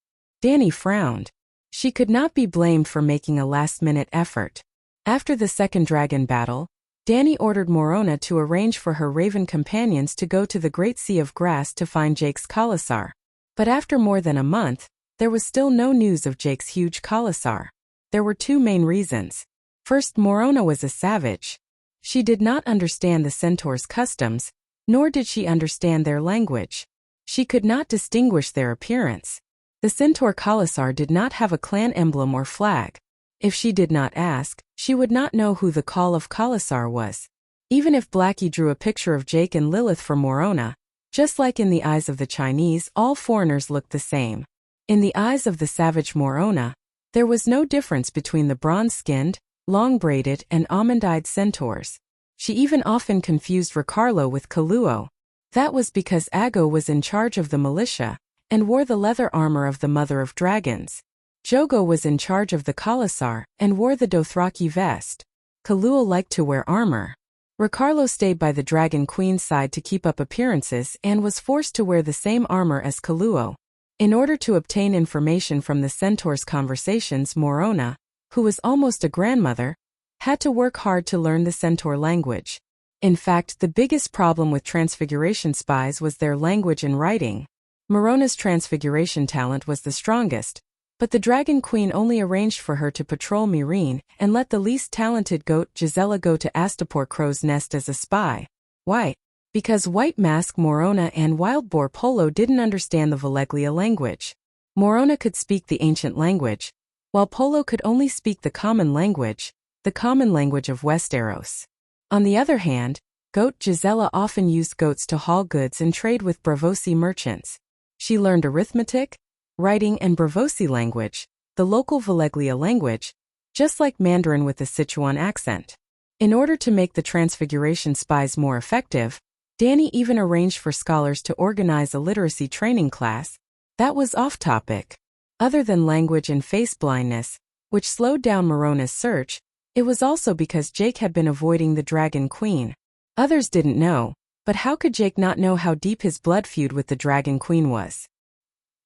Danny frowned. She could not be blamed for making a last-minute effort. After the second dragon battle, Danny ordered Morona to arrange for her raven companions to go to the Great Sea of Grass to find Jake's Khalasar. But after more than a month, there was still no news of Jake's huge Khalasar. There were 2 main reasons. First, Morona was a savage. She did not understand the centaurs' customs, nor did she understand their language. She could not distinguish their appearance. The centaur Khalasar did not have a clan emblem or flag. If she did not ask, she would not know who the Call of Khalasar was. Even if Blackie drew a picture of Jake and Lilith for Morona, just like in the eyes of the Chinese, all foreigners looked the same. In the eyes of the savage Morona, there was no difference between the bronze-skinned, long-braided, and almond-eyed centaurs. She even often confused Ricardo with Kaluo. That was because Ago was in charge of the militia and wore the leather armor of the Mother of Dragons. Jogo was in charge of the Khalasar and wore the Dothraki vest. Kaluo liked to wear armor. Ricardo stayed by the Dragon Queen's side to keep up appearances and was forced to wear the same armor as Kaluo. In order to obtain information from the centaurs' conversations, Morona, who was almost a grandmother, had to work hard to learn the centaur language. In fact, the biggest problem with Transfiguration spies was their language and writing. Morona's Transfiguration talent was the strongest, but the Dragon Queen only arranged for her to patrol Murine and let the least talented goat Gisela go to Astapor Crow's Nest as a spy. Why? Because White Mask Morona and Wildboar Polo didn't understand the Valeglia language. Morona could speak the ancient language, while Polo could only speak the common language of Westeros. On the other hand, goat Gisela often used goats to haul goods and trade with Braavosi merchants. She learned arithmetic, writing, and Braavosi language, the local Valeglia language, just like Mandarin with a Sichuan accent. In order to make the Transfiguration spies more effective, Danny even arranged for scholars to organize a literacy training class. That was off-topic. Other than language and face blindness, which slowed down Morona's search, it was also because Jake had been avoiding the Dragon Queen. Others didn't know, but how could Jake not know how deep his blood feud with the Dragon Queen was?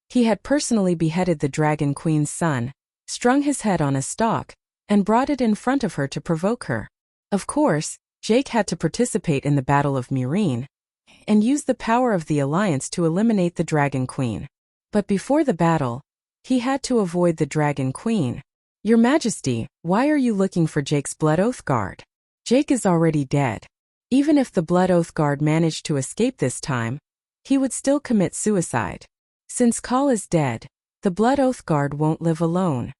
He had personally beheaded the Dragon Queen's son, strung his head on a stalk, and brought it in front of her to provoke her. Of course, Jake had to participate in the Battle of Murine and use the power of the Alliance to eliminate the Dragon Queen. But before the battle, he had to avoid the Dragon Queen. Your Majesty, why are you looking for Jake's Blood Oath Guard? Jake is already dead. Even if the Blood Oath Guard managed to escape this time, he would still commit suicide. Since Khal is dead, the Blood Oath Guard won't live alone.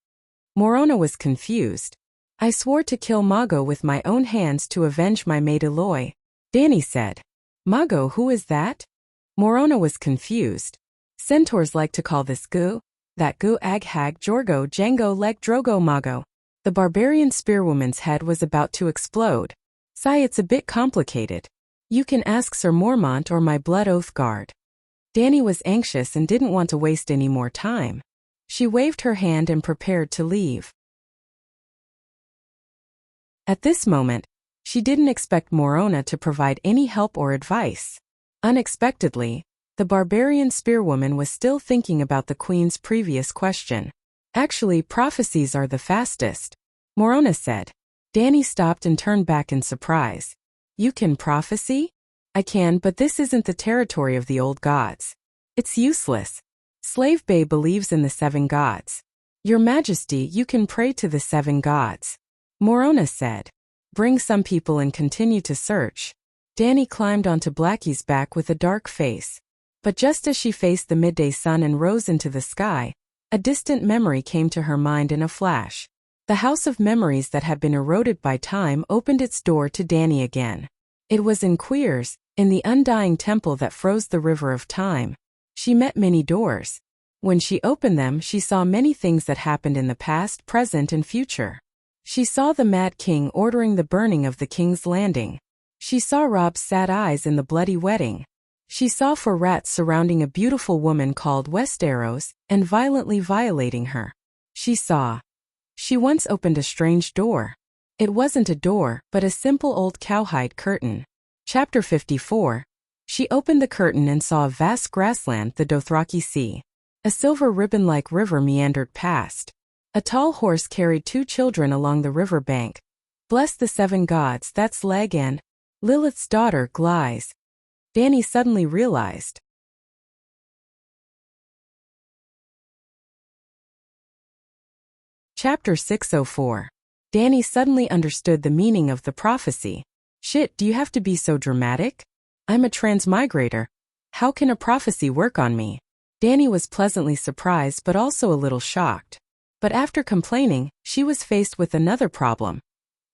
Morona was confused. I swore to kill Mago with my own hands to avenge my mate Eloy, Danny said. Mago, who is that? Morona was confused. Centaurs like to call this Gu, that Gu Ag Hag Jorgo Django Leg Drogo Mago. The barbarian spearwoman's head was about to explode. Sigh, it's a bit complicated. You can ask Sir Mormont or my Blood Oath Guard. Danny was anxious and didn't want to waste any more time. She waved her hand and prepared to leave. At this moment, She didn't expect Morona to provide any help or advice. Unexpectedly, the barbarian spearwoman was still thinking about the queen's previous question. Actually, prophecies are the fastest, Morona said. Danny stopped and turned back in surprise. You can prophecy? I can, but this isn't the territory of the old gods. It's useless. Slave Bay believes in the 7 gods. Your Majesty, you can pray to the 7 gods, Morona said. Bring some people and continue to search. Danny climbed onto Blackie's back with a dark face. But just as she faced the midday sun and rose into the sky, a distant memory came to her mind in a flash. The house of memories that had been eroded by time opened its door to Danny again. It was in Queers, in the undying temple that froze the river of time. She met many doors. When she opened them, she saw many things that happened in the past, present, and future. She saw the Mad King ordering the burning of the King's Landing. She saw Rob's sad eyes in the bloody wedding. She saw 4 rats surrounding a beautiful woman called Westeros and violently violating her. She once opened a strange door. It wasn't a door, but a simple old cowhide curtain. Chapter 54. She opened the curtain and saw a vast grassland, the Dothraki Sea. A silver ribbon-like river meandered past. A tall horse carried 2 children along the river bank. Bless the 7 gods, that's Leg and Lilith's daughter, Glyze. Danny suddenly realized. Chapter 604. Danny suddenly understood the meaning of the prophecy. Shit, do you have to be so dramatic? I'm a transmigrator. How can a prophecy work on me? Danny was pleasantly surprised but also a little shocked. But after complaining, she was faced with another problem.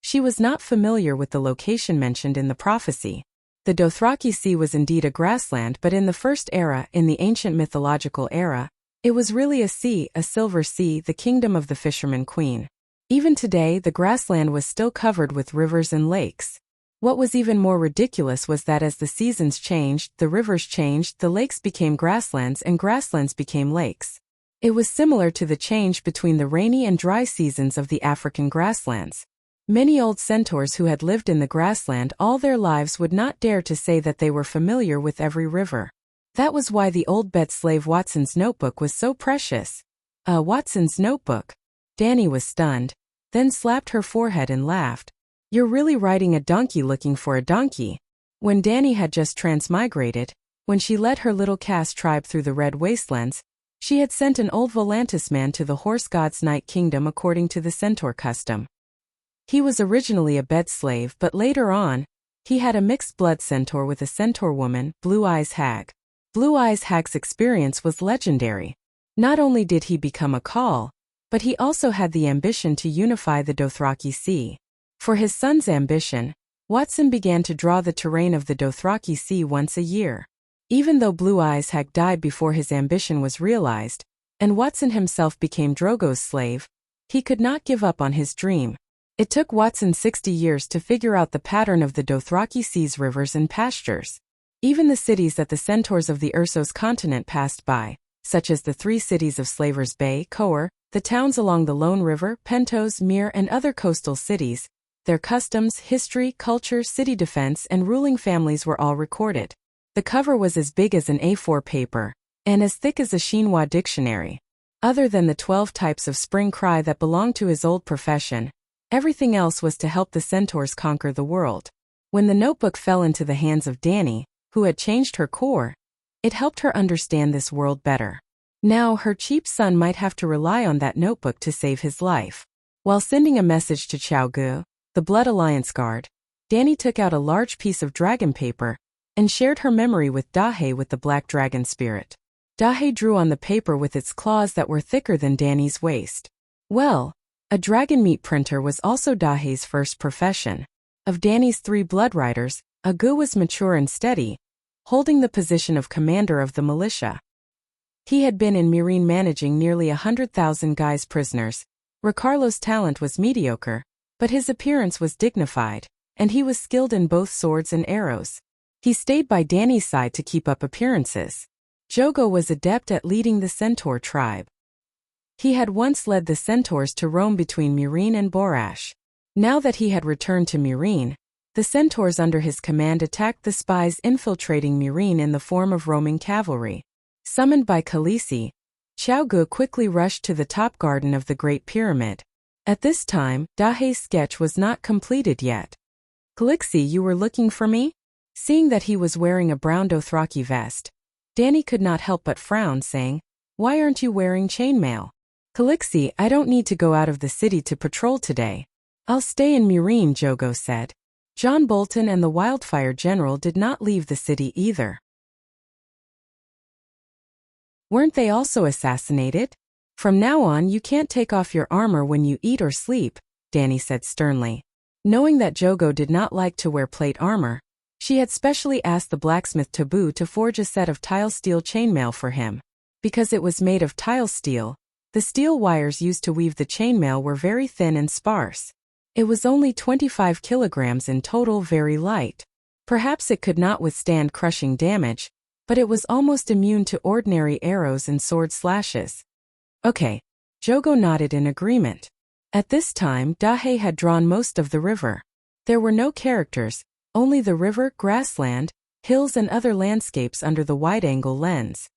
She was not familiar with the location mentioned in the prophecy. The Dothraki Sea was indeed a grassland, but in the first era, in the ancient mythological era, it was really a sea, a silver sea, the kingdom of the fisherman queen. Even today, the grassland was still covered with rivers and lakes. What was even more ridiculous was that as the seasons changed, the rivers changed, the lakes became grasslands and grasslands became lakes. It was similar to the change between the rainy and dry seasons of the African grasslands. Many old centaurs who had lived in the grassland all their lives would not dare to say that they were familiar with every river. That was why the old bed slave Watson's notebook was so precious. Watson's notebook. Danny was stunned, then slapped her forehead and laughed. You're really riding a donkey looking for a donkey. When Danny had just transmigrated, when she led her little caste tribe through the Red Wastelands, she had sent an old Volantis man to the horse god's night kingdom according to the centaur custom. He was originally a bed slave, but later on, he had a mixed blood centaur with a centaur woman, Blue Eyes Hag. Blue Eyes Hag's experience was legendary. Not only did he become a Khal, but he also had the ambition to unify the Dothraki Sea. For his son's ambition, Watson began to draw the terrain of the Dothraki Sea once a year. Even though Blue Eyes Hag died before his ambition was realized, and Watson himself became Drogo's slave, he could not give up on his dream. It took Watson 60 years to figure out the pattern of the Dothraki Sea's rivers and pastures. Even the cities that the centaurs of the Ursos continent passed by, such as the 3 cities of Slavers Bay, Coer, the towns along the Lone River, Pentos, Mere, and other coastal cities, their customs, history, culture, city defense, and ruling families were all recorded. The cover was as big as an A4 paper, and as thick as a chinois dictionary. Other than the 12 types of spring cry that belonged to his old profession, everything else was to help the centaurs conquer the world. When the notebook fell into the hands of Danny, who had changed her core, it helped her understand this world better. Now her cheap son might have to rely on that notebook to save his life. While sending a message to Chao Gu, the Blood Alliance guard, Danny took out a large piece of dragon paper and shared her memory with Dahe with the black dragon spirit. Dahe drew on the paper with its claws that were thicker than Danny's waist. Well, a dragon meat printer was also Dahe's first profession. Of Danny's 3 blood riders, Agu was mature and steady, holding the position of commander of the militia. He had been in Meereen managing nearly 100,000 Guy's prisoners. Ricarlo's talent was mediocre, but his appearance was dignified, and he was skilled in both swords and arrows. He stayed by Danny's side to keep up appearances. Jogo was adept at leading the centaur tribe. He had once led the centaurs to roam between Meereen and Borash. Now that he had returned to Meereen, The centaurs under his command attacked the spies infiltrating Murine in the form of roaming cavalry. Summoned by Khaleesi, Xiaogu quickly rushed to the top garden of the Great Pyramid. At this time, Dahe's sketch was not completed yet. "Khaleesi, you were looking for me?" Seeing that he was wearing a brown Dothraki vest, Dany could not help but frown, saying, "Why aren't you wearing chainmail?" "Khaleesi, I don't need to go out of the city to patrol today. I'll stay in Murine," Jogo said. John Bolton and the Wildfire General did not leave the city either. Weren't they also assassinated? "From now on you can't take off your armor when you eat or sleep," Dany said sternly. Knowing that Jogo did not like to wear plate armor, she had specially asked the blacksmith Taboo to forge a set of tile steel chainmail for him. Because it was made of tile steel, the steel wires used to weave the chainmail were very thin and sparse. It was only 25 kilograms in total, very light. Perhaps it could not withstand crushing damage, but it was almost immune to ordinary arrows and sword slashes. "Okay." Jogo nodded in agreement. At this time, Dahe had drawn most of the river. There were no characters, only the river, grassland, hills and other landscapes under the wide-angle lens.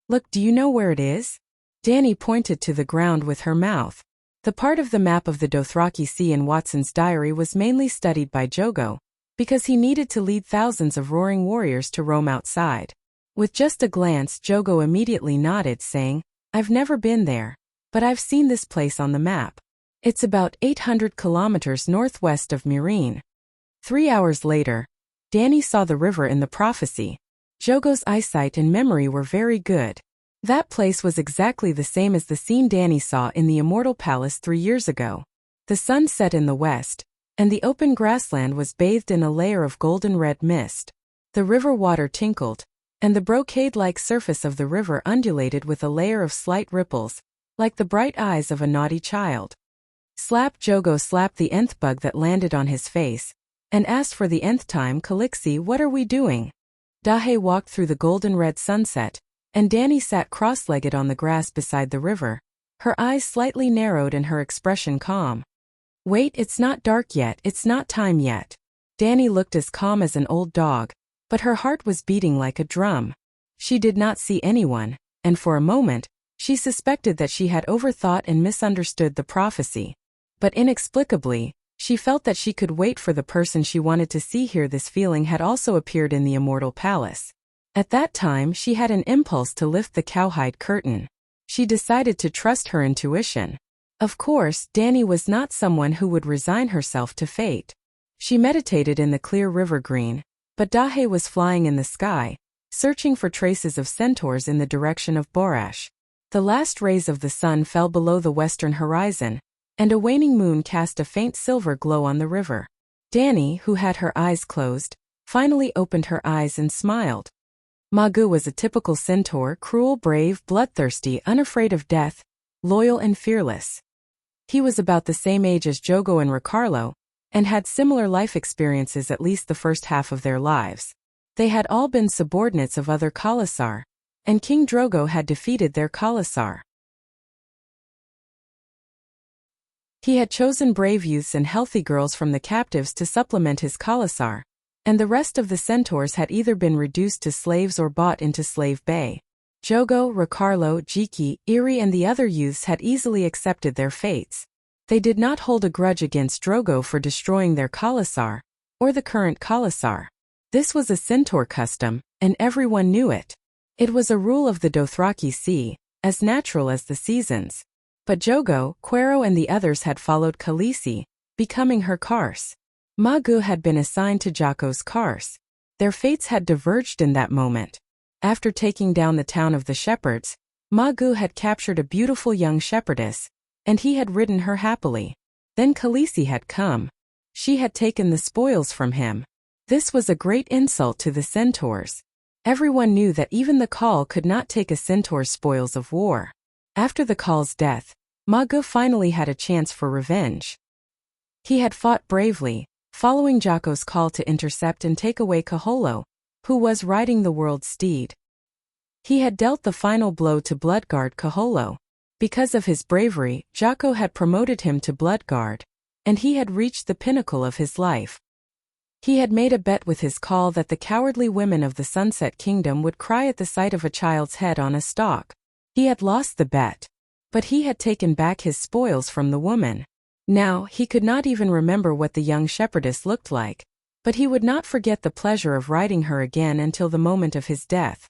"Look, do you know where it is?" Dany pointed to the ground with her mouth. The part of the map of the Dothraki Sea in Watson's diary was mainly studied by Jogo, because he needed to lead thousands of roaring warriors to roam outside. With just a glance, Jogo immediately nodded, saying, "I've never been there, but I've seen this place on the map. It's about 800 kilometers northwest of Murine." 3 hours later, Dany saw the river in the prophecy. Jogo's eyesight and memory were very good. That place was exactly the same as the scene Dany saw in the Immortal Palace 3 years ago. The sun set in the west, and the open grassland was bathed in a layer of golden-red mist. The river water tinkled, and the brocade-like surface of the river undulated with a layer of slight ripples, like the bright eyes of a naughty child. Slap! Jogo slapped the nth bug that landed on his face, and asked for the nth time, "Khaleesi, what are we doing?" Dahe walked through the golden-red sunset, and Dany sat cross-legged on the grass beside the river, her eyes slightly narrowed and her expression calm. "Wait, it's not dark yet, it's not time yet." Dany looked as calm as an old dog, but her heart was beating like a drum. She did not see anyone, and for a moment, she suspected that she had overthought and misunderstood the prophecy. But inexplicably, she felt that she could wait for the person she wanted to see here. This feeling had also appeared in the Immortal Palace. At that time, she had an impulse to lift the cowhide curtain. She decided to trust her intuition. Of course, Dany was not someone who would resign herself to fate. She meditated in the clear river green, but Dahe was flying in the sky, searching for traces of centaurs in the direction of Borash. The last rays of the sun fell below the western horizon, and a waning moon cast a faint silver glow on the river. Dany, who had her eyes closed, finally opened her eyes and smiled. Magoo was a typical centaur, cruel, brave, bloodthirsty, unafraid of death, loyal and fearless. He was about the same age as Jogo and Ricarlo, and had similar life experiences at least the first half of their lives. They had all been subordinates of other Khalasar, and King Drogo had defeated their Khalasar. He had chosen brave youths and healthy girls from the captives to supplement his Khalasar, and the rest of the centaurs had either been reduced to slaves or bought into slave bay. Jogo, Ricarlo, Jiki, Iri and the other youths had easily accepted their fates. They did not hold a grudge against Drogo for destroying their Khalasar, or the current Khalasar. This was a centaur custom, and everyone knew it. It was a rule of the Dothraki Sea, as natural as the seasons. But Jogo, Quero and the others had followed Khaleesi, becoming her Kars. Magoo had been assigned to Jocko's Kars. Their fates had diverged in that moment. After taking down the town of the shepherds, Magoo had captured a beautiful young shepherdess, and he had ridden her happily. Then Khaleesi had come. She had taken the spoils from him. This was a great insult to the centaurs. Everyone knew that even the Khal could not take a centaur's spoils of war. After the Khal's death, Magoo finally had a chance for revenge. He had fought bravely, following Jocko's call to intercept and take away Kaholo, who was riding the world's steed. He had dealt the final blow to Bloodguard Kaholo. Because of his bravery, Jocko had promoted him to Bloodguard, and he had reached the pinnacle of his life. He had made a bet with his call that the cowardly women of the Sunset Kingdom would cry at the sight of a child's head on a stalk. He had lost the bet. But he had taken back his spoils from the woman. Now, he could not even remember what the young shepherdess looked like. But he would not forget the pleasure of riding her again until the moment of his death.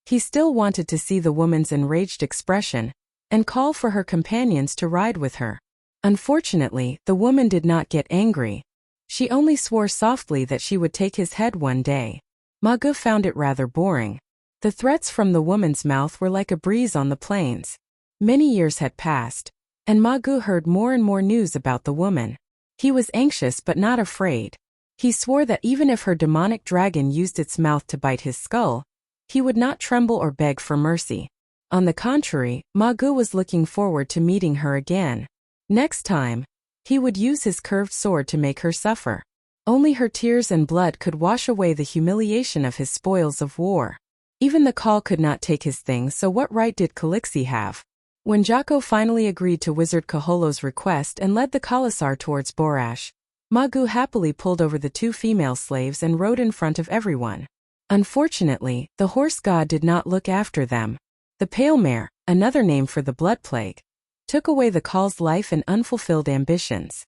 He still wanted to see the woman's enraged expression, and call for her companions to ride with her. Unfortunately, the woman did not get angry. She only swore softly that she would take his head one day. Ma Gu found it rather boring. The threats from the woman's mouth were like a breeze on the plains. Many years had passed, and Ma Gu heard more and more news about the woman. He was anxious but not afraid. He swore that even if her demonic dragon used its mouth to bite his skull, he would not tremble or beg for mercy. On the contrary, Ma Gu was looking forward to meeting her again. Next time, he would use his curved sword to make her suffer. Only her tears and blood could wash away the humiliation of his spoils of war. Even the call could not take his things, so what right did Calixi have? When Jocko finally agreed to Wizard Kaholo's request and led the Khalasar towards Borash, Ma Gu happily pulled over the 2 female slaves and rode in front of everyone. Unfortunately, the horse god did not look after them. The pale mare, another name for the blood plague, took away the Khal's life and unfulfilled ambitions.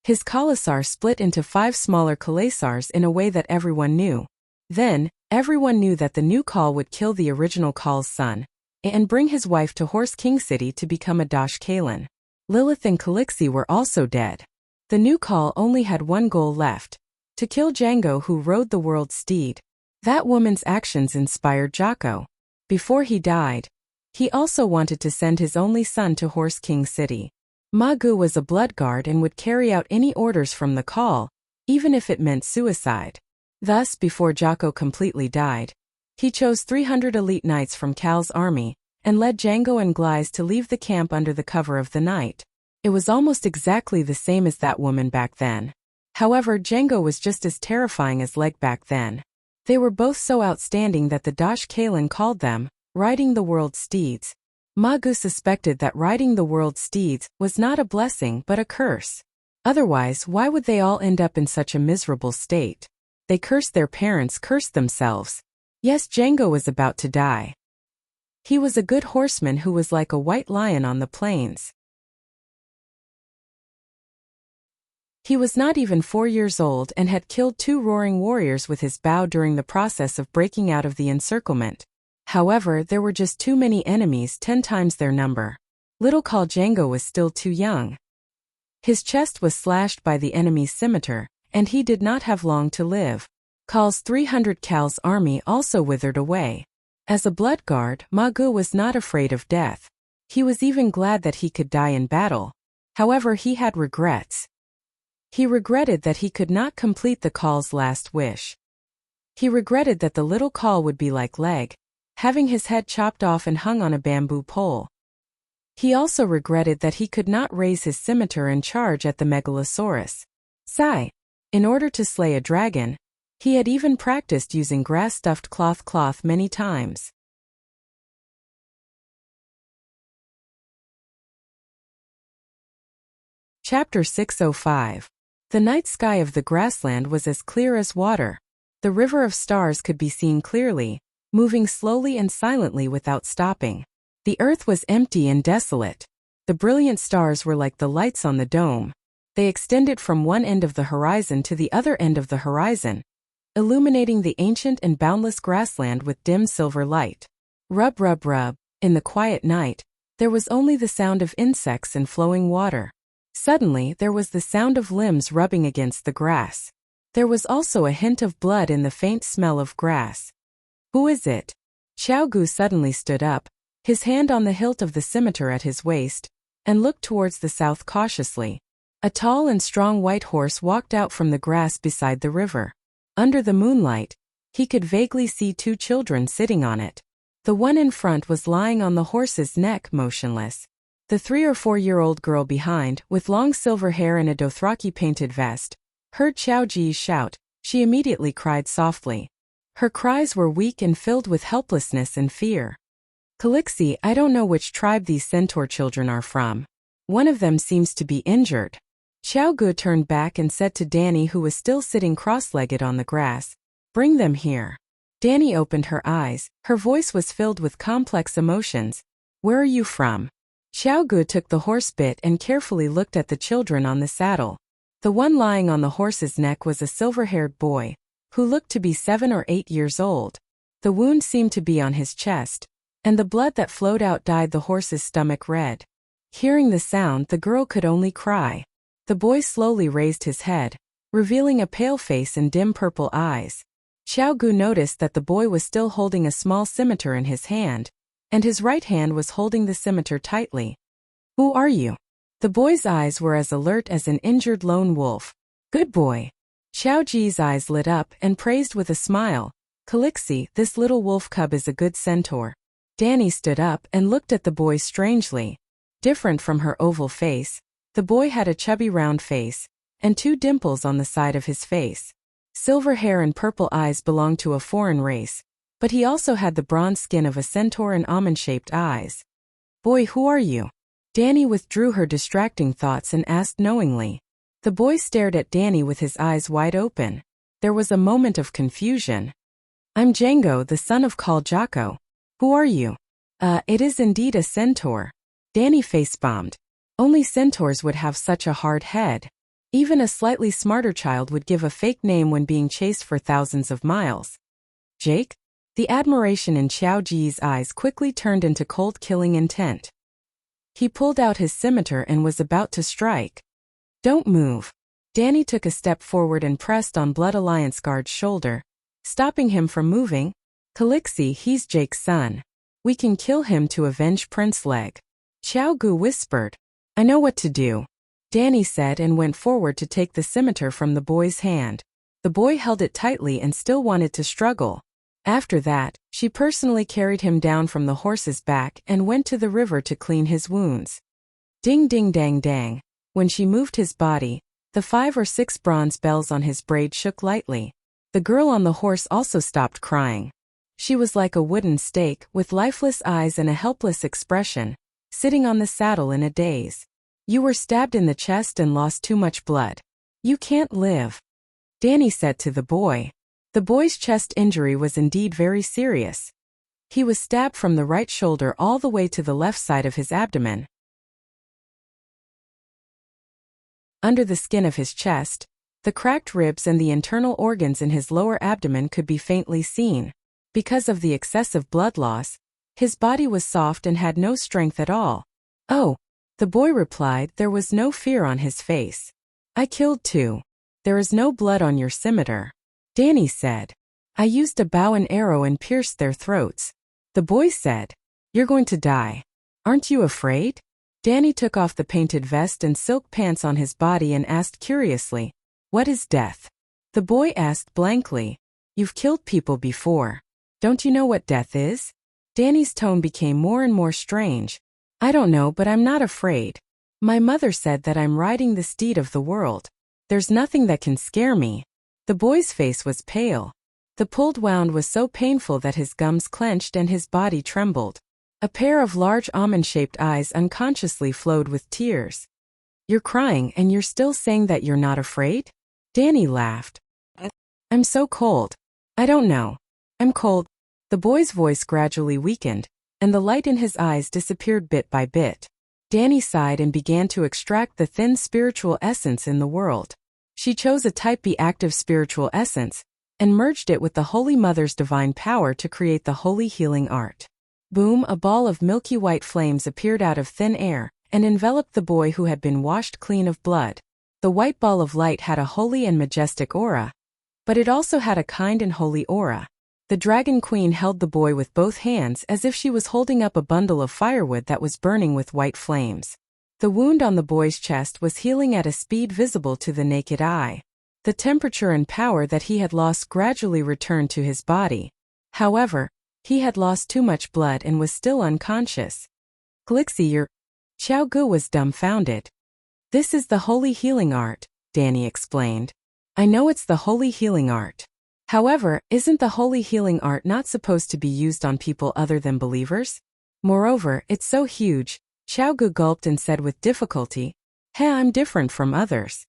His Khalasar split into 5 smaller Khalasars in a way that everyone knew. Then, everyone knew that the new Khal would kill the original Khal's son, and bring his wife to Horse King City to become a Dash Kalan. Lilith and Calixi were also dead. The new Khal only had one goal left: to kill Django, who rode the world's steed. That woman's actions inspired Jocko. Before he died, he also wanted to send his only son to Horse King City. Ma Gu was a blood guard and would carry out any orders from the Khal, even if it meant suicide. Thus, before Jocko completely died, he chose 300 elite knights from Kal's army, and led Django and Glyze to leave the camp under the cover of the night. It was almost exactly the same as that woman back then. However, Django was just as terrifying as Leg back then. They were both so outstanding that the Dash Kalan called them riding the world's steeds. Ma Gu suspected that riding the world's steeds was not a blessing but a curse. Otherwise, why would they all end up in such a miserable state? They cursed their parents, cursed themselves. Yes, Django was about to die. He was a good horseman who was like a white lion on the plains. He was not even 4 years old and had killed 2 roaring warriors with his bow during the process of breaking out of the encirclement. However, there were just too many enemies, 10 times their number. Little Khal Django was still too young. His chest was slashed by the enemy's scimitar, and he did not have long to live. Khal's 300 Kal's army also withered away. As a blood guard, Ma Gu was not afraid of death. He was even glad that he could die in battle. However, he had regrets. He regretted that he could not complete the Khal's last wish. He regretted that the little Khal would be like Leg, having his head chopped off and hung on a bamboo pole. He also regretted that he could not raise his scimitar and charge at the Megalosaurus. Sigh. In order to slay a dragon, he had even practiced using grass-stuffed cloth many times. Chapter 605. The night sky of the grassland was as clear as water. The river of stars could be seen clearly, moving slowly and silently without stopping. The earth was empty and desolate. The brilliant stars were like the lights on the dome. They extended from one end of the horizon to the other end of the horizon, illuminating the ancient and boundless grassland with dim silver light. Rub, rub, rub. In the quiet night, there was only the sound of insects and flowing water. Suddenly, there was the sound of limbs rubbing against the grass. There was also a hint of blood in the faint smell of grass. Who is it? Xiao Gu suddenly stood up, his hand on the hilt of the scimitar at his waist, and looked towards the south cautiously. A tall and strong white horse walked out from the grass beside the river. Under the moonlight, he could vaguely see 2 children sitting on it. The one in front was lying on the horse's neck, motionless. The 3 or 4-year-old girl behind, with long silver hair and a Dothraki-painted vest, heard Xiao Ji's shout. She immediately cried softly. Her cries were weak and filled with helplessness and fear. Calixi, I don't know which tribe these centaur children are from. One of them seems to be injured. Xiao Gu turned back and said to Danny, who was still sitting cross-legged on the grass, "Bring them here." Danny opened her eyes. Her voice was filled with complex emotions. "Where are you from?" Xiao Gu took the horse bit and carefully looked at the children on the saddle. The one lying on the horse's neck was a silver-haired boy, who looked to be 7 or 8 years old. The wound seemed to be on his chest, and the blood that flowed out dyed the horse's stomach red. Hearing the sound, the girl could only cry. The boy slowly raised his head, revealing a pale face and dim purple eyes. Xiao Gu noticed that the boy was still holding a small scimitar in his hand, and his right hand was holding the scimitar tightly. "Who are you?" The boy's eyes were as alert as an injured lone wolf. "Good boy." Xiao Ji's eyes lit up and praised with a smile. "Calixi, this little wolf cub is a good centaur." Danny stood up and looked at the boy strangely. Different from her oval face, the boy had a chubby round face, and 2 dimples on the side of his face. Silver hair and purple eyes belonged to a foreign race, but he also had the bronze skin of a centaur and almond-shaped eyes. "Boy, who are you?" Danny withdrew her distracting thoughts and asked knowingly. The boy stared at Danny with his eyes wide open. There was a moment of confusion. "I'm Django, the son of Khal Jocko. Who are you?" It is indeed a centaur." Danny face-bombed. Only centaurs would have such a hard head. Even a slightly smarter child would give a fake name when being chased for thousands of miles. "Jake?" The admiration in Xiao Ji's eyes quickly turned into cold killing intent. He pulled out his scimitar and was about to strike. "Don't move." Danny took a step forward and pressed on Blood Alliance Guard's shoulder, stopping him from moving. "Calixi, he's Jake's son. We can kill him to avenge Prince Leg." Xiao Gu whispered. "I know what to do," Danny said, and went forward to take the scimitar from the boy's hand. The boy held it tightly and still wanted to struggle. After that, she personally carried him down from the horse's back and went to the river to clean his wounds. Ding ding dang dang. When she moved his body, the 5 or 6 bronze bells on his braid shook lightly. The girl on the horse also stopped crying. She was like a wooden stake, with lifeless eyes and a helpless expression, sitting on the saddle in a daze. "You were stabbed in the chest and lost too much blood. You can't live," Danny said to the boy. The boy's chest injury was indeed very serious. He was stabbed from the right shoulder all the way to the left side of his abdomen. Under the skin of his chest, the cracked ribs and the internal organs in his lower abdomen could be faintly seen. Because of the excessive blood loss, his body was soft and had no strength at all. "Oh," the boy replied. There was no fear on his face. "I killed 2. There is no blood on your scimitar," Danny said. "I used a bow and arrow and pierced their throats." The boy said, "You're going to die. Aren't you afraid?" Danny took off the painted vest and silk pants on his body and asked curiously, "What is death?" The boy asked blankly, "You've killed people before. Don't you know what death is?" Danny's tone became more and more strange. "I don't know, but I'm not afraid. My mother said that I'm riding the steed of the world. There's nothing that can scare me." The boy's face was pale. The pulled wound was so painful that his gums clenched and his body trembled. A pair of large almond-shaped eyes unconsciously flowed with tears. "You're crying and you're still saying that you're not afraid?" Danny laughed. "I'm so cold. I don't know. I'm cold." The boy's voice gradually weakened, and the light in his eyes disappeared bit by bit. Danny sighed and began to extract the thin spiritual essence in the world. She chose a type B active spiritual essence, and merged it with the Holy Mother's divine power to create the holy healing art. Boom! A ball of milky white flames appeared out of thin air, and enveloped the boy who had been washed clean of blood. The white ball of light had a holy and majestic aura, but it also had a kind and holy aura. The Dragon Queen held the boy with both hands as if she was holding up a bundle of firewood that was burning with white flames. The wound on the boy's chest was healing at a speed visible to the naked eye. The temperature and power that he had lost gradually returned to his body. However, he had lost too much blood and was still unconscious. "Calixi, you're..." Xiao Gu was dumbfounded. "This is the holy healing art," Danny explained. "I know it's the holy healing art. However, isn't the holy healing art not supposed to be used on people other than believers? Moreover, it's so huge." Xiao Gu gulped and said with difficulty, Hey, I'm different from others.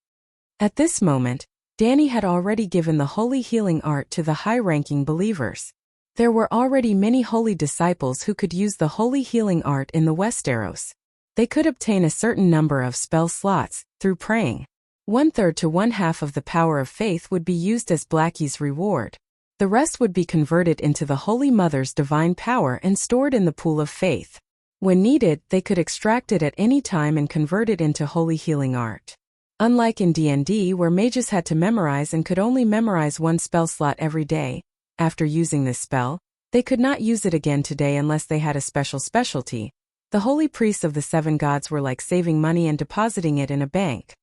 At this moment, Danny had already given the holy healing art to the high-ranking believers. There were already many holy disciples who could use the holy healing art in the Westeros. They could obtain a certain number of spell slots through praying. 1/3 to 1/2 of the power of faith would be used as Blackie's reward. The rest would be converted into the Holy Mother's divine power and stored in the pool of faith. When needed, they could extract it at any time and convert it into holy healing art. Unlike in D&D, where mages had to memorize and could only memorize one spell slot every day, after using this spell, they could not use it again today unless they had a special specialty. The holy priests of the 7 gods were like saving money and depositing it in a bank.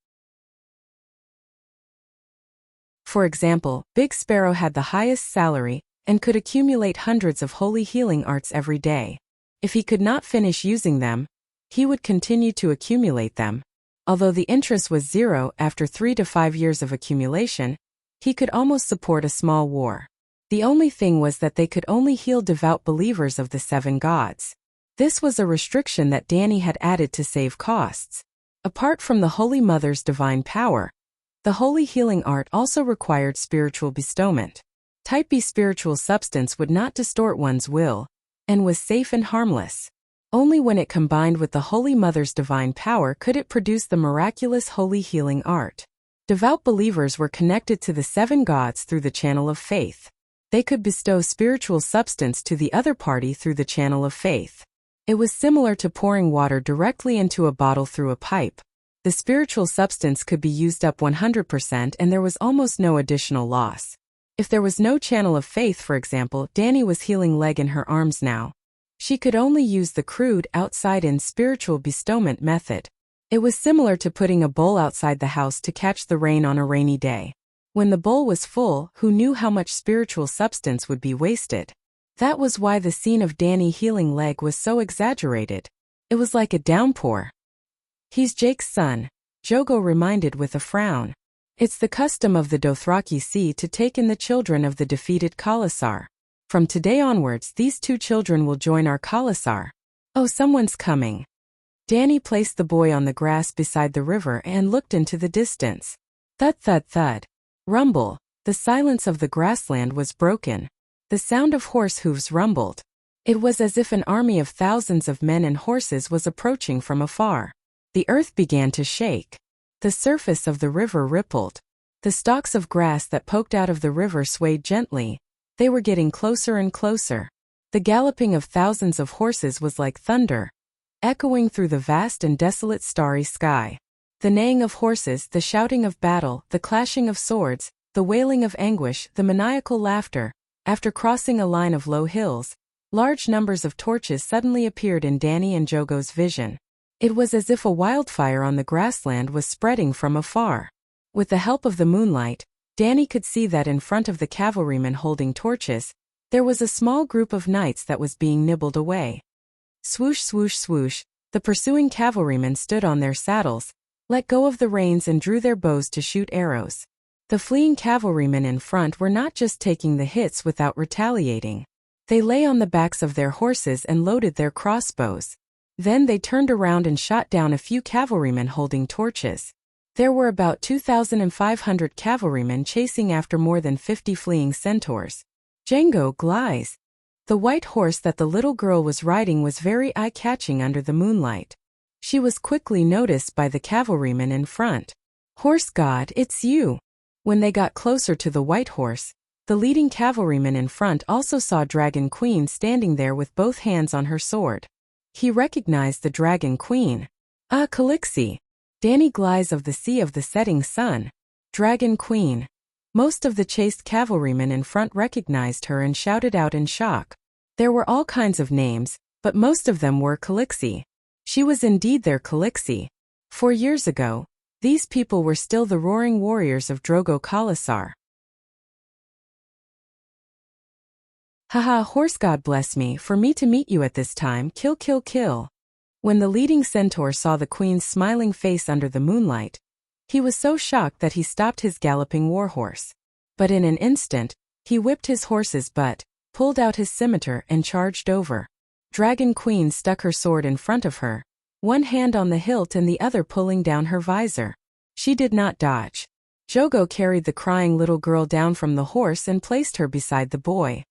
For example, Big Sparrow had the highest salary and could accumulate hundreds of holy healing arts every day. If he could not finish using them, he would continue to accumulate them. Although the interest was 0 after 3 to 5 years of accumulation, he could almost support a small war. The only thing was that they could only heal devout believers of the 7 gods. This was a restriction that Danny had added to save costs. Apart from the Holy Mother's divine power, the holy healing art also required spiritual bestowment. Type B spiritual substance would not distort one's will, and was safe and harmless. Only when it combined with the Holy Mother's divine power could it produce the miraculous holy healing art. Devout believers were connected to the 7 gods through the channel of faith. They could bestow spiritual substance to the other party through the channel of faith. It was similar to pouring water directly into a bottle through a pipe. The spiritual substance could be used up 100% and there was almost no additional loss. If there was no channel of faith, for example, Danny was healing leg in her arms now. She could only use the crude outside-in spiritual bestowment method. It was similar to putting a bowl outside the house to catch the rain on a rainy day. When the bowl was full, who knew how much spiritual substance would be wasted? That was why the scene of Danny healing leg was so exaggerated. It was like a downpour. He's Jake's son, Jogo reminded with a frown. It's the custom of the Dothraki Sea to take in the children of the defeated Khalasar. From today onwards, these 2 children will join our Khalasar. Oh, someone's coming. Danny placed the boy on the grass beside the river and looked into the distance. Thud, thud, thud. Rumble. The silence of the grassland was broken. The sound of horse hooves rumbled. It was as if an army of thousands of men and horses was approaching from afar. The earth began to shake. The surface of the river rippled. The stalks of grass that poked out of the river swayed gently. They were getting closer and closer. The galloping of thousands of horses was like thunder, echoing through the vast and desolate starry sky. The neighing of horses, the shouting of battle, the clashing of swords, the wailing of anguish, the maniacal laughter. After crossing a line of low hills, large numbers of torches suddenly appeared in Danny and Jogo's vision. It was as if a wildfire on the grassland was spreading from afar. With the help of the moonlight, Danny could see that in front of the cavalrymen holding torches, there was a small group of knights that was being nibbled away. Swoosh, swoosh, swoosh, the pursuing cavalrymen stood on their saddles, let go of the reins and drew their bows to shoot arrows. The fleeing cavalrymen in front were not just taking the hits without retaliating. They lay on the backs of their horses and loaded their crossbows. Then they turned around and shot down a few cavalrymen holding torches. There were about 2,500 cavalrymen chasing after more than 50 fleeing centaurs. Django Glies. The white horse that the little girl was riding was very eye-catching under the moonlight. She was quickly noticed by the cavalrymen in front. Horse God, it's you. When they got closer to the white horse, the leading cavalryman in front also saw Dragon Queen standing there with both hands on her sword. He recognized the Dragon Queen. Ah, Calixi. Danny Glies of the Sea of the Setting Sun. Dragon Queen. Most of the chased cavalrymen in front recognized her and shouted out in shock. There were all kinds of names, but most of them were Calixi. She was indeed their Calixi. 4 years ago, these people were still the roaring warriors of Drogo Khalasar. Haha, horse God bless me, for me to meet you at this time, kill, kill, kill. When the leading centaur saw the queen's smiling face under the moonlight, he was so shocked that he stopped his galloping warhorse. But in an instant, he whipped his horse's butt, pulled out his scimitar and charged over. Dragon Queen stuck her sword in front of her, one hand on the hilt and the other pulling down her visor. She did not dodge. Jogo carried the crying little girl down from the horse and placed her beside the boy.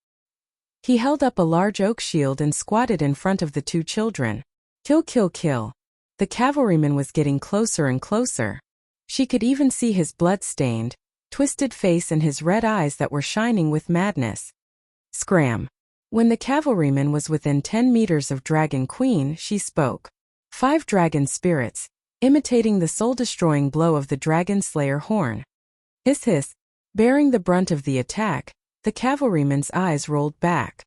He held up a large oak shield and squatted in front of the two children. Kill, kill, kill. The cavalryman was getting closer and closer. She could even see his blood-stained, twisted face and his red eyes that were shining with madness. Scram. When the cavalryman was within 10 meters of Dragon Queen, she spoke. 5 dragon spirits, imitating the soul-destroying blow of the dragon slayer horn. Hiss hiss. Bearing the brunt of the attack, the cavalryman's eyes rolled back.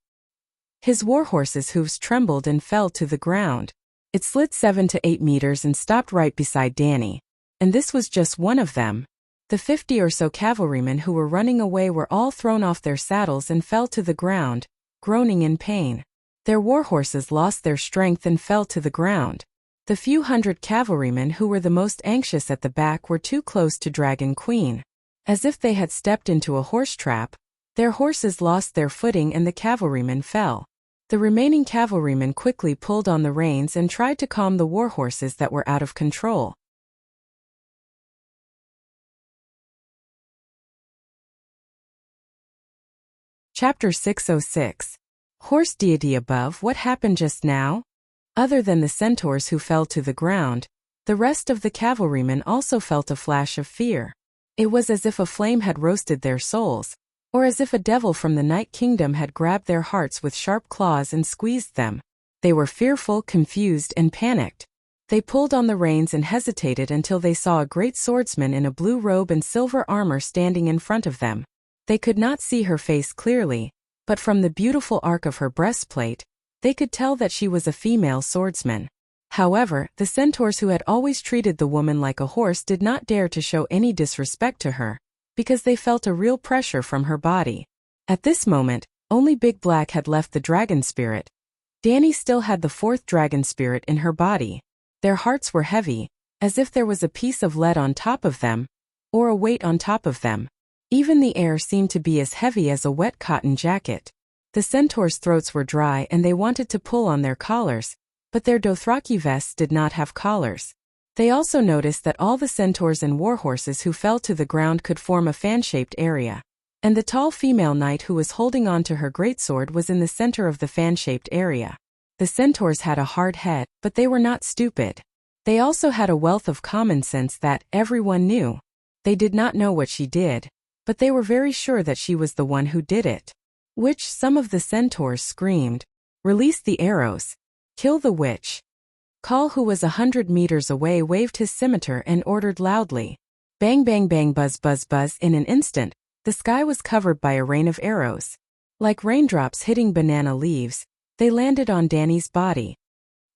His warhorse's hooves trembled and fell to the ground. It slid 7 to 8 meters and stopped right beside Danny. And this was just one of them. The 50 or so cavalrymen who were running away were all thrown off their saddles and fell to the ground, groaning in pain. Their warhorses lost their strength and fell to the ground. The few hundred cavalrymen who were the most anxious at the back were too close to Dragon Queen. As if they had stepped into a horse trap, their horses lost their footing and the cavalrymen fell. The remaining cavalrymen quickly pulled on the reins and tried to calm the warhorses that were out of control. Chapter 606. Horse deity above. What happened just now? Other than the centaurs who fell to the ground, the rest of the cavalrymen also felt a flash of fear. It was as if a flame had roasted their souls, or as if a devil from the Night Kingdom had grabbed their hearts with sharp claws and squeezed them. They were fearful, confused, and panicked. They pulled on the reins and hesitated until they saw a great swordsman in a blue robe and silver armor standing in front of them. They could not see her face clearly, but from the beautiful arc of her breastplate, they could tell that she was a female swordsman. However, the centaurs who had always treated the woman like a horse did not dare to show any disrespect to her, because they felt a real pressure from her body. At this moment, only Big Black had left the dragon spirit. Danny still had the 4th dragon spirit in her body. Their hearts were heavy, as if there was a piece of lead on top of them, or a weight on top of them. Even the air seemed to be as heavy as a wet cotton jacket. The centaurs' throats were dry and they wanted to pull on their collars, but their Dothraki vests did not have collars. They also noticed that all the centaurs and warhorses who fell to the ground could form a fan-shaped area. And the tall female knight who was holding on to her greatsword was in the center of the fan-shaped area. The centaurs had a hard head, but they were not stupid. They also had a wealth of common sense that everyone knew. They did not know what she did, but they were very sure that she was the one who did it. Which some of the centaurs screamed, "Release the arrows! Kill the witch!" Kal, who was 100 meters away, waved his scimitar and ordered loudly. Bang bang bang, buzz buzz buzz. In an instant, the sky was covered by a rain of arrows. Like raindrops hitting banana leaves, they landed on Danny's body.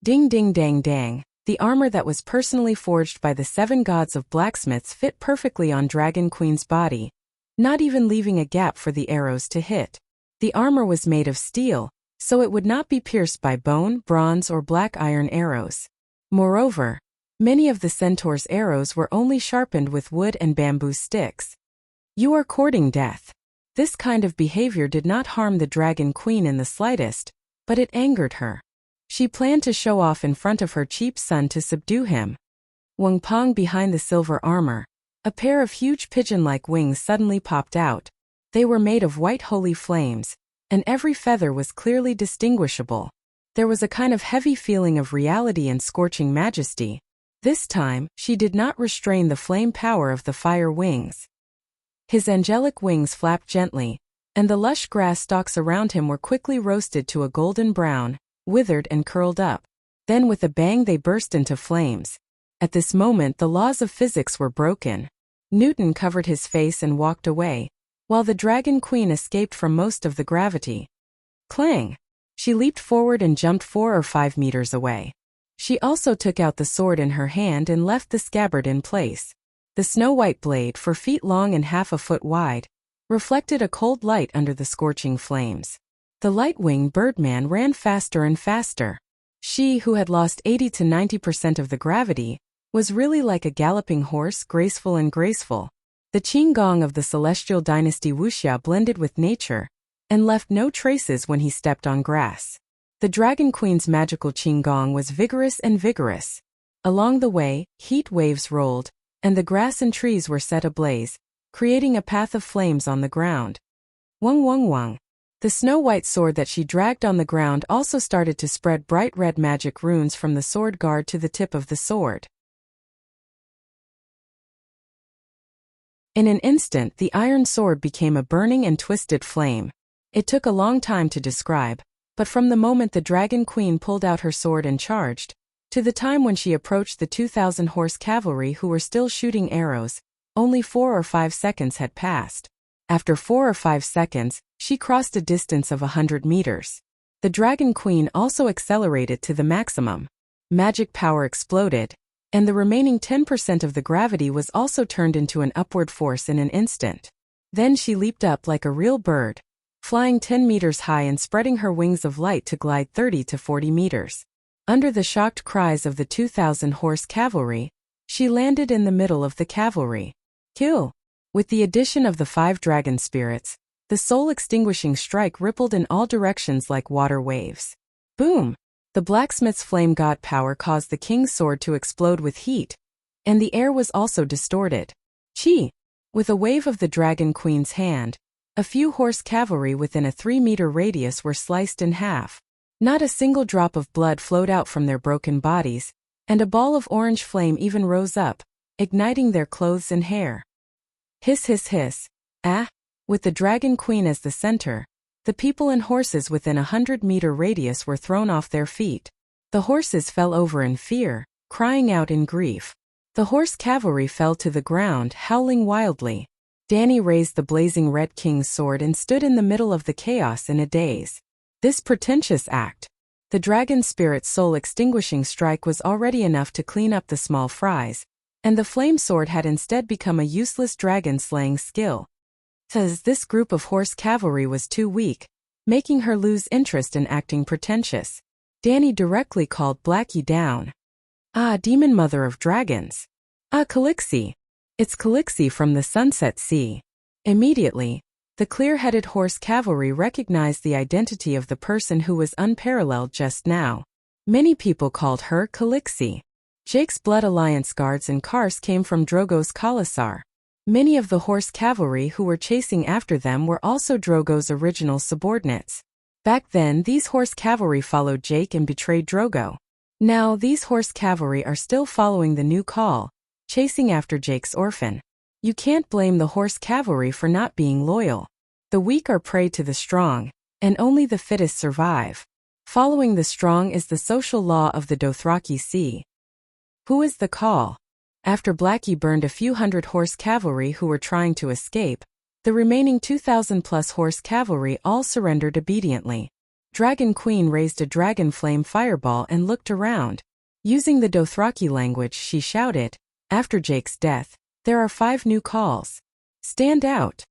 Ding ding dang dang, the armor that was personally forged by the 7 gods of blacksmiths fit perfectly on Dragon Queen's body, not even leaving a gap for the arrows to hit. The armor was made of steel, so it would not be pierced by bone, bronze, or black iron arrows. Moreover, many of the centaur's arrows were only sharpened with wood and bamboo sticks. You are courting death. This kind of behavior did not harm the Dragon Queen in the slightest, but it angered her. She planned to show off in front of her cheap son to subdue him. Wang Pong, behind the silver armor, a pair of huge pigeon-like wings suddenly popped out. They were made of white holy flames, and every feather was clearly distinguishable. There was a kind of heavy feeling of reality and scorching majesty. This time, she did not restrain the flame power of the fire wings. His angelic wings flapped gently, and the lush grass stalks around him were quickly roasted to a golden brown, withered and curled up. Then with a bang they burst into flames. At this moment the laws of physics were broken. Newton covered his face and walked away, while the Dragon Queen escaped from most of the gravity. Clang! She leaped forward and jumped 4 or 5 meters away. She also took out the sword in her hand and left the scabbard in place. The snow-white blade, 4 feet long and half a foot wide, reflected a cold light under the scorching flames. The light-winged birdman ran faster and faster. She, who had lost 80 to 90% of the gravity, was really like a galloping horse, graceful and graceful. The qing gong of the celestial dynasty Wuxia blended with nature, and left no traces when he stepped on grass. The Dragon Queen's magical qigong was vigorous and vigorous. Along the way, heat waves rolled, and the grass and trees were set ablaze, creating a path of flames on the ground. Wung wung wung. The snow-white sword that she dragged on the ground also started to spread bright red magic runes from the sword guard to the tip of the sword. In an instant, the iron sword became a burning and twisted flame. It took a long time to describe, but from the moment the Dragon Queen pulled out her sword and charged, to the time when she approached the 2,000 horse cavalry who were still shooting arrows, only 4 or 5 seconds had passed. After 4 or 5 seconds, she crossed a distance of 100 meters. The Dragon Queen also accelerated to the maximum. Magic power exploded, and the remaining 10% of the gravity was also turned into an upward force in an instant. Then she leaped up like a real bird, flying 10 meters high and spreading her wings of light to glide 30 to 40 meters. Under the shocked cries of the 2,000 horse cavalry, she landed in the middle of the cavalry. Kill! With the addition of the 5 dragon spirits, the soul-extinguishing strike rippled in all directions like water waves. Boom! The blacksmith's flame god power caused the king's sword to explode with heat, and the air was also distorted. Chi! With a wave of the Dragon Queen's hand, a few horse cavalry within a 3-meter radius were sliced in half. Not a single drop of blood flowed out from their broken bodies, and a ball of orange flame even rose up, igniting their clothes and hair. Hiss hiss hiss. Ah! With the Dragon Queen as the center, the people and horses within a 100-meter radius were thrown off their feet. The horses fell over in fear, crying out in grief. The horse cavalry fell to the ground, howling wildly. Danny raised the blazing red king's sword and stood in the middle of the chaos in a daze. This pretentious act, the dragon spirit's soul-extinguishing strike, was already enough to clean up the small fries, and the flame sword had instead become a useless dragon-slaying skill. This group of horse cavalry was too weak, making her lose interest in acting pretentious. Danny directly called Blackie down. Ah, demon mother of dragons! Ah, Calixie! It's Calixie from the Sunset Sea. Immediately, the clear-headed horse cavalry recognized the identity of the person who was unparalleled just now. Many people called her Calixie. Jake's Blood Alliance guards and cars came from Drogo's Khalasar. Many of the horse cavalry who were chasing after them were also Drogo's original subordinates. Back then, these horse cavalry followed Jake and betrayed Drogo. Now, these horse cavalry are still following the new call, chasing after Jake's orphan. You can't blame the horse cavalry for not being loyal. The weak are prey to the strong, and only the fittest survive. Following the strong is the social law of the Dothraki Sea. Who is the call? After Blackie burned a few hundred horse cavalry who were trying to escape, the remaining 2,000-plus horse cavalry all surrendered obediently. Dragon Queen raised a dragon flame fireball and looked around. Using the Dothraki language, she shouted, "After Jake's death, there are 5 new calls. Stand out."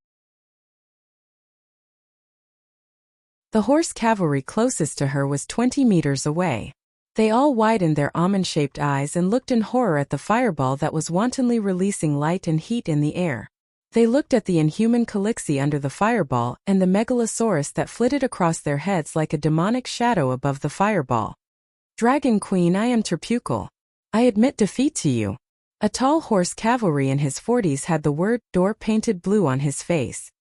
The horse cavalry closest to her was 20 meters away. They all widened their almond-shaped eyes and looked in horror at the fireball that was wantonly releasing light and heat in the air. They looked at the inhuman Calixie under the fireball and the megalosaurus that flitted across their heads like a demonic shadow above the fireball. "Dragon Queen, I am Terpukal. I admit defeat to you." A tall horse cavalry in his 40s had the word "door" painted blue on his face.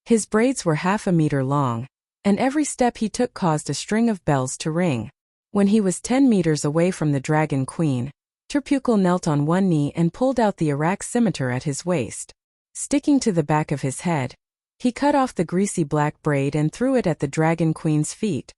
His braids were half a meter long, and every step he took caused a string of bells to ring. When he was 10 meters away from the Dragon Queen, Terpukal knelt on one knee and pulled out the Arak scimitar at his waist. Sticking to the back of his head, he cut off the greasy black braid and threw it at the Dragon Queen's feet.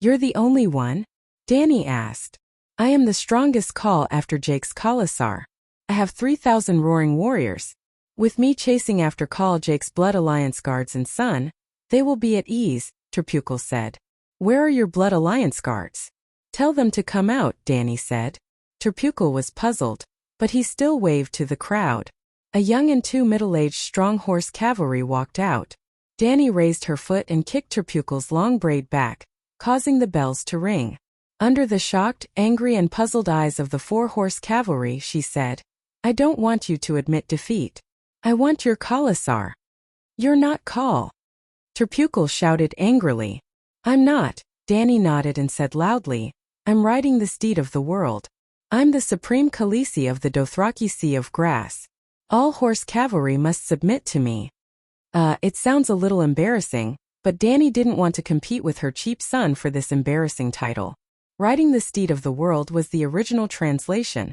"You're the only one?" Danny asked. "I am the strongest call after Jake's Khalasar. I have 3,000 roaring warriors. With me chasing after Khal Jake's Blood Alliance guards and son, they will be at ease," Terpukal said. "Where are your Blood Alliance guards?" "Tell them to come out," Danny said. Terpukal was puzzled, but he still waved to the crowd. A young and 2 middle-aged strong horse cavalry walked out. Danny raised her foot and kicked Terpukal's long braid back, causing the bells to ring. Under the shocked, angry and puzzled eyes of the 4 horse cavalry, she said, "I don't want you to admit defeat. I want your Khalasar." "You're not Khal." Terpukal shouted angrily. "I'm not. Danny nodded and said loudly, I'm riding the steed of the world. I'm the supreme Khaleesi of the Dothraki Sea of Grass. All horse cavalry must submit to me. It sounds a little embarrassing, but Danny didn't want to compete with her cheap son for this embarrassing title. Riding the steed of the world was the original translation,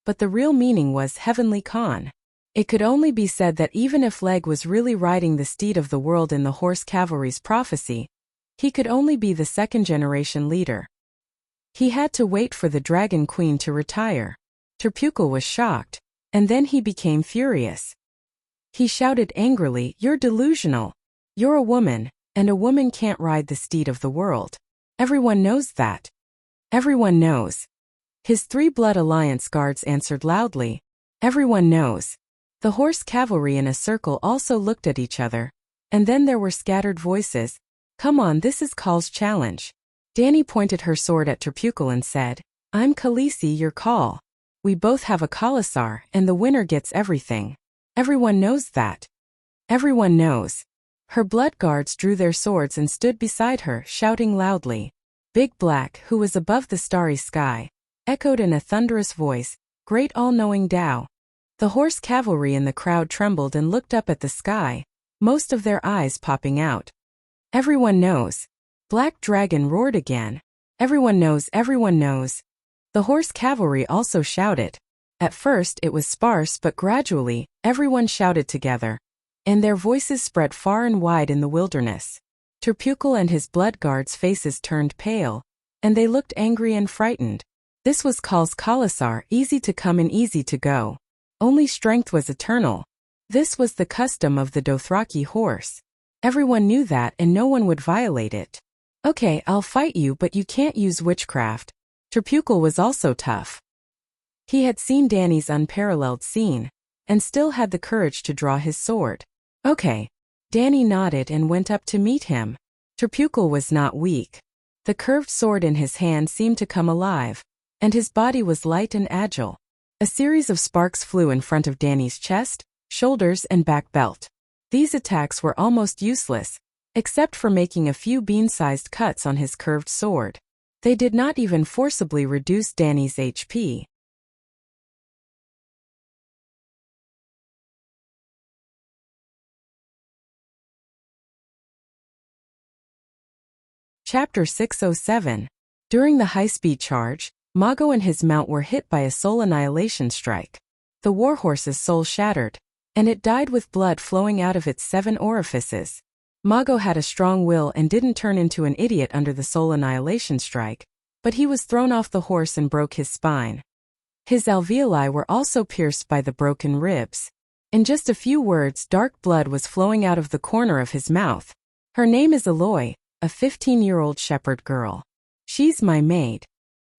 but the real meaning was Heavenly Khan. It could only be said that even if Leg was really riding the steed of the world in the horse cavalry's prophecy, he could only be the second-generation leader. He had to wait for the Dragon Queen to retire. Terpukal was shocked, and then he became furious. He shouted angrily, You're delusional. You're a woman, and a woman can't ride the steed of the world. Everyone knows that. Everyone knows. His 3 Blood Alliance guards answered loudly, Everyone knows. The horse cavalry in a circle also looked at each other, and then there were scattered voices. Come on, this is Call's challenge. Danny pointed her sword at Terpukal and said, I'm Khaleesi, your Call. We both have a Khalasar, and the winner gets everything. Everyone knows that. Everyone knows. Her blood guards drew their swords and stood beside her, shouting loudly. Big Black, who was above the starry sky, echoed in a thunderous voice, Great all-knowing Tao. The horse cavalry in the crowd trembled and looked up at the sky, most of their eyes popping out. Everyone knows. Black Dragon roared again. Everyone knows, everyone knows. The horse cavalry also shouted. At first it was sparse, but gradually, everyone shouted together, and their voices spread far and wide in the wilderness. Terpukal and his blood guards' faces turned pale, and they looked angry and frightened. This was Khal's Khalasar, easy to come and easy to go. Only strength was eternal. This was the custom of the Dothraki horse. Everyone knew that and no one would violate it. Okay, I'll fight you, but you can't use witchcraft. Terpukal was also tough. He had seen Danny's unparalleled scene, and still had the courage to draw his sword. Okay. Danny nodded and went up to meet him. Terpukal was not weak. The curved sword in his hand seemed to come alive, and his body was light and agile. A series of sparks flew in front of Danny's chest, shoulders, and back belt. These attacks were almost useless, except for making a few bean-sized cuts on his curved sword. They did not even forcibly reduce Danny's HP. Chapter 607. During the high-speed charge, Mago and his mount were hit by a soul annihilation strike. The warhorse's soul shattered, and it died with blood flowing out of its 7 orifices. Mago had a strong will and didn't turn into an idiot under the soul annihilation strike, but he was thrown off the horse and broke his spine. His alveoli were also pierced by the broken ribs. In just a few words, dark blood was flowing out of the corner of his mouth. Her name is Aloy, a 15-year-old shepherd girl. She's my maid.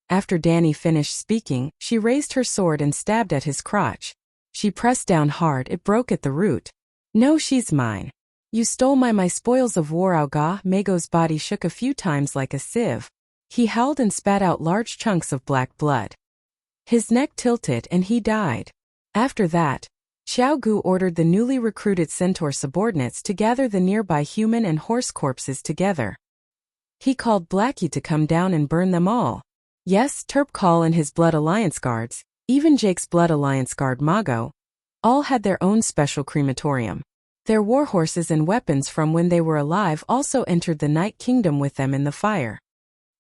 After Danny finished speaking, she raised her sword and stabbed at his crotch. She pressed down hard, it broke at the root. No, she's mine. You stole my spoils of war, Auga. Mago's body shook a few times like a sieve. He howled and spat out large chunks of black blood. His neck tilted and he died. After that, Xiao Gu ordered the newly recruited centaur subordinates to gather the nearby human and horse corpses together. He called Blackie to come down and burn them all. Yes, Terpukal and his Blood Alliance guards, even Jake's Blood Alliance guard Mago, all had their own special crematorium. Their warhorses and weapons from when they were alive also entered the Night Kingdom with them in the fire.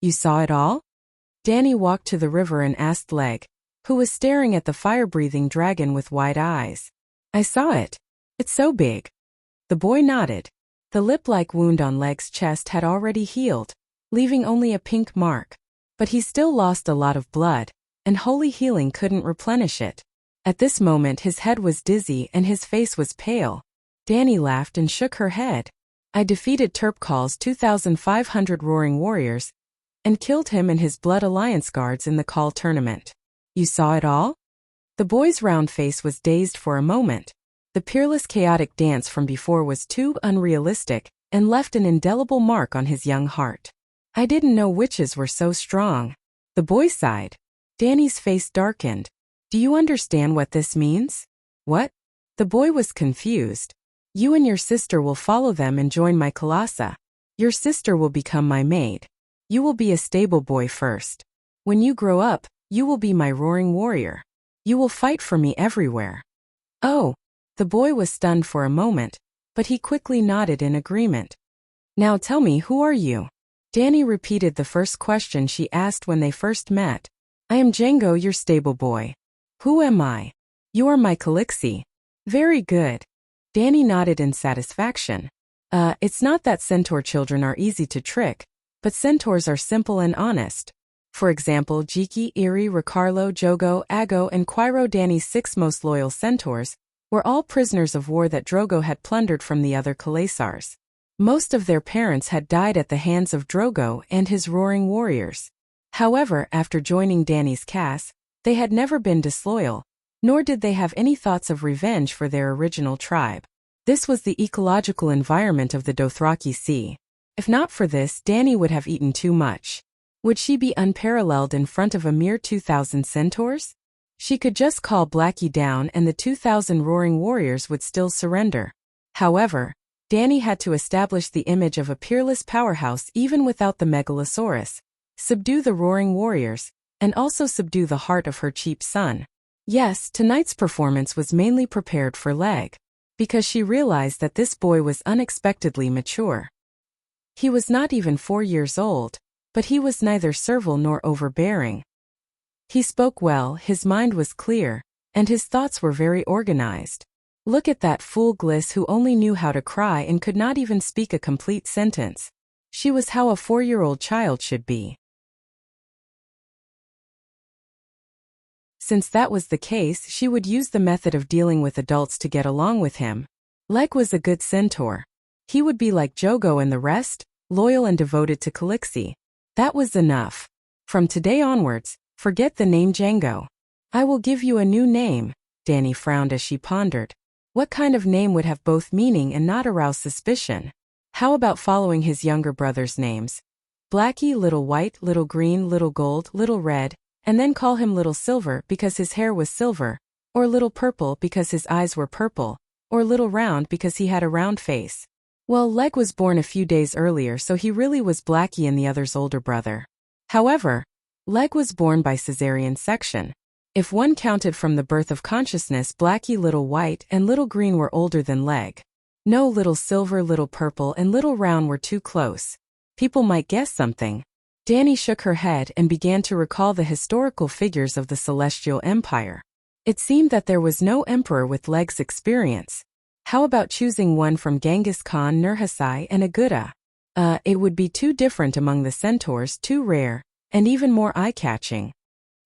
You saw it all? Danny walked to the river and asked Leg, who was staring at the fire-breathing dragon with wide eyes. I saw it. It's so big. The boy nodded. The lip-like wound on Leg's chest had already healed, leaving only a pink mark. But he still lost a lot of blood, and holy healing couldn't replenish it. At this moment his head was dizzy and his face was pale. Danny laughed and shook her head. I defeated Terpukal's 2,500 roaring warriors, and killed him and his Blood Alliance guards in the Call tournament. You saw it all? The boy's round face was dazed for a moment. The peerless chaotic dance from before was too unrealistic, and left an indelible mark on his young heart. I didn't know witches were so strong. The boy sighed. Danny's face darkened. Do you understand what this means? What? The boy was confused. You and your sister will follow them and join my Kalasa. Your sister will become my maid. You will be a stable boy first. When you grow up, you will be my roaring warrior. You will fight for me everywhere. Oh, the boy was stunned for a moment, but he quickly nodded in agreement. Now tell me, who are you? Danny repeated the first question she asked when they first met. I am Django, your stable boy. Who am I? You are my Calixi. Very good. Danny nodded in satisfaction. It's not that centaur children are easy to trick, but centaurs are simple and honest. For example, Jiki, Iri, Ricardo, Jogo, Ago, and Quiro, Danny's 6 most loyal centaurs, were all prisoners of war that Drogo had plundered from the other Khalasars. Most of their parents had died at the hands of Drogo and his roaring warriors. However, after joining Danny's caste, they had never been disloyal, nor did they have any thoughts of revenge for their original tribe. This was the ecological environment of the Dothraki Sea. If not for this, Danny would have eaten too much. Would she be unparalleled in front of a mere 2,000 centaurs? She could just call Blackie down and the 2,000 roaring warriors would still surrender. However, Danny had to establish the image of a peerless powerhouse even without the Megalosaurus, subdue the roaring warriors, and also subdue the heart of her cheap son. Yes, tonight's performance was mainly prepared for Leg, because she realized that this boy was unexpectedly mature. He was not even 4 years old, but he was neither servile nor overbearing. He spoke well, his mind was clear, and his thoughts were very organized. Look at that fool Gliss who only knew how to cry and could not even speak a complete sentence. She was how a 4-year-old child should be. Since that was the case, she would use the method of dealing with adults to get along with him. Leg was a good centaur. He would be like Jogo and the rest, loyal and devoted to Calixi. That was enough. From today onwards, forget the name Django. I will give you a new name. Danny frowned as she pondered. What kind of name would have both meaning and not arouse suspicion? How about following his younger brother's names? Blackie, Little White, Little Green, Little Gold, Little Red, and then call him Little Silver because his hair was silver, or Little Purple because his eyes were purple, or Little Round because he had a round face. Well, Leg was born a few days earlier, so he really was Blackie and the other's older brother. However, Leg was born by cesarean section. If one counted from the birth of consciousness, Blackie, Little White, and Little Green were older than Leg. No, Little Silver, Little Purple, and Little Round were too close. People might guess something. Danny shook her head and began to recall the historical figures of the Celestial Empire. It seemed that there was no emperor with Leg's experience. How about choosing one from Genghis Khan, Nurhasai, and Aguda? It would be too different among the centaurs, too rare, and even more eye-catching.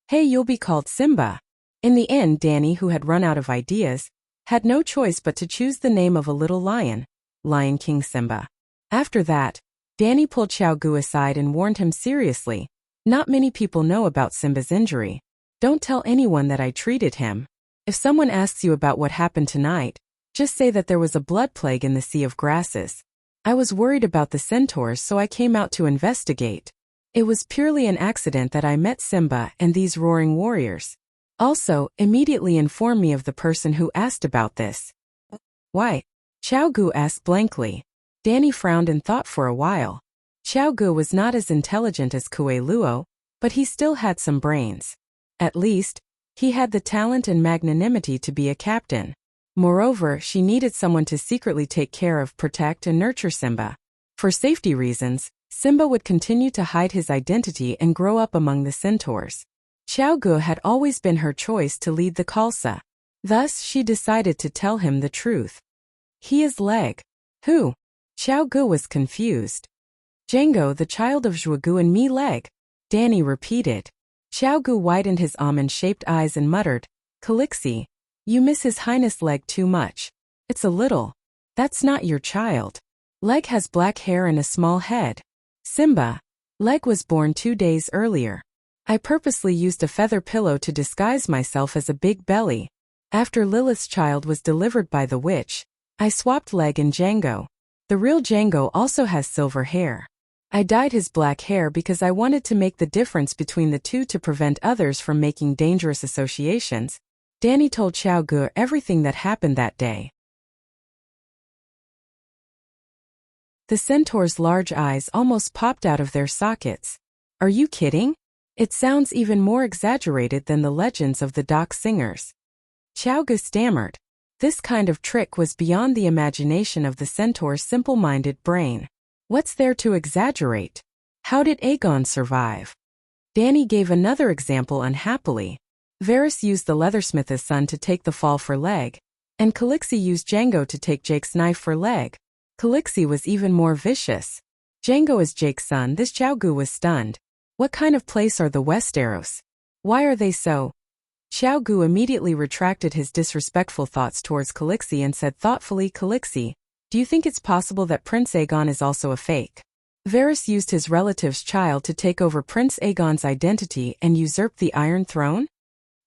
Hey, you'll be called Simba. In the end, Danny, who had run out of ideas, had no choice but to choose the name of a little lion, Lion King Simba. After that, Danny pulled Xiao Gu aside and warned him seriously. Not many people know about Simba's injury. Don't tell anyone that I treated him. If someone asks you about what happened tonight, just say that there was a blood plague in the Sea of Grasses. I was worried about the centaurs, so I came out to investigate. It was purely an accident that I met Simba and these roaring warriors. Also, immediately inform me of the person who asked about this. Why? Xiao Gu asked blankly. Danny frowned and thought for a while. Xiao Gu was not as intelligent as Kue Luo, but he still had some brains. At least, he had the talent and magnanimity to be a captain. Moreover, she needed someone to secretly take care of, protect, and nurture Simba. For safety reasons, Simba would continue to hide his identity and grow up among the centaurs. Xiao Gu had always been her choice to lead the Khalsa. Thus, she decided to tell him the truth. He is Leg. Who? Xiao Gu was confused. Django, the child of Zhugu and me, Leg. Danny repeated. Xiao Gu widened his almond-shaped eyes and muttered, Calixi, you miss His Highness Leg too much. It's a little. That's not your child. Leg has black hair and a small head. Simba. Leg was born 2 days earlier. I purposely used a feather pillow to disguise myself as a big belly. After Lilith's child was delivered by the witch, I swapped Leg and Django. The real Django also has silver hair. I dyed his black hair because I wanted to make the difference between the two to prevent others from making dangerous associations. Danny told Xiao Gu everything that happened that day. The centaur's large eyes almost popped out of their sockets. Are you kidding? It sounds even more exaggerated than the legends of the dock singers. Xiao Gu stammered. This kind of trick was beyond the imagination of the centaur's simple-minded brain. What's there to exaggerate? How did Aegon survive? Danny gave another example unhappily. Varys used the leathersmith's son to take the fall for leg, and Calixi used Django to take Jake's knife for leg. Calixi was even more vicious. Django is Jake's son. This Xiao Gu was stunned. What kind of place are the Westeros? Why are they so? Xiao Gu immediately retracted his disrespectful thoughts towards Calixi and said thoughtfully, Calixi, do you think it's possible that Prince Aegon is also a fake? Varys used his relative's child to take over Prince Aegon's identity and usurp the Iron Throne?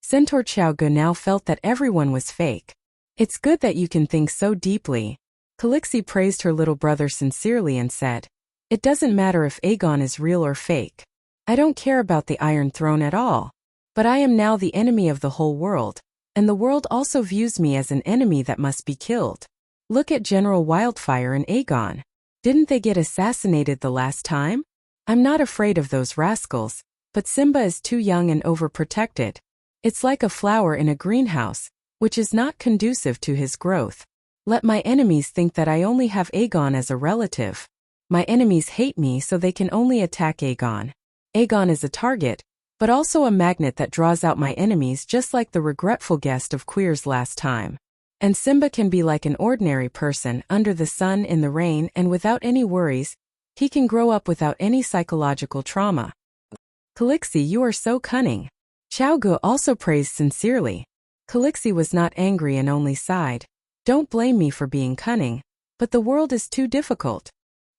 Centaur Xiao Gu now felt that everyone was fake. It's good that you can think so deeply. Calixi praised her little brother sincerely and said, it doesn't matter if Aegon is real or fake. I don't care about the Iron Throne at all. But I am now the enemy of the whole world, and the world also views me as an enemy that must be killed. Look at General Wildfire and Aegon. Didn't they get assassinated the last time? I'm not afraid of those rascals, but Simba is too young and overprotected. It's like a flower in a greenhouse, which is not conducive to his growth. Let my enemies think that I only have Aegon as a relative. My enemies hate me so they can only attack Aegon. Aegon is a target, but also a magnet that draws out my enemies, just like the regretful guest of Queer's last time. And Simba can be like an ordinary person under the sun in the rain and without any worries. He can grow up without any psychological trauma. Calixi, you are so cunning. Xiao Gu also praised sincerely. Calixi was not angry and only sighed. Don't blame me for being cunning, but the world is too difficult.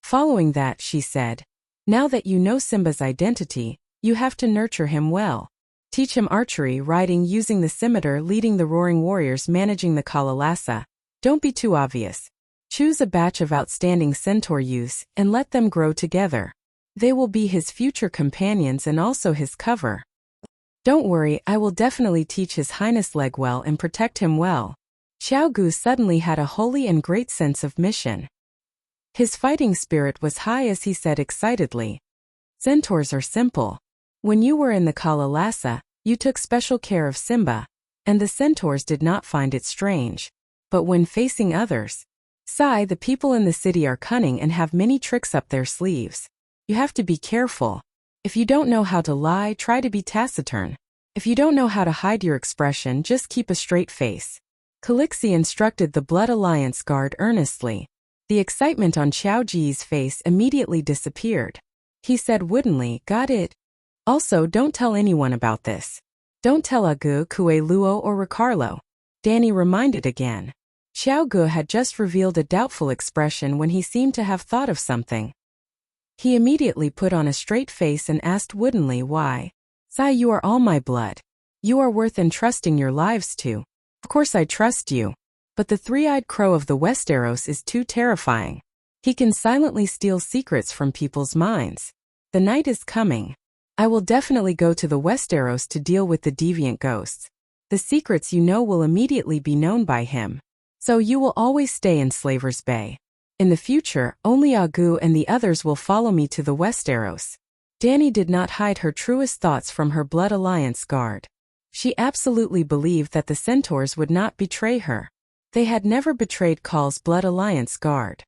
Following that, she said, now that you know Simba's identity, you have to nurture him well. Teach him archery, riding, using the scimitar, leading the roaring warriors, managing the Kalalasa. Don't be too obvious. Choose a batch of outstanding centaur youths and let them grow together. They will be his future companions and also his cover. Don't worry, I will definitely teach His Highness Leg well and protect him well. Xiao Gu suddenly had a holy and great sense of mission. His fighting spirit was high as he said excitedly, centaurs are simple. When you were in the Kalalasa, you took special care of Simba, and the centaurs did not find it strange. But when facing others, Sai, the people in the city are cunning and have many tricks up their sleeves. You have to be careful. If you don't know how to lie, try to be taciturn. If you don't know how to hide your expression, just keep a straight face. Calixi instructed the Blood Alliance guard earnestly. The excitement on Xiao Ji's face immediately disappeared. He said woodenly, got it. Also, don't tell anyone about this. Don't tell Agu, Kue Luo or Ricardo. Danny reminded again. Xiao Gu had just revealed a doubtful expression when he seemed to have thought of something. He immediately put on a straight face and asked woodenly why. Sai, you are all my blood. You are worth entrusting your lives to. Of course I trust you. But the three-eyed crow of the Westeros is too terrifying. He can silently steal secrets from people's minds. The night is coming. I will definitely go to the Westeros to deal with the deviant ghosts. The secrets you know will immediately be known by him. So you will always stay in Slaver's Bay. In the future, only Agu and the others will follow me to the Westeros. Danny did not hide her truest thoughts from her Blood Alliance guard. She absolutely believed that the centaurs would not betray her. They had never betrayed Khal's Blood Alliance guard.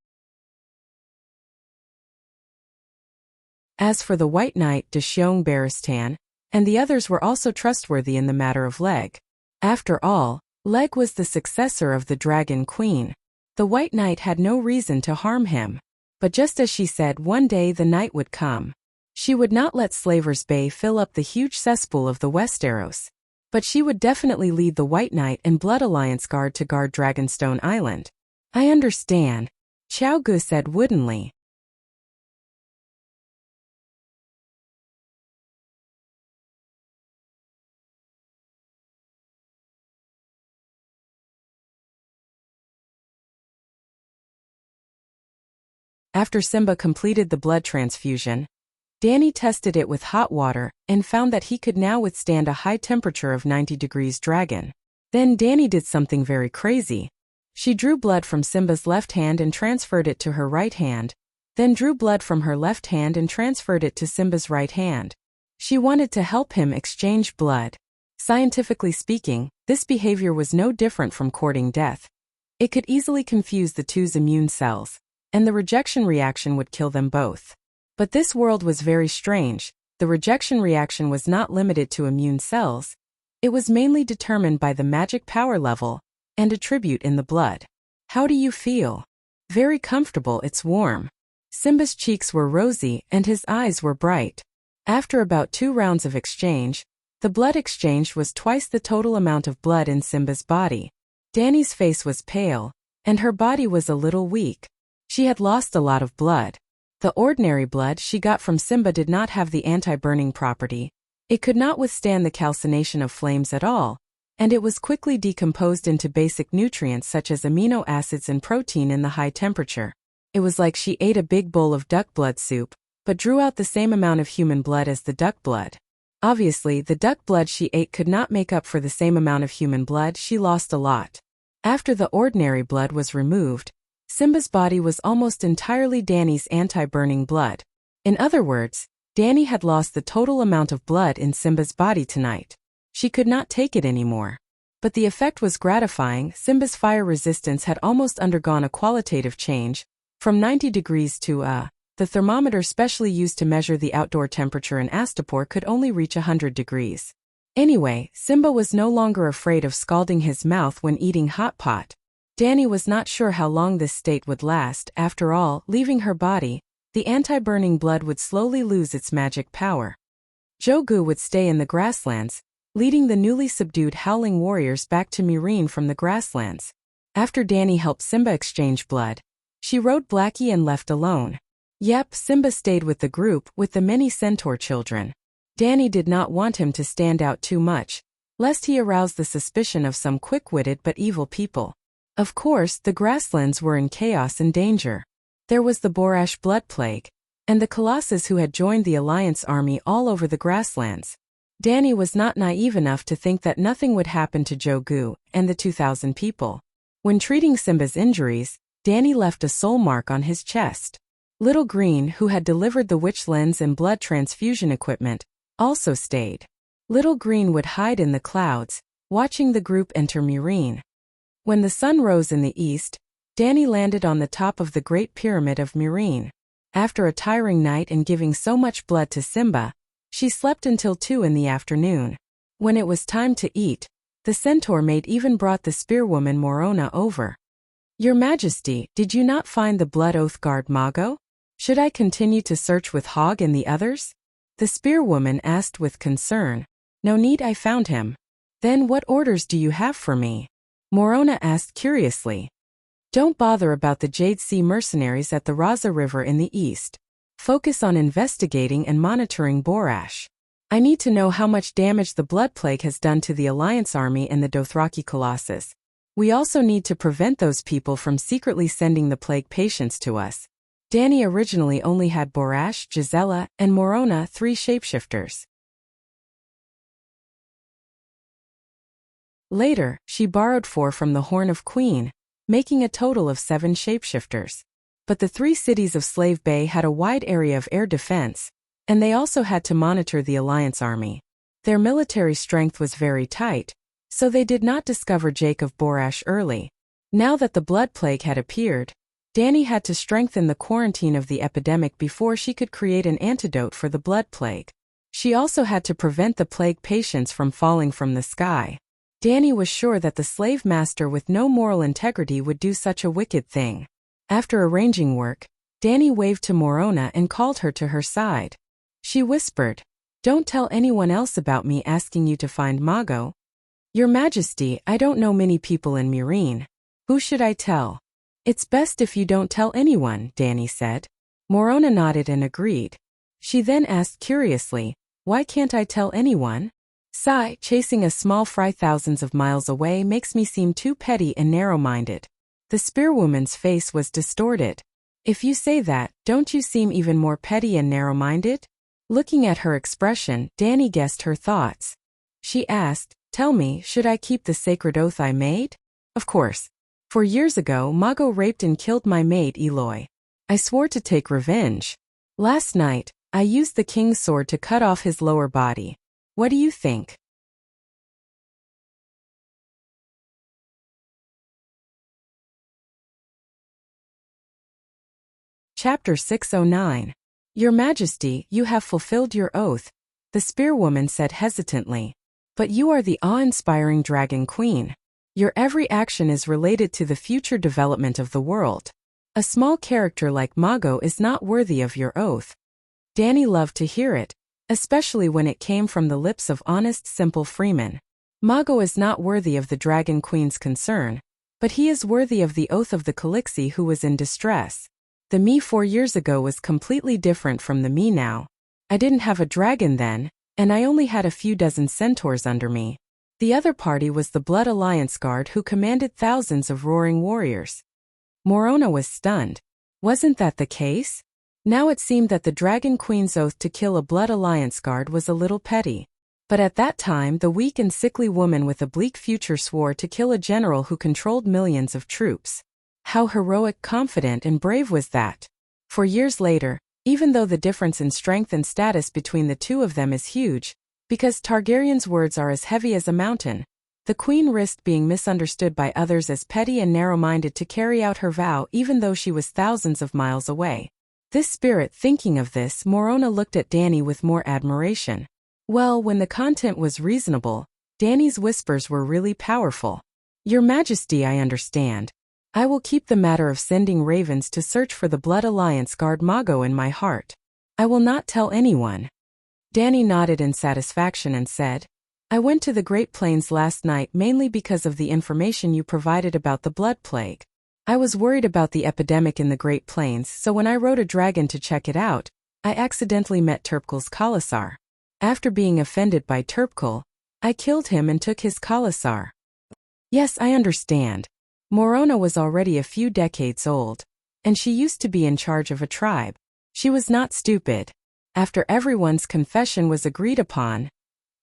As for the White Knight, Deshiong Barristan, and the others were also trustworthy in the matter of Leg. After all, Leg was the successor of the Dragon Queen. The White Knight had no reason to harm him. But just as she said one day the night would come. She would not let Slaver's Bay fill up the huge cesspool of the Westeros. But she would definitely lead the White Knight and Blood Alliance guard to guard Dragonstone Island. I understand, Xiao Gu said woodenly. After Simba completed the blood transfusion, Danny tested it with hot water and found that he could now withstand a high temperature of 90 degrees dragon. Then Danny did something very crazy. She drew blood from Simba's left hand and transferred it to her right hand, then drew blood from her left hand and transferred it to Simba's right hand. She wanted to help him exchange blood. Scientifically speaking, this behavior was no different from courting death. It could easily confuse the two's immune cells, and the rejection reaction would kill them both. But this world was very strange. The rejection reaction was not limited to immune cells. It was mainly determined by the magic power level and attribute in the blood. How do you feel? Very comfortable, it's warm. Simba's cheeks were rosy and his eyes were bright. After about 2 rounds of exchange, the blood exchanged was twice the total amount of blood in Simba's body. Danny's face was pale, and her body was a little weak. She had lost a lot of blood. The ordinary blood she got from Simba did not have the anti-burning property. It could not withstand the calcination of flames at all, and it was quickly decomposed into basic nutrients such as amino acids and protein in the high temperature. It was like she ate a big bowl of duck blood soup, but drew out the same amount of human blood as the duck blood. Obviously, the duck blood she ate could not make up for the same amount of human blood. She lost a lot. After the ordinary blood was removed, Simba's body was almost entirely Danny's anti-burning blood. In other words, Danny had lost the total amount of blood in Simba's body tonight. She could not take it anymore. But the effect was gratifying. Simba's fire resistance had almost undergone a qualitative change, from 90 degrees to the thermometer specially used to measure the outdoor temperature in Astapor could only reach 100 degrees. Anyway, Simba was no longer afraid of scalding his mouth when eating hot pot. Danny was not sure how long this state would last. After all, leaving her body, the anti-burning blood would slowly lose its magic power. Jogu would stay in the grasslands, leading the newly subdued howling warriors back to Murine from the grasslands. After Danny helped Simba exchange blood, she rode Blackie and left alone. Yep, Simba stayed with the group, with the many centaur children. Danny did not want him to stand out too much, lest he arouse the suspicion of some quick-witted but evil people. Of course, the grasslands were in chaos and danger. There was the Borash blood plague, and the Colossus who had joined the Alliance army all over the grasslands. Danny was not naive enough to think that nothing would happen to Jogu and the 2,000 people. When treating Simba's injuries, Danny left a soul mark on his chest. Little Green, who had delivered the witch lens and blood transfusion equipment, also stayed. Little Green would hide in the clouds, watching the group enter Murine. When the sun rose in the east, Danny landed on the top of the Great Pyramid of Murine. After a tiring night and giving so much blood to Simba, she slept until 2 in the afternoon. When it was time to eat, the centaur maid even brought the spearwoman Morona over. "Your Majesty, did you not find the Blood Oath Guard Mago? Should I continue to search with Hog and the others?" The spearwoman asked with concern. "No need, I found him." "Then what orders do you have for me?" Morona asked curiously. "Don't bother about the Jade Sea mercenaries at the Raza River in the east. Focus on investigating and monitoring Borash. I need to know how much damage the Blood Plague has done to the Alliance army and the Dothraki Colossus. We also need to prevent those people from secretly sending the plague patients to us." Danny originally only had Borash, Gisela, and Morona, 3 shapeshifters. Later, she borrowed 4 from the Horn of Queen, making a total of 7 shapeshifters. But the 3 cities of Slave Bay had a wide area of air defense, and they also had to monitor the Alliance army. Their military strength was very tight, so they did not discover Jake of Borash early. Now that the blood plague had appeared, Danny had to strengthen the quarantine of the epidemic before she could create an antidote for the blood plague. She also had to prevent the plague patients from falling from the sky. Danny was sure that the slave master with no moral integrity would do such a wicked thing. After arranging work, Danny waved to Morona and called her to her side. She whispered, "Don't tell anyone else about me asking you to find Mago." "Your Majesty, I don't know many people in Murine. Who should I tell?" "It's best if you don't tell anyone," Danny said. Morona nodded and agreed. She then asked curiously, "Why can't I tell anyone?" "Sigh, chasing a small fry thousands of miles away makes me seem too petty and narrow-minded." The spearwoman's face was distorted. "If you say that, don't you seem even more petty and narrow-minded?" Looking at her expression, Danny guessed her thoughts. She asked, "Tell me, should I keep the sacred oath I made?" "Of course. 4 years ago, Mago raped and killed my maid Eloy. I swore to take revenge. Last night, I used the king's sword to cut off his lower body. What do you think? Chapter 609. Your Majesty, you have fulfilled your oath, the spearwoman said hesitantly. But you are the awe-inspiring Dragon Queen. Your every action is related to the future development of the world. A small character like Mago is not worthy of your oath. Danny loved to hear it, especially when it came from the lips of honest, simple freemen. Mago is not worthy of the Dragon Queen's concern, but he is worthy of the oath of the Calixi who was in distress. The me 4 years ago was completely different from the me now. I didn't have a dragon then, and I only had a few dozen centaurs under me. The other party was the Blood Alliance Guard who commanded thousands of roaring warriors. Morona was stunned. Wasn't that the case? Now it seemed that the Dragon Queen's oath to kill a Blood Alliance Guard was a little petty. But at that time the weak and sickly woman with a bleak future swore to kill a general who controlled millions of troops. How heroic, confident, and brave was that? For years later, even though the difference in strength and status between the two of them is huge, because Targaryen's words are as heavy as a mountain, the queen risked being misunderstood by others as petty and narrow-minded to carry out her vow even though she was thousands of miles away. This spirit, thinking of this, Morona looked at Danny with more admiration. Well, when the content was reasonable, Danny's whispers were really powerful. Your Majesty, I understand. I will keep the matter of sending ravens to search for the Blood Alliance Guard Mago in my heart. I will not tell anyone. Danny nodded in satisfaction and said, I went to the Great Plains last night mainly because of the information you provided about the blood plague. I was worried about the epidemic in the Great Plains, so when I rode a dragon to check it out, I accidentally met Turpkel's Khalasar. After being offended by Turpkel, I killed him and took his Khalasar. Yes, I understand. Morona was already a few decades old, and she used to be in charge of a tribe. She was not stupid. After everyone's confession was agreed upon,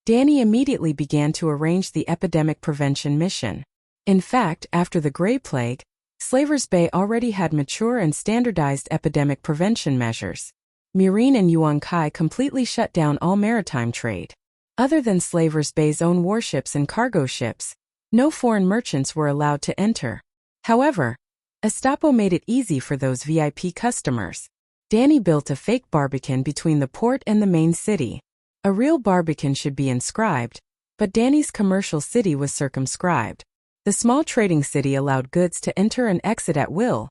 Danny immediately began to arrange the epidemic prevention mission. In fact, after the Grey Plague, Slavers Bay already had mature and standardized epidemic prevention measures. Meereen and Yuan Kai completely shut down all maritime trade. Other than Slavers Bay's own warships and cargo ships, no foreign merchants were allowed to enter. However, Estapo made it easy for those VIP customers. Danny built a fake barbican between the port and the main city. A real barbican should be inscribed, but Danny's commercial city was circumscribed. The small trading city allowed goods to enter and exit at will,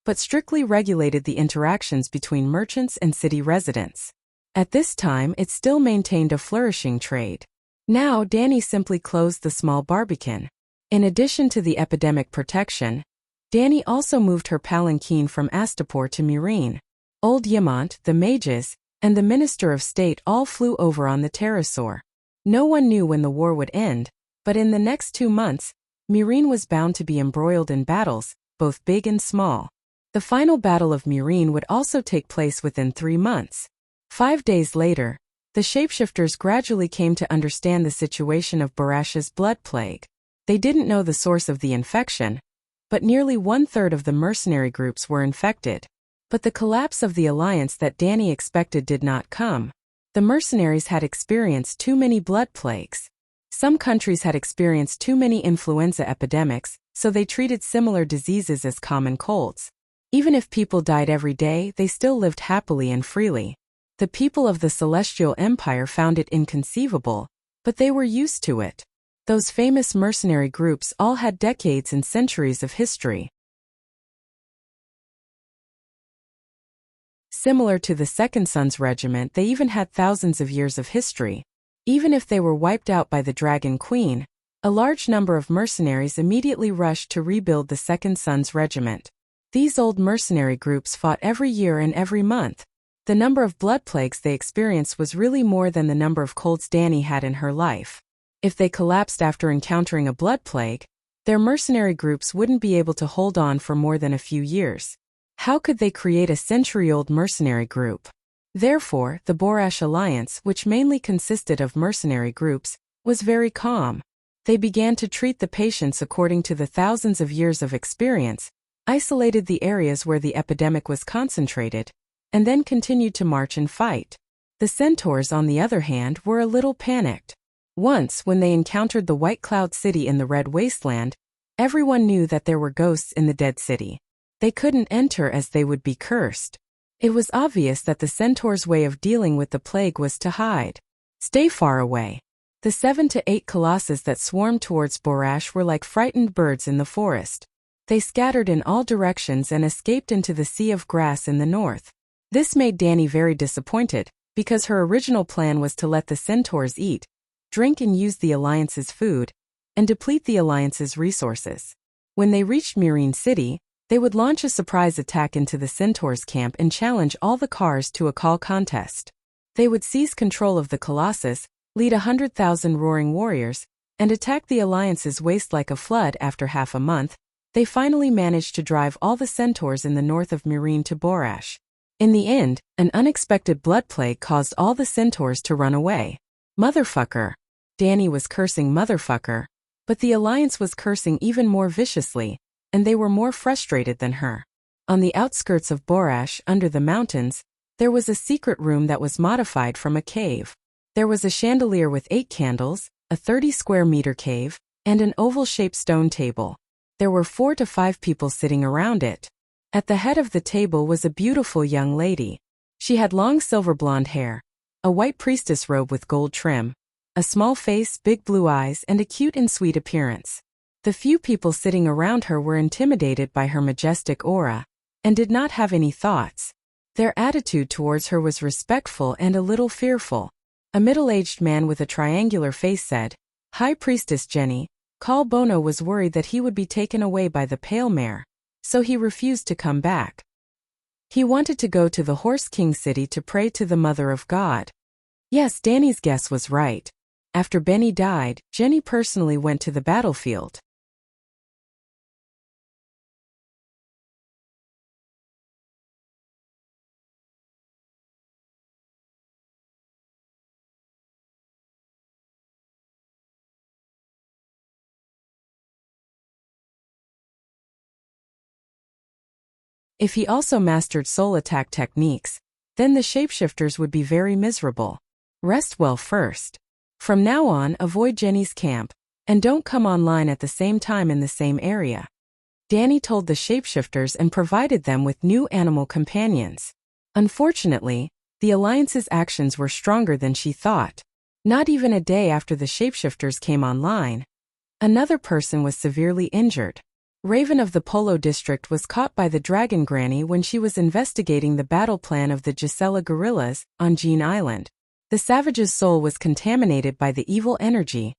but strictly regulated the interactions between merchants and city residents. At this time, it still maintained a flourishing trade. Now, Danny simply closed the small barbican. In addition to the epidemic protection, Danny also moved her palanquin from Astapor to Meereen. Old Yamant, the mages, and the Minister of State all flew over on the pterosaur. No one knew when the war would end, but in the next 2 months, Meereen was bound to be embroiled in battles, both big and small. The final battle of Meereen would also take place within 3 months. 5 days later, the shapeshifters gradually came to understand the situation of Barash's blood plague. They didn't know the source of the infection, but nearly 1/3 of the mercenary groups were infected. But the collapse of the alliance that Danny expected did not come. The mercenaries had experienced too many blood plagues. Some countries had experienced too many influenza epidemics, so they treated similar diseases as common colds. Even if people died every day, they still lived happily and freely. The people of the Celestial Empire found it inconceivable, but they were used to it. Those famous mercenary groups all had decades and centuries of history. Similar to the Second Sons Regiment, they even had thousands of years of history. Even if they were wiped out by the Dragon Queen, a large number of mercenaries immediately rushed to rebuild the Second Sons Regiment. These old mercenary groups fought every year and every month. The number of blood plagues they experienced was really more than the number of colds Danny had in her life. If they collapsed after encountering a blood plague, their mercenary groups wouldn't be able to hold on for more than a few years. How could they create a century-old mercenary group? Therefore, the Borash Alliance, which mainly consisted of mercenary groups, was very calm. They began to treat the patients according to the thousands of years of experience, isolated the areas where the epidemic was concentrated, and then continued to march and fight. The centaurs, on the other hand, were a little panicked. Once, when they encountered the White Cloud City in the Red Wasteland, everyone knew that there were ghosts in the dead city. They couldn't enter as they would be cursed. It was obvious that the centaurs' way of dealing with the plague was to hide. Stay far away. The 7 to 8 colossus that swarmed towards Borash were like frightened birds in the forest. They scattered in all directions and escaped into the sea of grass in the north. This made Dani very disappointed, because her original plan was to let the centaurs eat, drink and use the Alliance's food, and deplete the Alliance's resources. When they reached Murine City, they would launch a surprise attack into the centaurs' camp and challenge all the cars to a call contest. They would seize control of the Colossus, lead 100,000 roaring warriors, and attack the Alliance's waste like a flood. After half a month, they finally managed to drive all the centaurs in the north of Murine to Borash. In the end, an unexpected blood plague caused all the centaurs to run away. Motherfucker. Dani was cursing motherfucker, but the Alliance was cursing even more viciously, and they were more frustrated than her. On the outskirts of Borash, under the mountains, there was a secret room that was modified from a cave. There was a chandelier with 8 candles, a 30-square-meter cave, and an oval-shaped stone table. There were 4 to 5 people sitting around it. At the head of the table was a beautiful young lady. She had long silver blonde hair, a white priestess robe with gold trim, a small face, big blue eyes, and a cute and sweet appearance. The few people sitting around her were intimidated by her majestic aura, and did not have any thoughts. Their attitude towards her was respectful and a little fearful. A middle-aged man with a triangular face said, "High Priestess Jenny, Khal Bono was worried that he would be taken away by the Pale Mare, so he refused to come back. He wanted to go to the Horse King City to pray to the Mother of God." Yes, Dani's guess was right. After Benny died, Jenny personally went to the battlefield. If he also mastered soul attack techniques, then the shapeshifters would be very miserable. Rest well first. From now on, avoid Jenny's camp, and don't come online at the same time in the same area. Dani told the shapeshifters and provided them with new animal companions. Unfortunately, the Alliance's actions were stronger than she thought. Not even a day after the shapeshifters came online, another person was severely injured. Raven of the Polo District was caught by the Dragon Granny when she was investigating the battle plan of the Gisela guerrillas on Jean Island. The savage's soul was contaminated by the evil energy,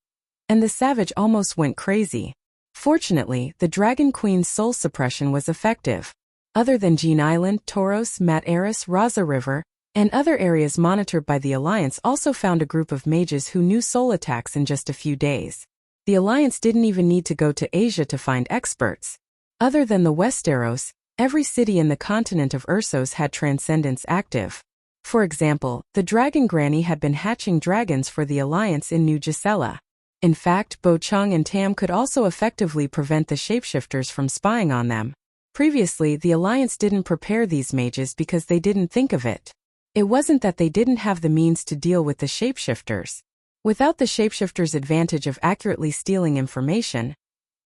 and the savage almost went crazy. Fortunately, the Dragon Queen's soul suppression was effective. Other than Jean Island, Toros, Mat-Eris, Raza River, and other areas monitored by the Alliance also found a group of mages who knew soul attacks in just a few days. The Alliance didn't even need to go to Asia to find experts. Other than the Westeros, every city in the continent of Ursos had transcendence active. For example, the Dragon Granny had been hatching dragons for the Alliance in New Gisela. In fact, Bo Chang and Tam could also effectively prevent the shapeshifters from spying on them. Previously, the Alliance didn't prepare these mages because they didn't think of it. It wasn't that they didn't have the means to deal with the shapeshifters. Without the shapeshifters' advantage of accurately stealing information,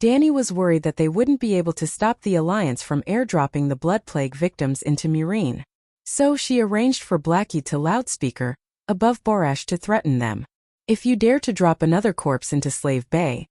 Dani was worried that they wouldn't be able to stop the Alliance from airdropping the blood plague victims into Murine. So she arranged for Blackie to loudspeaker above Borash to threaten them. "If you dare to drop another corpse into Slave Bay,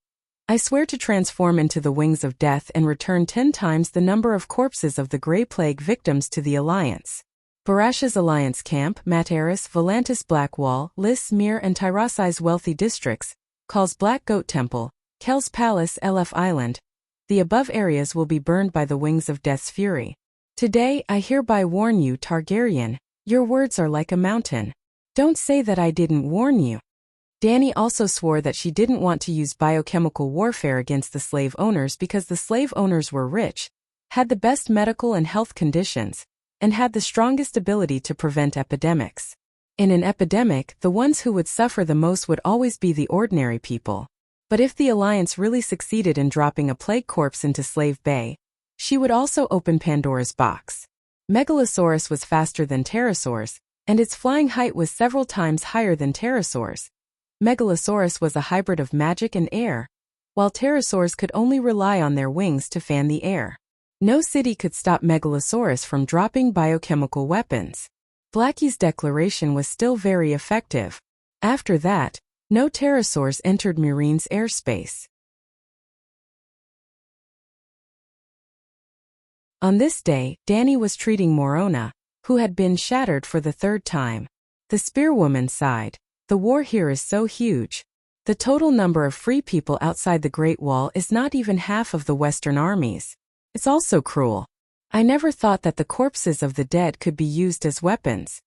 I swear to transform into the wings of death and return 10 times the number of corpses of the Grey Plague victims to the Alliance." Borash's Alliance camp, Mat-Eris, Volantis Blackwall, Lys, Mir and Tyrosai's wealthy districts, Khals Black Goat Temple, Kel's Palace, Elf Island. The above areas will be burned by the wings of Death's fury. Today, I hereby warn you, Targaryen, your words are like a mountain. Don't say that I didn't warn you. Dani also swore that she didn't want to use biochemical warfare against the slave owners because the slave owners were rich, had the best medical and health conditions, and had the strongest ability to prevent epidemics. In an epidemic, the ones who would suffer the most would always be the ordinary people. But if the Alliance really succeeded in dropping a plague corpse into Slave Bay, She would also open Pandora's box. Megalosaurus was faster than pterosaurs, and its flying height was several times higher than pterosaurs. Megalosaurus was a hybrid of magic and air, while pterosaurs could only rely on their wings to fan the air. No city could stop Megalosaurus from dropping biochemical weapons. Blackie's declaration was still very effective. After that, no pterosaurs entered Murine's airspace. On this day, Danny was treating Morona, who had been shattered for the third time. The spearwoman sighed. The war here is so huge. The total number of free people outside the Great Wall is not even half of the Western armies. It's also cruel. I never thought that the corpses of the dead could be used as weapons.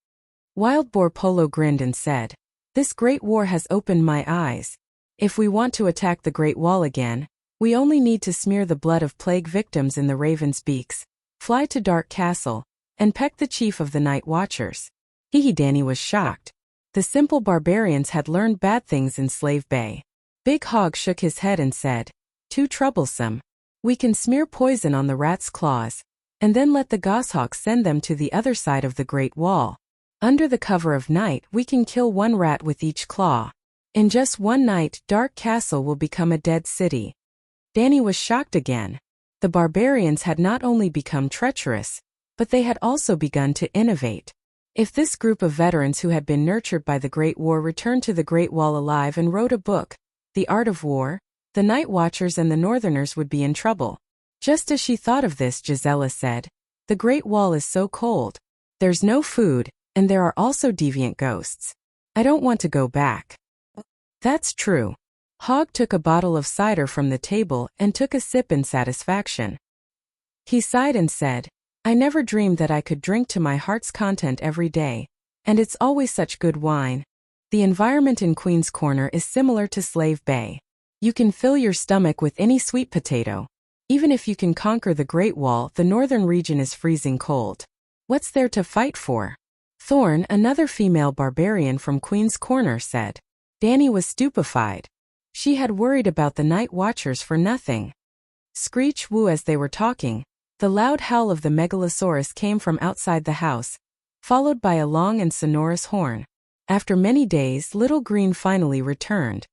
Wild Boar Polo grinned and said, "This Great War has opened my eyes. If we want to attack the Great Wall again, we only need to smear the blood of plague victims in the ravens' beaks, fly to Dark Castle, and peck the chief of the Night Watchers." Danny was shocked. The simple barbarians had learned bad things in Slave Bay. Big Hog shook his head and said, "Too troublesome. We can smear poison on the rat's claws, and then let the goshawks send them to the other side of the Great Wall. Under the cover of night we can kill one rat with each claw. In just one night Dark Castle will become a dead city." Danny was shocked again. The barbarians had not only become treacherous, but they had also begun to innovate. If this group of veterans who had been nurtured by the Great War returned to the Great Wall alive and wrote a book, The Art of War, the Night Watchers and the Northerners would be in trouble. Just as she thought of this, Gisela said, "The Great Wall is so cold. There's no food, and there are also deviant ghosts. I don't want to go back." "That's true." Hog took a bottle of cider from the table and took a sip in satisfaction. He sighed and said, "I never dreamed that I could drink to my heart's content every day, and it's always such good wine." The environment in Queen's Corner is similar to Slave Bay. You can fill your stomach with any sweet potato. Even if you can conquer the Great Wall, the northern region is freezing cold. What's there to fight for? Thorn, another female barbarian from Queen's Corner, said. Danny was stupefied. She had worried about the Night Watchers for nothing. Screech woo as they were talking. The loud howl of the Megalosaurus came from outside the house, followed by a long and sonorous horn. After many days, Little Green finally returned.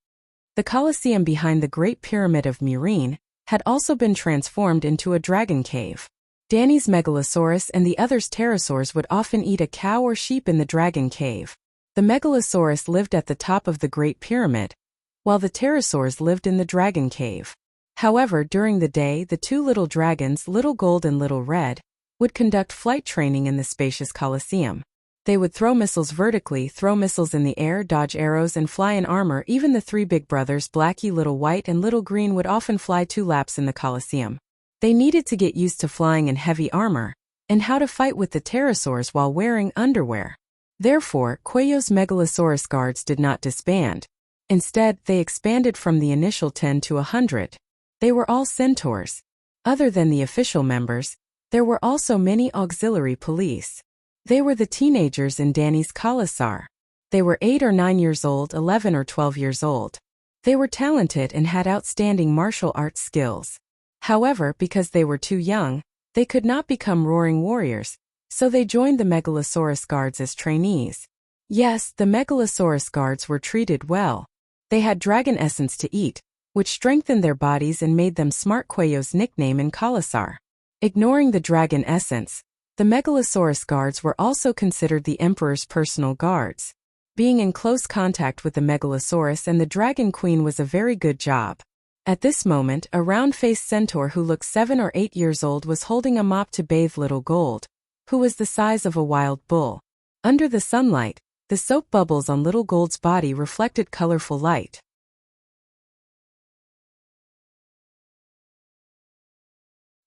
The Colosseum behind the Great Pyramid of Murine had also been transformed into a dragon cave. Danny's Megalosaurus and the others' pterosaurs would often eat a cow or sheep in the dragon cave. The Megalosaurus lived at the top of the Great Pyramid, while the pterosaurs lived in the dragon cave. However, during the day, the two little dragons, Little Gold and Little Red, would conduct flight training in the spacious Colosseum. They would throw missiles vertically, throw missiles in the air, dodge arrows, and fly in armor. Even the three big brothers, Blackie, Little White, and Little Green, would often fly 2 laps in the Colosseum. They needed to get used to flying in heavy armor, and how to fight with the pterosaurs while wearing underwear. Therefore, Cuello's Megalosaurus guards did not disband. Instead, they expanded from the initial 10 to 100. They were all centaurs. Other than the official members, there were also many auxiliary police. They were the teenagers in Danny's Colosar. They were 8 or 9 years old, 11 or 12 years old. They were talented and had outstanding martial arts skills. However, because they were too young, they could not become roaring warriors, so they joined the Megalosaurus guards as trainees. Yes, the Megalosaurus guards were treated well. They had dragon essence to eat, which strengthened their bodies and made them smart. Cuello's nickname in Colosar. Ignoring the dragon essence, the Megalosaurus guards were also considered the Emperor's personal guards. Being in close contact with the Megalosaurus and the Dragon Queen was a very good job. At this moment, a round-faced centaur who looked 7 or 8 years old was holding a mop to bathe Little Gold, who was the size of a wild bull. Under the sunlight, the soap bubbles on Little Gold's body reflected colorful light.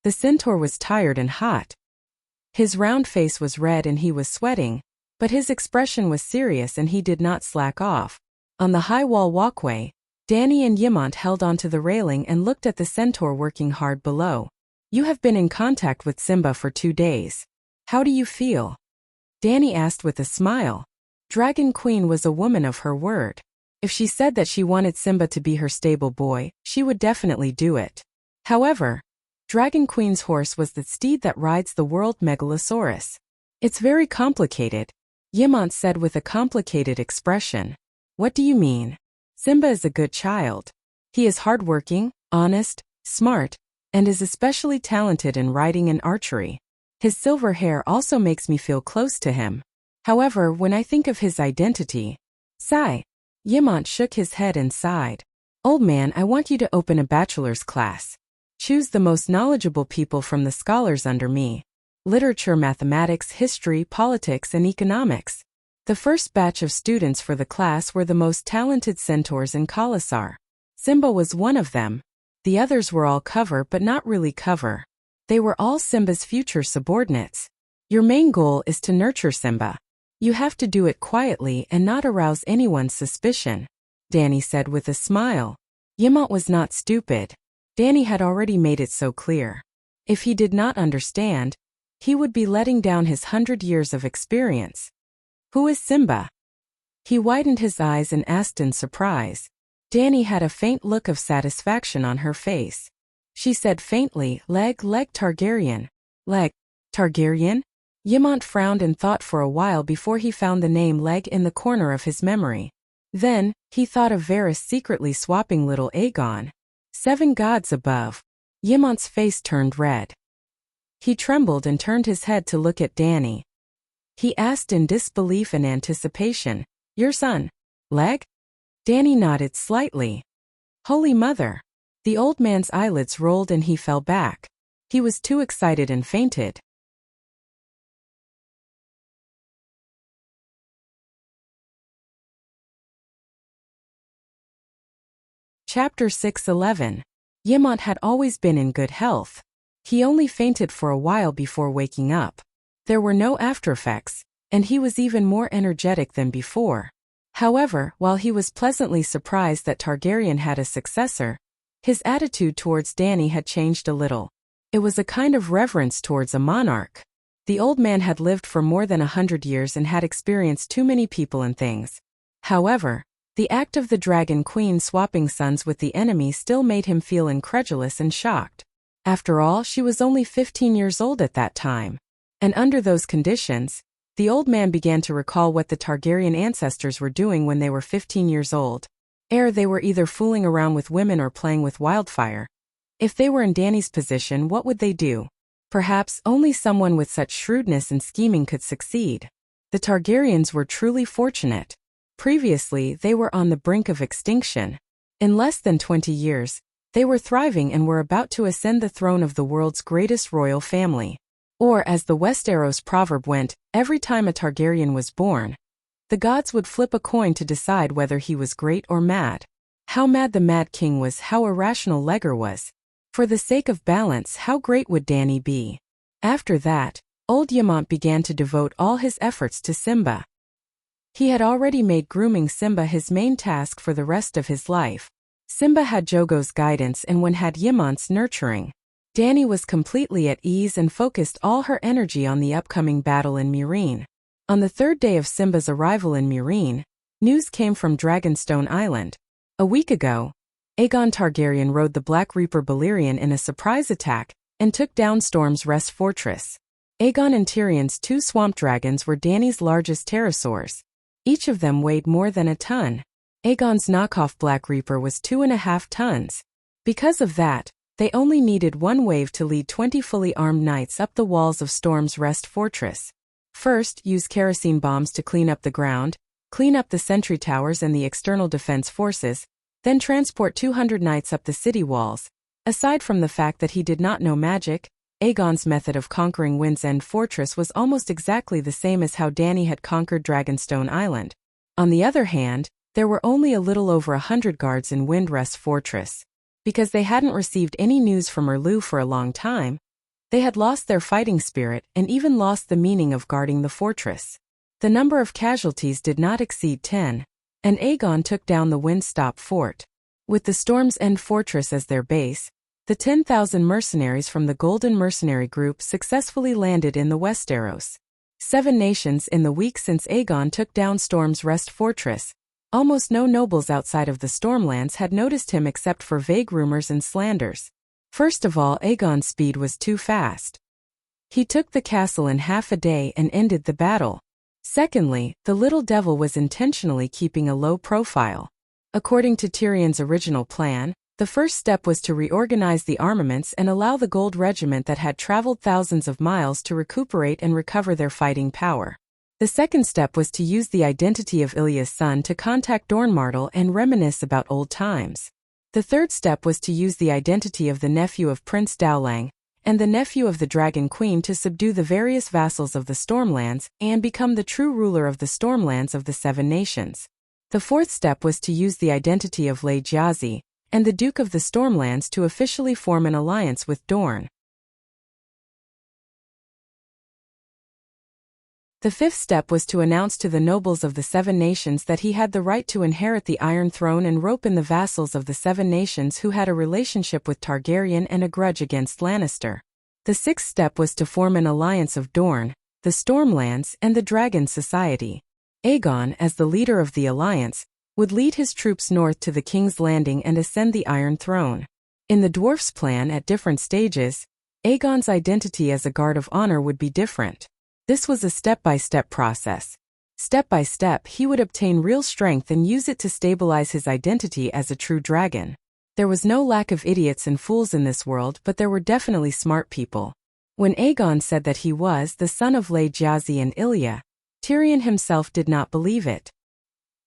The centaur was tired and hot. His round face was red and he was sweating, but his expression was serious and he did not slack off. On the high wall walkway, Danny and Yimont held onto the railing and looked at the centaur working hard below. "You have been in contact with Simba for 2 days. How do you feel?" Danny asked with a smile. Dragon Queen was a woman of her word. If she said that she wanted Simba to be her stable boy, she would definitely do it. However, Dragon Queen's horse was the steed that rides the world Megalosaurus. It's very complicated, Yimont said with a complicated expression. What do you mean? Simba is a good child. He is hardworking, honest, smart, and is especially talented in riding and archery. His silver hair also makes me feel close to him. However, when I think of his identity, sigh. Yimont shook his head and sighed. Old man, I want you to open a bachelor's class. Choose the most knowledgeable people from the scholars under me. Literature, mathematics, history, politics, and economics. The first batch of students for the class were the most talented centaurs in Kalasar. Simba was one of them. The others were all cover but not really cover. They were all Simba's future subordinates. Your main goal is to nurture Simba. You have to do it quietly and not arouse anyone's suspicion, Danny said with a smile. Yimont was not stupid. Danny had already made it so clear. If he did not understand, he would be letting down his 100 years of experience. Who is Simba? He widened his eyes and asked in surprise. Danny had a faint look of satisfaction on her face. She said faintly, Leg Targaryen. Leg Targaryen? Yimont frowned and thought for a while before he found the name Leg in the corner of his memory. Then, he thought of Varys secretly swapping little Aegon. 7 gods above. Yimont's face turned red. He trembled and turned his head to look at Danny. He asked in disbelief and anticipation, Your son, Leg? Danny nodded slightly. Holy Mother! The old man's eyelids rolled and he fell back. He was too excited and fainted. Chapter 6:11. Yimont had always been in good health. He only fainted for a while before waking up. There were no aftereffects, and he was even more energetic than before. However, while he was pleasantly surprised that Targaryen had a successor, his attitude towards Danny had changed a little. It was a kind of reverence towards a monarch. The old man had lived for more than 100 years and had experienced too many people and things. However, the act of the Dragon Queen swapping sons with the enemy still made him feel incredulous and shocked. After all, she was only 15 years old at that time. And under those conditions, the old man began to recall what the Targaryen ancestors were doing when they were 15 years old. They were either fooling around with women or playing with wildfire. If they were in Danny's position, what would they do? Perhaps only someone with such shrewdness and scheming could succeed. The Targaryens were truly fortunate. Previously, they were on the brink of extinction. In less than 20 years, they were thriving and were about to ascend the throne of the world's greatest royal family. Or, as the Westeros proverb went, every time a Targaryen was born, the gods would flip a coin to decide whether he was great or mad. How mad the Mad King was, how irrational Legger was. For the sake of balance, how great would Danny be? After that, old Yimont began to devote all his efforts to Simba. He had already made grooming Simba his main task for the rest of his life. Simba had Jogo's guidance and one had Yimont's nurturing. Danny was completely at ease and focused all her energy on the upcoming battle in Meereen. On the 3rd day of Simba's arrival in Meereen, news came from Dragonstone Island. A week ago, Aegon Targaryen rode the Black Reaper Balerion in a surprise attack and took down Storm's Rest Fortress. Aegon and Tyrion's 2 swamp dragons were Danny's largest pterosaurs. Each of them weighed more than a ton. Aegon's knockoff Black Reaper was 2.5 tons. Because of that, they only needed one wave to lead 20 fully armed knights up the walls of Storm's Rest Fortress. First, use kerosene bombs to clean up the ground, clean up the sentry towers and the external defense forces, then transport 200 knights up the city walls. Aside from the fact that he did not know magic, Aegon's method of conquering Wind's End Fortress was almost exactly the same as how Danny had conquered Dragonstone Island. On the other hand, there were only a little over 100 guards in Windrest Fortress. Because they hadn't received any news from Erlu for a long time, they had lost their fighting spirit and even lost the meaning of guarding the fortress. The number of casualties did not exceed 10, and Aegon took down the Windstop Fort. With the Storm's End Fortress as their base, the 10,000 mercenaries from the Golden Mercenary Group successfully landed in the Westeros. 7 nations in the week since Aegon took down Storm's Rest Fortress. Almost no nobles outside of the Stormlands had noticed him except for vague rumors and slanders. First of all, Aegon's speed was too fast. He took the castle in half a day and ended the battle. Secondly, the little devil was intentionally keeping a low profile. According to Tyrion's original plan, the first step was to reorganize the armaments and allow the Gold Regiment that had traveled thousands of miles to recuperate and recover their fighting power. The second step was to use the identity of Ilya's son to contact Dornmartel and reminisce about old times. The third step was to use the identity of the nephew of Prince Dowlang and the nephew of the Dragon Queen to subdue the various vassals of the Stormlands and become the true ruler of the Stormlands of the Seven Nations. The fourth step was to use the identity of Lei Jiazi and the Duke of the Stormlands to officially form an alliance with Dorne. The fifth step was to announce to the nobles of the Seven Nations that he had the right to inherit the Iron Throne and rope in the vassals of the Seven Nations who had a relationship with Targaryen and a grudge against Lannister. The sixth step was to form an alliance of Dorne, the Stormlands, and the Dragon Society. Aegon, as the leader of the alliance, would lead his troops north to the King's Landing and ascend the Iron Throne. In the dwarfs' plan at different stages, Aegon's identity as a guard of honor would be different. This was a step-by-step process. Step by step, he would obtain real strength and use it to stabilize his identity as a true dragon. There was no lack of idiots and fools in this world, but there were definitely smart people. When Aegon said that he was the son of Lei Jiazi and Ilya, Tyrion himself did not believe it.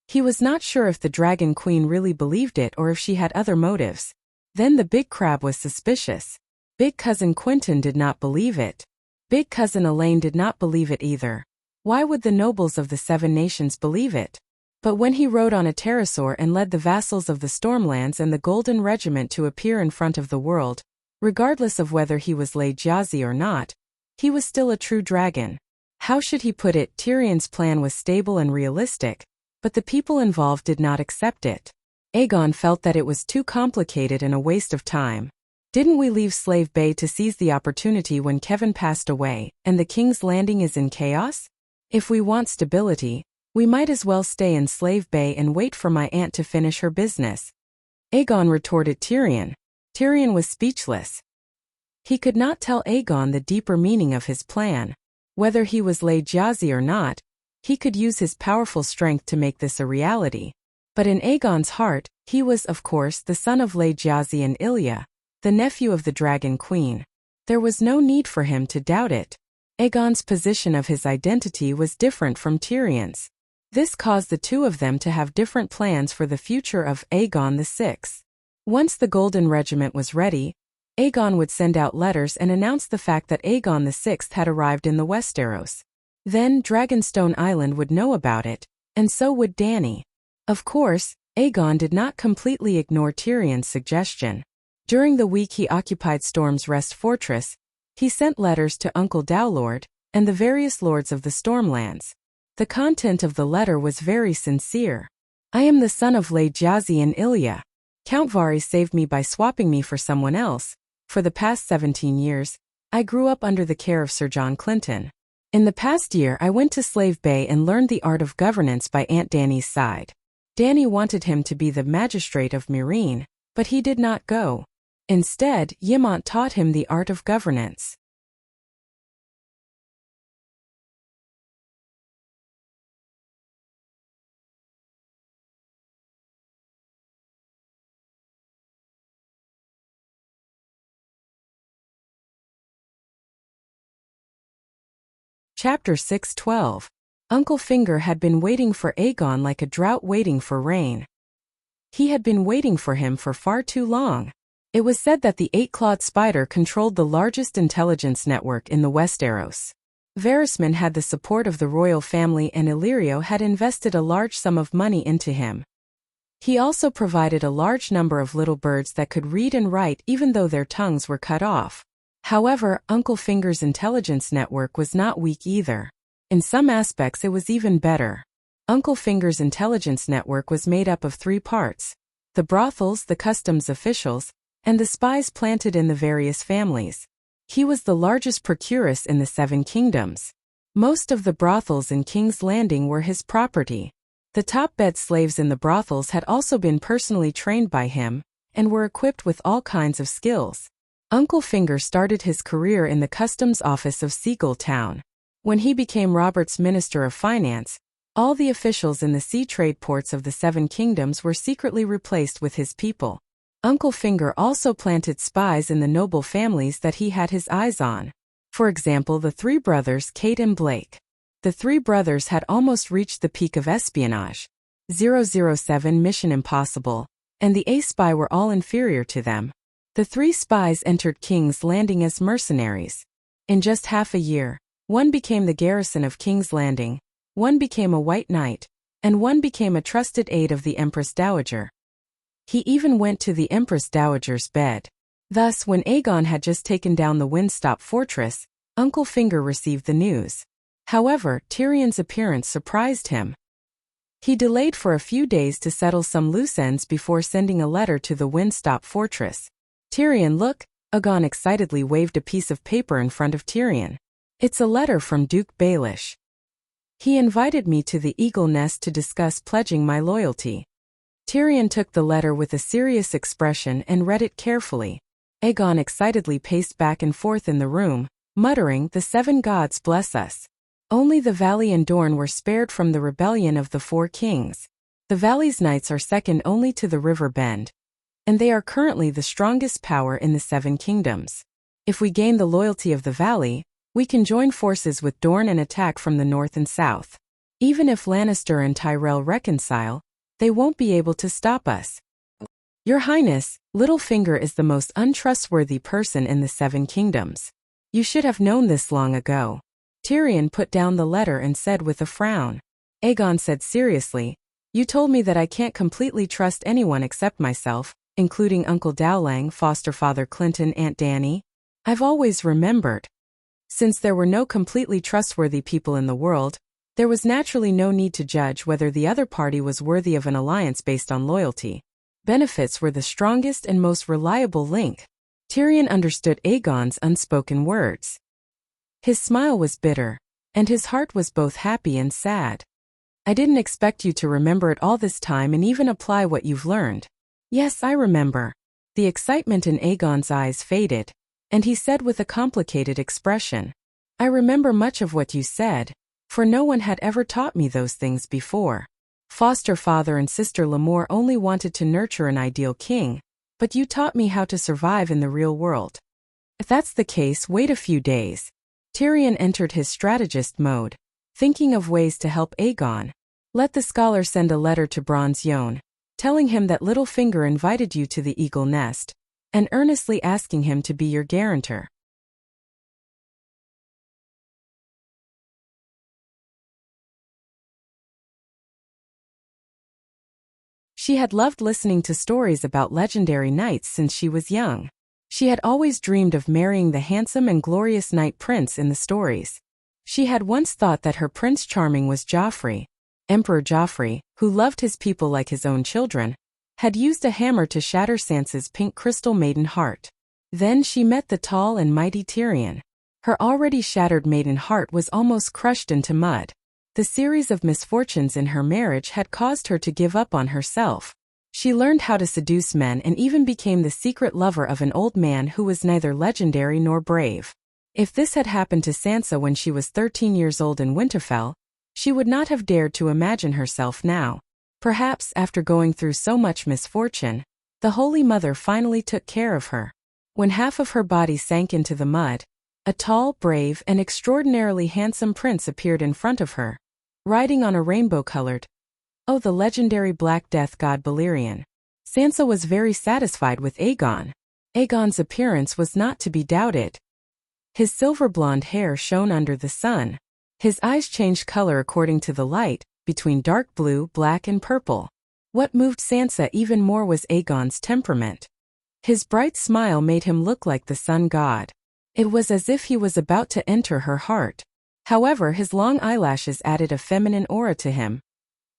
He was not sure if the Dragon Queen really believed it or if she had other motives. Then the Big Crab was suspicious. Big Cousin Quentyn did not believe it. Big Cousin Elaine did not believe it either. Why would the nobles of the Seven Nations believe it? But when he rode on a pterosaur and led the vassals of the Stormlands and the Golden Regiment to appear in front of the world, regardless of whether he was Lei Jiazi or not, he was still a true dragon. How should he put it? Tyrion's plan was stable and realistic, but the people involved did not accept it. Aegon felt that it was too complicated and a waste of time. Didn't we leave Slave Bay to seize the opportunity when Kevin passed away, and the King's Landing is in chaos? If we want stability, we might as well stay in Slave Bay and wait for my aunt to finish her business. Aegon retorted Tyrion. Tyrion was speechless. He could not tell Aegon the deeper meaning of his plan. Whether he was Lei Jiazi or not, he could use his powerful strength to make this a reality. But in Aegon's heart, he was, of course, the son of Lei Jiazi and Ilya, the nephew of the Dragon Queen. There was no need for him to doubt it. Aegon's position of his identity was different from Tyrion's. This caused the two of them to have different plans for the future of Aegon VI. Once the Golden Regiment was ready, Aegon would send out letters and announce the fact that Aegon VI had arrived in the Westeros. Then Dragonstone Island would know about it, and so would Dany. Of course, Aegon did not completely ignore Tyrion's suggestion. During the week he occupied Storm's Rest Fortress, he sent letters to Uncle Dowlord and the various lords of the Stormlands. The content of the letter was very sincere. I am the son of Lei Jiazi and Ilya. Count Varys saved me by swapping me for someone else. For the past 17 years, I grew up under the care of Sir John Clinton. In the past year I went to Slave Bay and learned the art of governance by Aunt Dany's side. Dany wanted him to be the magistrate of Meereen, but he did not go. Instead, Ymont taught him the art of governance. Chapter 6:12. Uncle Finger had been waiting for Aegon like a drought waiting for rain. He had been waiting for him for far too long. It was said that the eight-clawed spider controlled the largest intelligence network in the Westeros. Varysman had the support of the royal family and Illyrio had invested a large sum of money into him. He also provided a large number of little birds that could read and write even though their tongues were cut off. However, Uncle Finger's intelligence network was not weak either. In some aspects it was even better. Uncle Finger's intelligence network was made up of 3 parts: the brothels, the customs officials, and the spies planted in the various families. He was the largest procuress in the 7 kingdoms. Most of the brothels in King's Landing were his property. The top bed slaves in the brothels had also been personally trained by him, and were equipped with all kinds of skills. Uncle Finger started his career in the customs office of Seagull Town. When he became Robert's Minister of Finance, all the officials in the sea trade ports of the Seven Kingdoms were secretly replaced with his people. Uncle Finger also planted spies in the noble families that he had his eyes on. For example, the three brothers Kate and Blake. The three brothers had almost reached the peak of espionage. 007 Mission Impossible, and the A-Spy were all inferior to them. The three spies entered King's Landing as mercenaries. In just half a year, one became the garrison of King's Landing, one became a White Knight, and one became a trusted aide of the Empress Dowager. He even went to the Empress Dowager's bed. Thus, when Aegon had just taken down the Windstop Fortress, Uncle Finger received the news. However, Tyrion's appearance surprised him. He delayed for a few days to settle some loose ends before sending a letter to the Windstop Fortress. Tyrion, look, Aegon excitedly waved a piece of paper in front of Tyrion. It's a letter from Duke Baelish. He invited me to the Eagle Nest to discuss pledging my loyalty. Tyrion took the letter with a serious expression and read it carefully. Aegon excitedly paced back and forth in the room, muttering, "The seven gods bless us." Only the Valley and Dorne were spared from the rebellion of the Four Kings. The Valley's knights are second only to the River Bend, and they are currently the strongest power in the Seven Kingdoms. If we gain the loyalty of the Valley, we can join forces with Dorne and attack from the north and south. Even if Lannister and Tyrell reconcile, they won't be able to stop us. Your Highness, Littlefinger is the most untrustworthy person in the Seven Kingdoms. You should have known this long ago. Tyrion put down the letter and said with a frown. Aegon said seriously, "You told me that I can't completely trust anyone except myself, including Uncle Dowling, foster father Clinton, Aunt Dany. I've always remembered. Since there were no completely trustworthy people in the world, there was naturally no need to judge whether the other party was worthy of an alliance based on loyalty. Benefits were the strongest and most reliable link." Tyrion understood Aegon's unspoken words. His smile was bitter, and his heart was both happy and sad. "I didn't expect you to remember it all this time and even apply what you've learned." "Yes, I remember." The excitement in Aegon's eyes faded, and he said with a complicated expression, "I remember much of what you said, for no one had ever taught me those things before. Foster father and sister Lemore only wanted to nurture an ideal king, but you taught me how to survive in the real world. If that's the case, wait a few days." Tyrion entered his strategist mode, thinking of ways to help Aegon. "Let the scholar send a letter to Bronze Yohn, telling him that Littlefinger invited you to the Eagle Nest, and earnestly asking him to be your guarantor." She had loved listening to stories about legendary knights since she was young. She had always dreamed of marrying the handsome and glorious knight prince in the stories. She had once thought that her Prince Charming was Joffrey. Emperor Joffrey, who loved his people like his own children, had used a hammer to shatter Sansa's pink crystal maiden heart. Then she met the tall and mighty Tyrion. Her already shattered maiden heart was almost crushed into mud. The series of misfortunes in her marriage had caused her to give up on herself. She learned how to seduce men and even became the secret lover of an old man who was neither legendary nor brave. If this had happened to Sansa when she was 13 years old in Winterfell, she would not have dared to imagine herself now. Perhaps after going through so much misfortune, the Holy Mother finally took care of her. When half of her body sank into the mud, a tall, brave, and extraordinarily handsome prince appeared in front of her, riding on a rainbow-colored, the legendary Black Death god Balerion. Sansa was very satisfied with Aegon. Aegon's appearance was not to be doubted. His silver-blonde hair shone under the sun. His eyes changed color according to the light, between dark blue, black, and purple. What moved Sansa even more was Aegon's temperament. His bright smile made him look like the sun god. It was as if he was about to enter her heart. However, his long eyelashes added a feminine aura to him.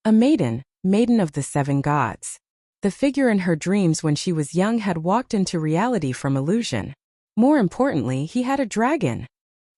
A maiden of the seven gods. The figure in her dreams when she was young had walked into reality from illusion. More importantly, he had a dragon.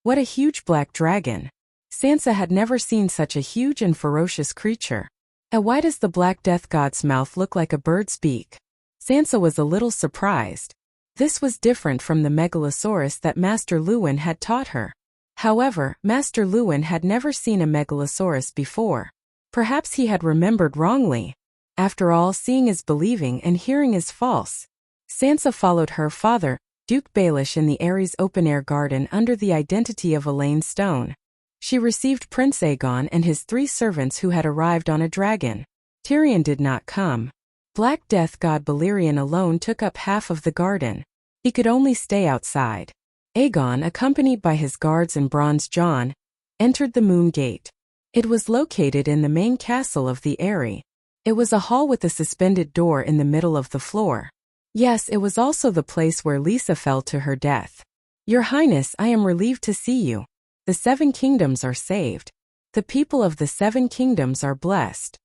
What a huge black dragon. Sansa had never seen such a huge and ferocious creature. And why does the Black Death god's mouth look like a bird's beak? Sansa was a little surprised. This was different from the megalosaurus that Master Lewin had taught her. However, Master Lewin had never seen a megalosaurus before. Perhaps he had remembered wrongly. After all, seeing is believing and hearing is false. Sansa followed her father, Duke Baelish, in the Ares open-air garden under the identity of Elaine Stone. She received Prince Aegon and his 3 servants who had arrived on a dragon. Tyrion did not come. Black Death god Balerion alone took up half of the garden. He could only stay outside. Aegon, accompanied by his guards and Bronze John, entered the Moon Gate. It was located in the main castle of the Eyrie. It was a hall with a suspended door in the middle of the floor. Yes, it was also the place where Lisa fell to her death. Your Highness, I am relieved to see you. The 7 kingdoms are saved. The people of the 7 kingdoms are blessed.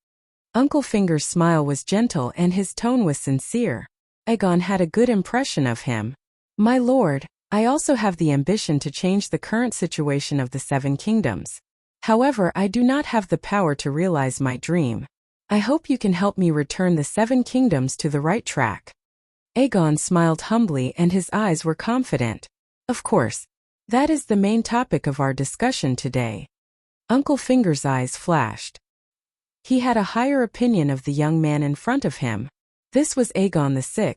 Uncle Finger's smile was gentle and his tone was sincere. Aegon had a good impression of him. My lord, I also have the ambition to change the current situation of the 7 kingdoms. However, I do not have the power to realize my dream. I hope you can help me return the 7 kingdoms to the right track. Aegon smiled humbly and his eyes were confident. Of course. That is the main topic of our discussion today. Uncle Finger's eyes flashed. He had a higher opinion of the young man in front of him. This was Aegon VI,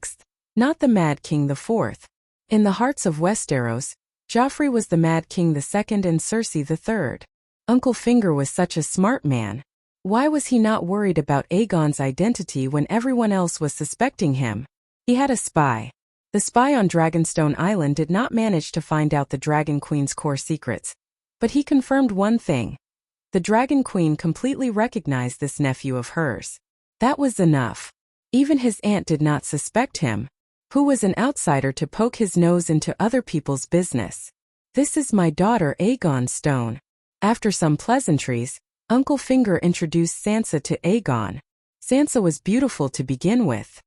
not the Mad King IV. In the hearts of Westeros, Joffrey was the Mad King II and Cersei III. Uncle Finger was such a smart man. Why was he not worried about Aegon's identity when everyone else was suspecting him? He had a spy. The spy on Dragonstone Island did not manage to find out the Dragon Queen's core secrets. But he confirmed one thing. The Dragon Queen completely recognized this nephew of hers. That was enough. Even his aunt did not suspect him. Who was an outsider to poke his nose into other people's business? This is my daughter Aegon Stone. After some pleasantries, Uncle Finger introduced Sansa to Aegon. Sansa was beautiful to begin with.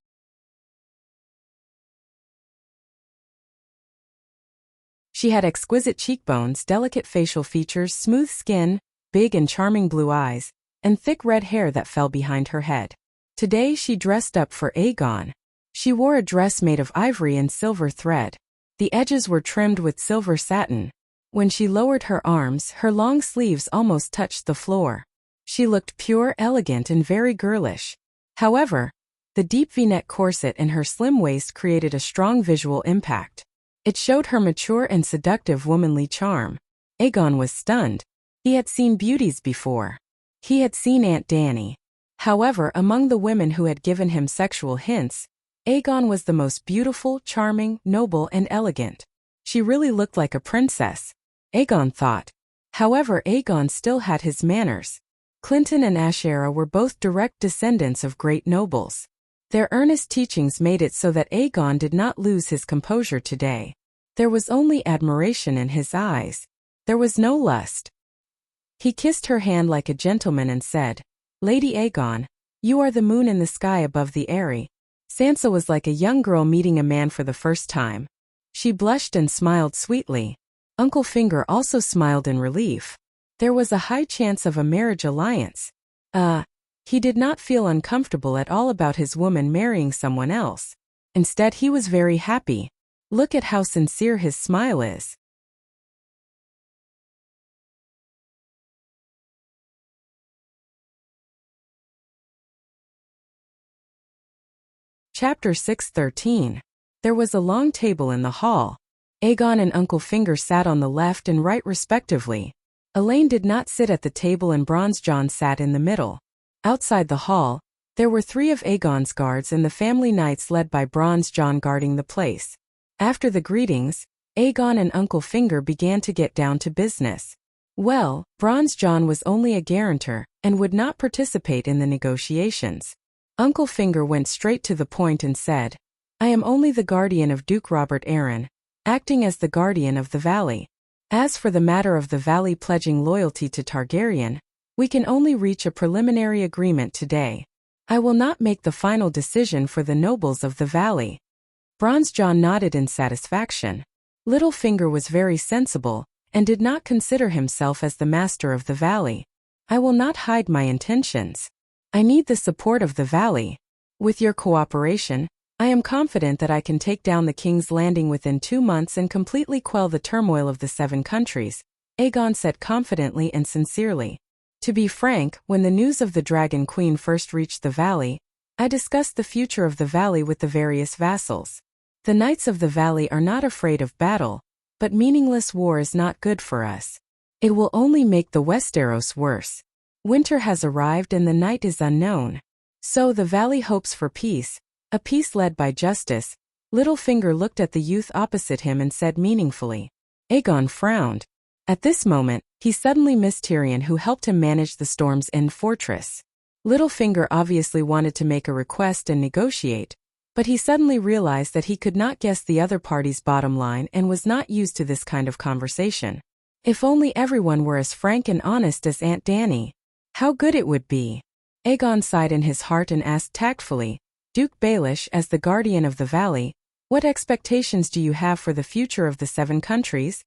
She had exquisite cheekbones, delicate facial features, smooth skin, big and charming blue eyes, and thick red hair that fell behind her head. Today she dressed up for Aegon. She wore a dress made of ivory and silver thread. The edges were trimmed with silver satin. When she lowered her arms, her long sleeves almost touched the floor. She looked pure, elegant, and very girlish. However, the deep V-neck corset and her slim waist created a strong visual impact. It showed her mature and seductive womanly charm. Aegon was stunned. He had seen beauties before. He had seen Aunt Dany. However, among the women who had given him sexual hints, Aegon was the most beautiful, charming, noble, and elegant. She really looked like a princess, Aegon thought. However, Aegon still had his manners. Clinton and Ashera were both direct descendants of great nobles. Their earnest teachings made it so that Aegon did not lose his composure today. There was only admiration in his eyes. There was no lust. He kissed her hand like a gentleman and said, Lady Aegon, you are the moon in the sky above the Eyrie. Sansa was like a young girl meeting a man for the first time. She blushed and smiled sweetly. Uncle Finger also smiled in relief. There was a high chance of a marriage alliance. He did not feel uncomfortable at all about his woman marrying someone else. Instead, he was very happy. Look at how sincere his smile is. Chapter 6:13. There was a long table in the hall. Aegon and Uncle Finger sat on the left and right respectively. Elaine did not sit at the table and Bronze John sat in the middle. Outside the hall, there were 3 of Aegon's guards and the family knights led by Bronze John guarding the place. After the greetings, Aegon and Uncle Finger began to get down to business. Well, Bronze John was only a guarantor and would not participate in the negotiations. Uncle Finger went straight to the point and said, I am only the guardian of Duke Robert Arryn, acting as the guardian of the valley. As for the matter of the valley pledging loyalty to Targaryen, we can only reach a preliminary agreement today. I will not make the final decision for the nobles of the valley. Bronze John nodded in satisfaction. Littlefinger was very sensible, and did not consider himself as the master of the valley. I will not hide my intentions. I need the support of the valley. With your cooperation, I am confident that I can take down the King's Landing within 2 months and completely quell the turmoil of the 7 countries, Aegon said confidently and sincerely. To be frank, when the news of the Dragon Queen first reached the valley, I discussed the future of the valley with the various vassals. The knights of the valley are not afraid of battle, but meaningless war is not good for us. It will only make the Westeros worse. Winter has arrived and the night is unknown. So the valley hopes for peace, a peace led by justice. Littlefinger looked at the youth opposite him and said meaningfully. Aegon frowned. At this moment, he suddenly missed Tyrion, who helped him manage the Storm's End fortress. Littlefinger obviously wanted to make a request and negotiate, but he suddenly realized that he could not guess the other party's bottom line and was not used to this kind of conversation. If only everyone were as frank and honest as Aunt Dany. How good it would be. Aegon sighed in his heart and asked tactfully, Duke Baelish, as the guardian of the valley, what expectations do you have for the future of the 7 countries?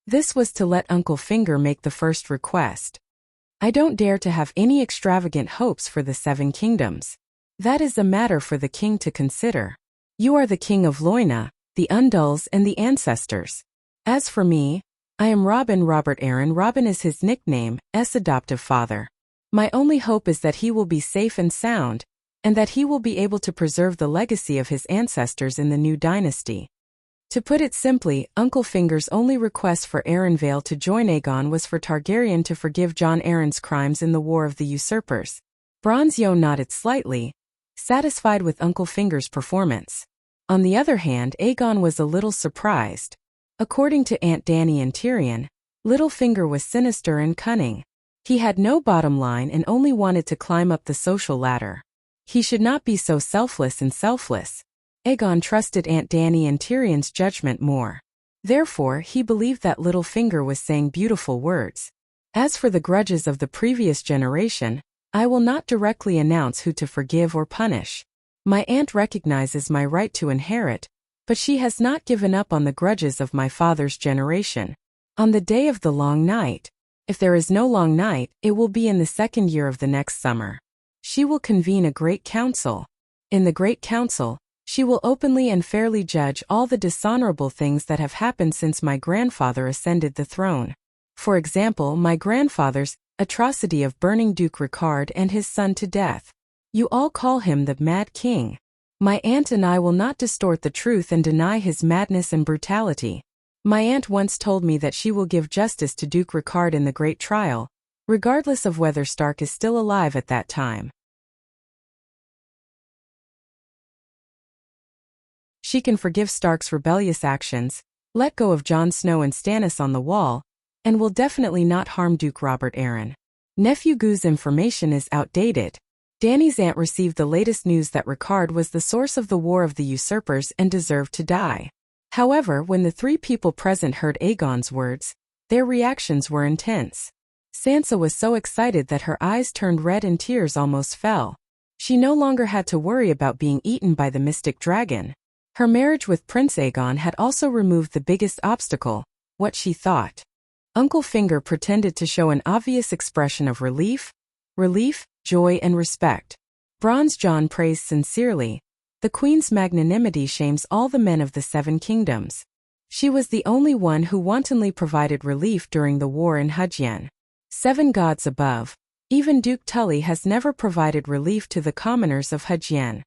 This was to let Uncle Finger make the first request. I don't dare to have any extravagant hopes for the 7 kingdoms. That is a matter for the king to consider. You are the king of Loina, the Undulls and the ancestors. As for me, I am Robert Arryn. Robin is his nickname, S adoptive father. My only hope is that he will be safe and sound, and that he will be able to preserve the legacy of his ancestors in the new dynasty. To put it simply, Uncle Finger's only request for Arryn Vale to join Aegon was for Targaryen to forgive Jon Arryn's crimes in the War of the Usurpers. Bronze Yo nodded slightly, satisfied with Uncle Finger's performance. On the other hand, Aegon was a little surprised. According to Aunt Dany and Tyrion, Littlefinger was sinister and cunning. He had no bottom line and only wanted to climb up the social ladder. He should not be so selfless and selfless. Aegon trusted Aunt Dany and Tyrion's judgment more. Therefore, he believed that Littlefinger was saying beautiful words. As for the grudges of the previous generation, I will not directly announce who to forgive or punish. My aunt recognizes my right to inherit, but she has not given up on the grudges of my father's generation. On the day of the long night, if there is no long night, it will be in the 2nd year of the next summer. She will convene a great council. In the great council, she will openly and fairly judge all the dishonorable things that have happened since my grandfather ascended the throne. For example, my grandfather's atrocity of burning Duke Ricard and his son to death. You all call him the Mad King. My aunt and I will not distort the truth and deny his madness and brutality. My aunt once told me that she will give justice to Duke Ricard in the great trial, regardless of whether Stark is still alive at that time. She can forgive Stark's rebellious actions, let go of Jon Snow and Stannis on the Wall, and will definitely not harm Duke Robert Arryn. Nephew Goo's information is outdated. Dany's aunt received the latest news that Ricard was the source of the War of the Usurpers and deserved to die. However, when the 3 people present heard Aegon's words, their reactions were intense. Sansa was so excited that her eyes turned red and tears almost fell. She no longer had to worry about being eaten by the mystic dragon. Her marriage with Prince Aegon had also removed the biggest obstacle, what she thought. Uncle Finger pretended to show an obvious expression of relief, joy and respect. Bronze John praised sincerely. The Queen's magnanimity shames all the men of the 7 kingdoms. She was the only one who wantonly provided relief during the war in Hudyen. 7 gods above, even Duke Tully has never provided relief to the commoners of Hudyen.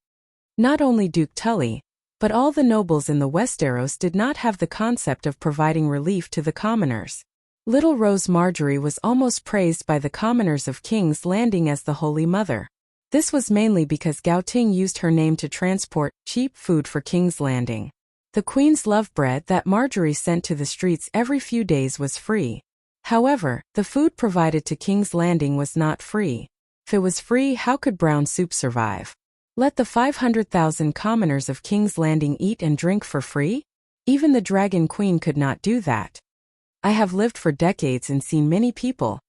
Not only Duke Tully, but all the nobles in the Westeros did not have the concept of providing relief to the commoners. Little Rose Marjorie was almost praised by the commoners of King's Landing as the Holy Mother. This was mainly because Gao Ting used her name to transport cheap food for King's Landing. The Queen's love bread that Marjorie sent to the streets every few days was free. However, the food provided to King's Landing was not free. If it was free, how could brown soup survive? Let the 500,000 commoners of King's Landing eat and drink for free? Even the Dragon Queen could not do that. I have lived for decades and seen many people,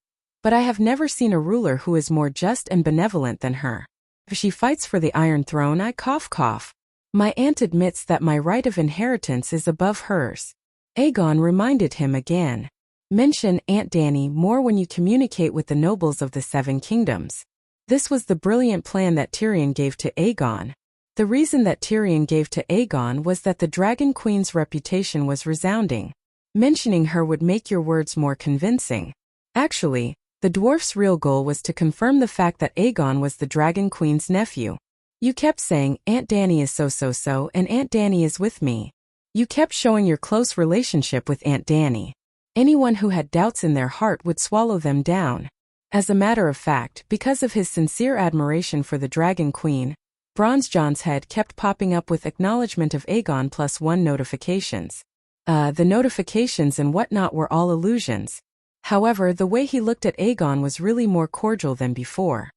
but I have never seen a ruler who is more just and benevolent than her. If she fights for the Iron Throne, I cough. My aunt admits that my right of inheritance is above hers. Aegon reminded him again. Mention Aunt Dany more when you communicate with the nobles of the 7 kingdoms. This was the brilliant plan that Tyrion gave to Aegon. The reason that Tyrion gave to Aegon was that the Dragon Queen's reputation was resounding. Mentioning her would make your words more convincing. Actually, the dwarf's real goal was to confirm the fact that Aegon was the Dragon Queen's nephew. You kept saying, Aunt Dany is so, and Aunt Dany is with me. You kept showing your close relationship with Aunt Dany. Anyone who had doubts in their heart would swallow them down. As a matter of fact, because of his sincere admiration for the Dragon Queen, Bronze John's head kept popping up with acknowledgement of Aegon +1 notifications. The notifications and whatnot were all illusions. However, the way he looked at Aegon was really more cordial than before.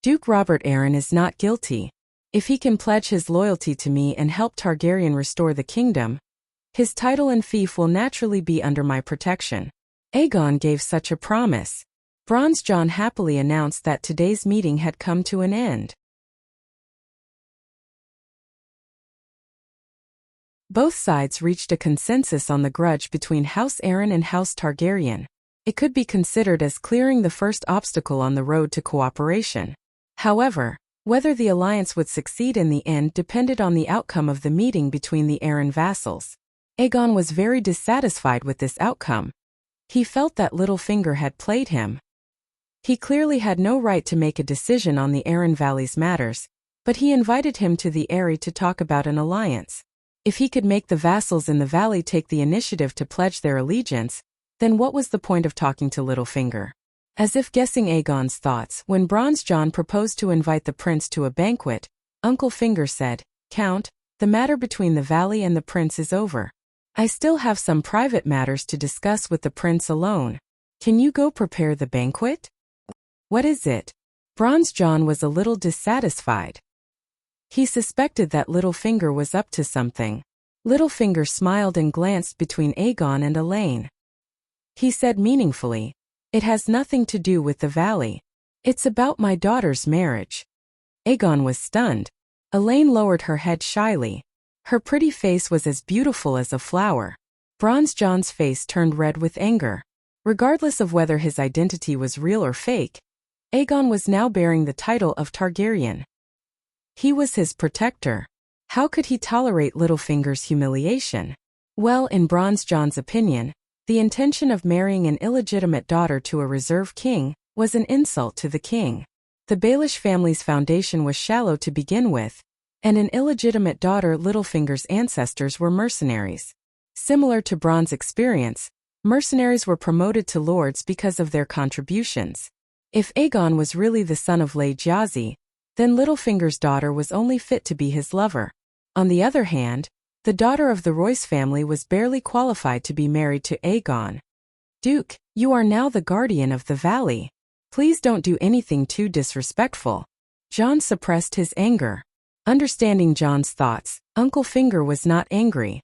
Duke Robert Arryn is not guilty. If he can pledge his loyalty to me and help Targaryen restore the kingdom, his title and fief will naturally be under my protection. Aegon gave such a promise. Bronze John happily announced that today's meeting had come to an end. Both sides reached a consensus on the grudge between House Arryn and House Targaryen. It could be considered as clearing the first obstacle on the road to cooperation. However, whether the alliance would succeed in the end depended on the outcome of the meeting between the Arryn vassals. Aegon was very dissatisfied with this outcome. He felt that Littlefinger had played him. He clearly had no right to make a decision on the Arryn Valley's matters, but he invited him to the Eyrie to talk about an alliance. If he could make the vassals in the valley take the initiative to pledge their allegiance, then what was the point of talking to Littlefinger? As if guessing Aegon's thoughts, when Bronze John proposed to invite the prince to a banquet, Uncle Finger said, "Count, the matter between the valley and the prince is over. I still have some private matters to discuss with the prince alone. Can you go prepare the banquet?" "What is it?" Bronze John was a little dissatisfied. He suspected that Littlefinger was up to something. Littlefinger smiled and glanced between Aegon and Elaine. He said meaningfully, "It has nothing to do with the valley. It's about my daughter's marriage." Aegon was stunned. Elaine lowered her head shyly. Her pretty face was as beautiful as a flower. Bronze John's face turned red with anger. Regardless of whether his identity was real or fake, Aegon was now bearing the title of Targaryen. He was his protector. How could he tolerate Littlefinger's humiliation? Well, in Bronze John's opinion, the intention of marrying an illegitimate daughter to a reserve king was an insult to the king. The Baelish family's foundation was shallow to begin with, and an illegitimate daughter. Littlefinger's ancestors were mercenaries. Similar to Bronn's experience, mercenaries were promoted to lords because of their contributions. If Aegon was really the son of Lady Jazi, then Littlefinger's daughter was only fit to be his lover. On the other hand, the daughter of the Royce family was barely qualified to be married to Aegon. "Duke, you are now the guardian of the valley. Please don't do anything too disrespectful." John suppressed his anger. Understanding John's thoughts, Uncle Finger was not angry.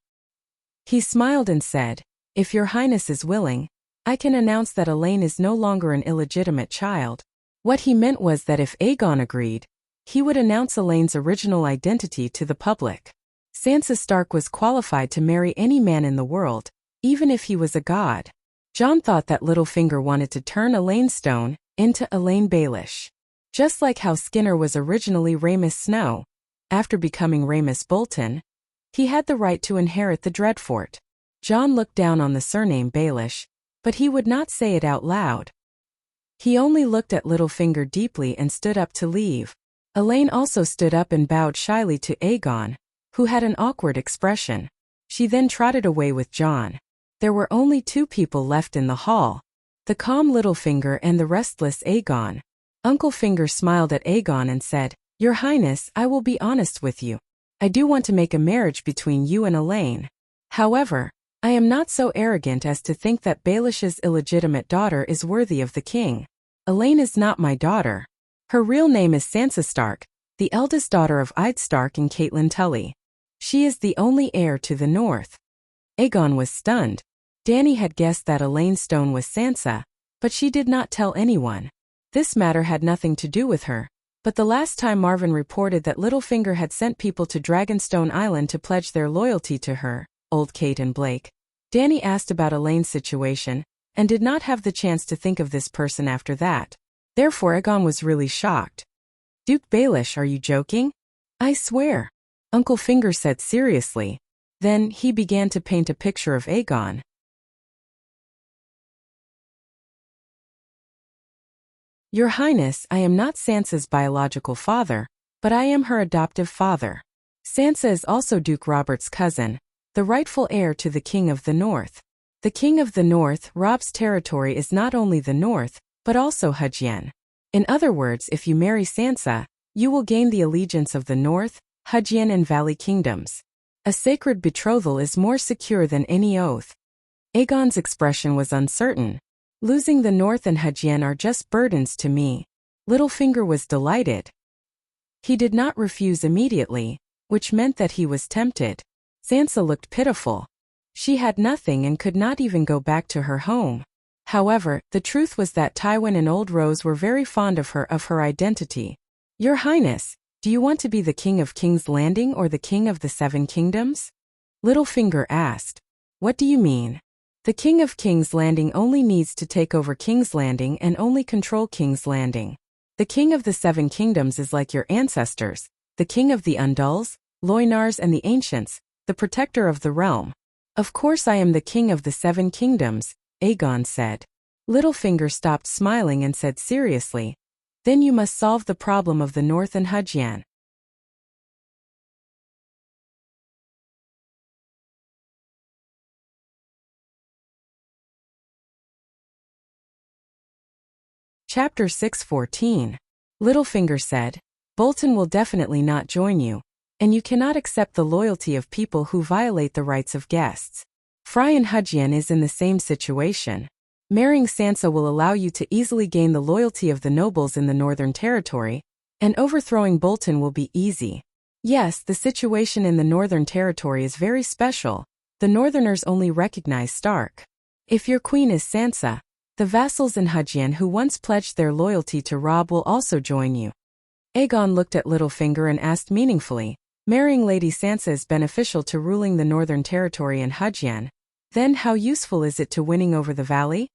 He smiled and said, "If your highness is willing, I can announce that Elaine is no longer an illegitimate child." What he meant was that if Aegon agreed, he would announce Elaine's original identity to the public. Sansa Stark was qualified to marry any man in the world, even if he was a god. John thought that Littlefinger wanted to turn Elaine Stone into Elaine Baelish. Just like how Skinner was originally Rhaenys Snow, after becoming Rhaenys Bolton, he had the right to inherit the Dreadfort. John looked down on the surname Baelish, but he would not say it out loud. He only looked at Littlefinger deeply and stood up to leave. Elaine also stood up and bowed shyly to Aegon, who had an awkward expression. She then trotted away with John. There were only two people left in the hall, the calm Littlefinger and the restless Aegon. Uncle Finger smiled at Aegon and said, "Your Highness, I will be honest with you. I do want to make a marriage between you and Elaine. However, I am not so arrogant as to think that Baelish's illegitimate daughter is worthy of the king. Elaine is not my daughter. Her real name is Sansa Stark, the eldest daughter of Eddard Stark and Catelyn Tully. She is the only heir to the north." Aegon was stunned. Dany had guessed that Elaine Stone was Sansa, but she did not tell anyone. This matter had nothing to do with her, but the last time Marvin reported that Littlefinger had sent people to Dragonstone Island to pledge their loyalty to her, old Kate and Blake, Dany asked about Elaine's situation, and did not have the chance to think of this person after that. Therefore Aegon was really shocked. "Duke Baelish, are you joking? I swear, Uncle Finger said seriously. Then he began to paint a picture of Aegon. Your Highness, I am not Sansa's biological father, but I am her adoptive father. Sansa is also Duke Robert's cousin, the rightful heir to the King of the North. The King of the North, Rob's territory is not only the North, but also Hujien. In other words, if you marry Sansa, you will gain the allegiance of the North, Hujien and Valley kingdoms. A sacred betrothal is more secure than any oath. Aegon's expression was uncertain. Losing the North and Hujien are just burdens to me. Littlefinger was delighted. He did not refuse immediately, which meant that he was tempted. Sansa looked pitiful. She had nothing and could not even go back to her home. However, the truth was that Tywin and Old Rose were very fond of her identity. Your Highness, do you want to be the King of King's Landing or the King of the Seven Kingdoms? Littlefinger asked. What do you mean? The King of King's Landing only needs to take over King's Landing and only control King's Landing. The King of the Seven Kingdoms is like your ancestors, the King of the Undulls, Loinars and the Ancients, the protector of the realm. Of course I am the King of the Seven Kingdoms, Aegon said. Littlefinger stopped smiling and said seriously, then you must solve the problem of the North and Hujien. Chapter 6:14. Littlefinger said, Bolton will definitely not join you, and you cannot accept the loyalty of people who violate the rights of guests. Frey and Hujien is in the same situation. Marrying Sansa will allow you to easily gain the loyalty of the nobles in the Northern Territory, and overthrowing Bolton will be easy. Yes, the situation in the Northern Territory is very special. The Northerners only recognize Stark. If your queen is Sansa, the vassals in Hujien who once pledged their loyalty to Robb will also join you. Aegon looked at Littlefinger and asked meaningfully, marrying Lady Sansa is beneficial to ruling the Northern Territory and Hujien. Then how useful is it to winning over the Valley?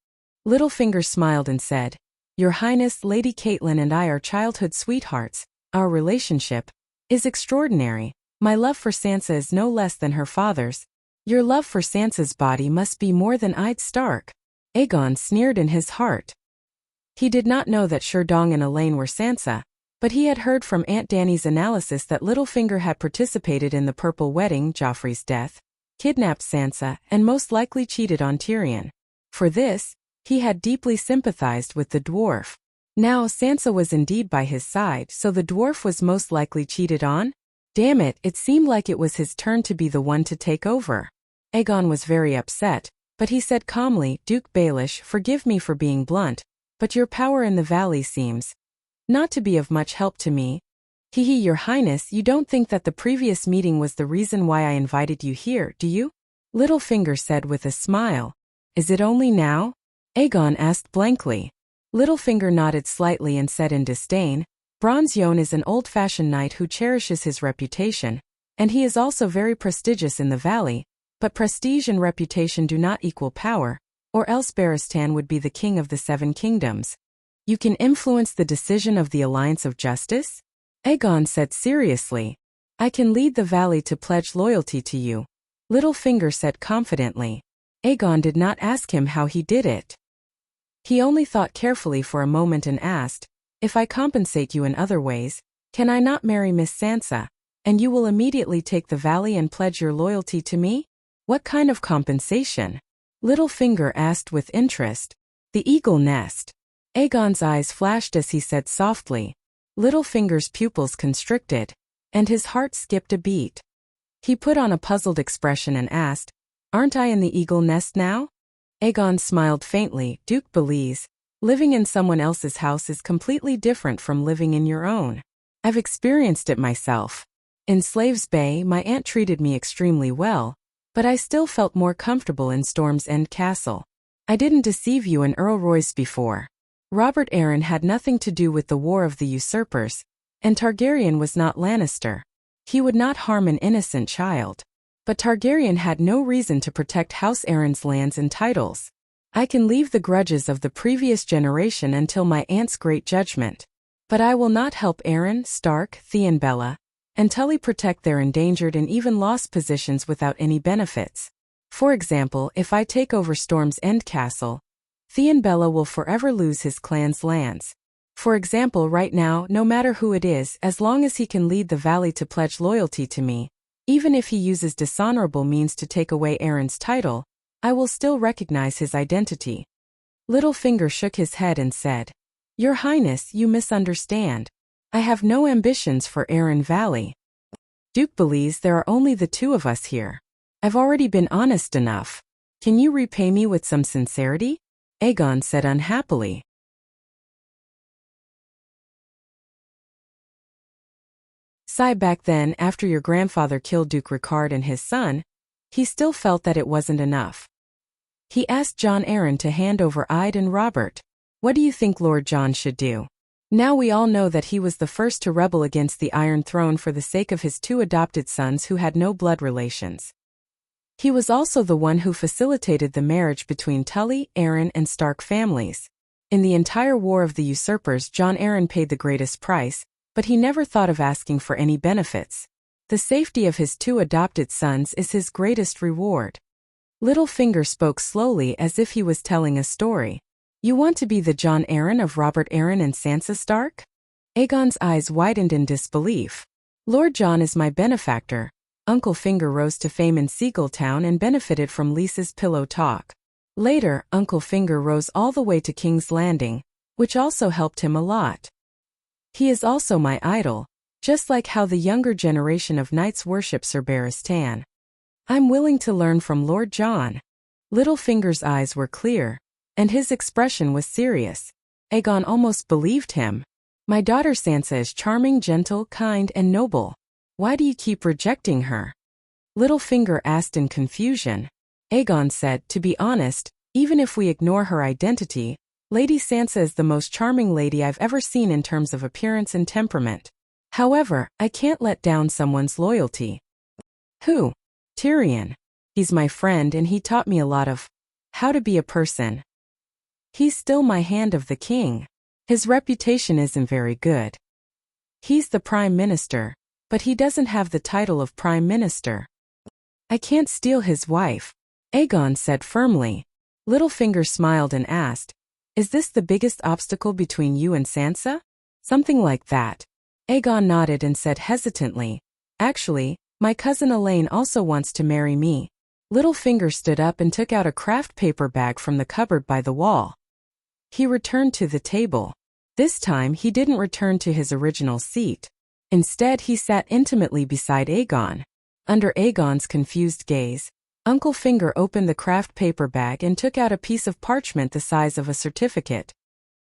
Littlefinger smiled and said, Your Highness, Lady Catelyn and I are childhood sweethearts. Our relationship is extraordinary. My love for Sansa is no less than her father's. Your love for Sansa's body must be more than I'd Stark. Aegon sneered in his heart. He did not know that Sherdong and Elaine were Sansa, but he had heard from Aunt Dany's analysis that Littlefinger had participated in the Purple Wedding, Joffrey's death, kidnapped Sansa, and most likely cheated on Tyrion. For this, he had deeply sympathized with the dwarf. Now Sansa was indeed by his side, so the dwarf was most likely cheated on? Damn it, it seemed like it was his turn to be the one to take over. Aegon was very upset, but he said calmly, Duke Baelish, forgive me for being blunt, but your power in the valley seems not to be of much help to me. Your Highness, you don't think that the previous meeting was the reason why I invited you here, do you? Littlefinger said with a smile. Is it only now? Aegon asked blankly. Littlefinger nodded slightly and said in disdain, Bronze Yohn is an old-fashioned knight who cherishes his reputation, and he is also very prestigious in the valley, but prestige and reputation do not equal power, or else Barristan would be the king of the Seven Kingdoms. You can influence the decision of the Alliance of Justice? Aegon said seriously. I can lead the valley to pledge loyalty to you. Littlefinger said confidently. Aegon did not ask him how he did it. He only thought carefully for a moment and asked, If I compensate you in other ways, can I not marry Miss Sansa, and you will immediately take the valley and pledge your loyalty to me? What kind of compensation? Littlefinger asked with interest. The eagle nest. Aegon's eyes flashed as he said softly. Littlefinger's pupils constricted, and his heart skipped a beat. He put on a puzzled expression and asked, Aren't I in the eagle nest now? Aegon smiled faintly. Duke Belize, living in someone else's house is completely different from living in your own. I've experienced it myself. In Slaves Bay, my aunt treated me extremely well, but I still felt more comfortable in Storm's End Castle. I didn't deceive you in Earl Royce before. Robert Arryn had nothing to do with the War of the Usurpers, and Targaryen was not Lannister. He would not harm an innocent child. But Targaryen had no reason to protect House Arryn's lands and titles. I can leave the grudges of the previous generation until my aunt's great judgment. But I will not help Arryn, Stark, Theon Bella, and Tully protect their endangered and even lost positions without any benefits. For example, if I take over Storm's End Castle, Theon Bella will forever lose his clan's lands. For example, right now, no matter who it is, as long as he can lead the valley to pledge loyalty to me, even if he uses dishonorable means to take away Aaron's title, I will still recognize his identity. Littlefinger shook his head and said, Your Highness, you misunderstand. I have no ambitions for Aaron Valley. Duke believes there are only the two of us here. I've already been honest enough. Can you repay me with some sincerity? Aegon said unhappily. Sigh, back then, after your grandfather killed Duke Ricard and his son, he still felt that it wasn't enough. He asked Jon Arryn to hand over Ide and Robert. What do you think Lord Jon should do? Now we all know that he was the first to rebel against the Iron Throne for the sake of his two adopted sons who had no blood relations. He was also the one who facilitated the marriage between Tully, Arryn, and Stark families. In the entire War of the Usurpers, Jon Arryn paid the greatest price, but he never thought of asking for any benefits. The safety of his two adopted sons is his greatest reward. Littlefinger spoke slowly as if he was telling a story. You want to be the Jon Arryn of Robert Arryn and Sansa Stark? Aegon's eyes widened in disbelief. Lord Jon is my benefactor. Uncle Finger rose to fame in Seagulltown and benefited from Lisa's pillow talk. Later, Uncle Finger rose all the way to King's Landing, which also helped him a lot. He is also my idol, just like how the younger generation of knights worship Sir Barristan. I'm willing to learn from Lord Jon. Littlefinger's eyes were clear, and his expression was serious. Aegon almost believed him. My daughter Sansa is charming, gentle, kind, and noble. Why do you keep rejecting her? Littlefinger asked in confusion. Aegon said, to be honest, even if we ignore her identity, Lady Sansa is the most charming lady I've ever seen in terms of appearance and temperament. However, I can't let down someone's loyalty. Who? Tyrion. He's my friend and he taught me a lot of how to be a person. He's still my hand of the king. His reputation isn't very good. He's the prime minister, but he doesn't have the title of prime minister. I can't steal his wife, Aegon said firmly. Littlefinger smiled and asked, Is this the biggest obstacle between you and Sansa? Something like that. Aegon nodded and said hesitantly, Actually, my cousin Elaine also wants to marry me. Littlefinger stood up and took out a craft paper bag from the cupboard by the wall. He returned to the table. This time he didn't return to his original seat. Instead he sat intimately beside Aegon. Under Aegon's confused gaze, Uncle Finger opened the craft paper bag and took out a piece of parchment the size of a certificate.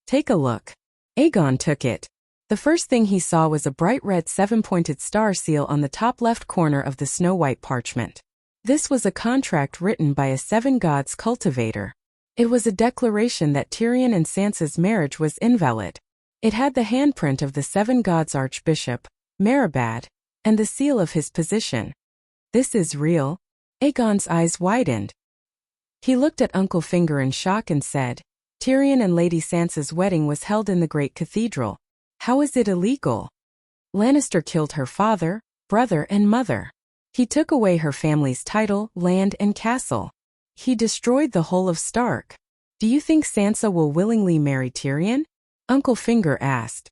Take a look. Aegon took it. The first thing he saw was a bright red 7-pointed star seal on the top left corner of the snow-white parchment. This was a contract written by a Seven Gods cultivator. It was a declaration that Tyrion and Sansa's marriage was invalid. It had the handprint of the Seven Gods Archbishop, Meribad, and the seal of his position. This is real? Aegon's eyes widened. He looked at Uncle Finger in shock and said, Tyrion and Lady Sansa's wedding was held in the Great Cathedral. How is it illegal? Lannister killed her father, brother, and mother. He took away her family's title, land, and castle. He destroyed the whole of Stark. Do you think Sansa will willingly marry Tyrion? Uncle Finger asked.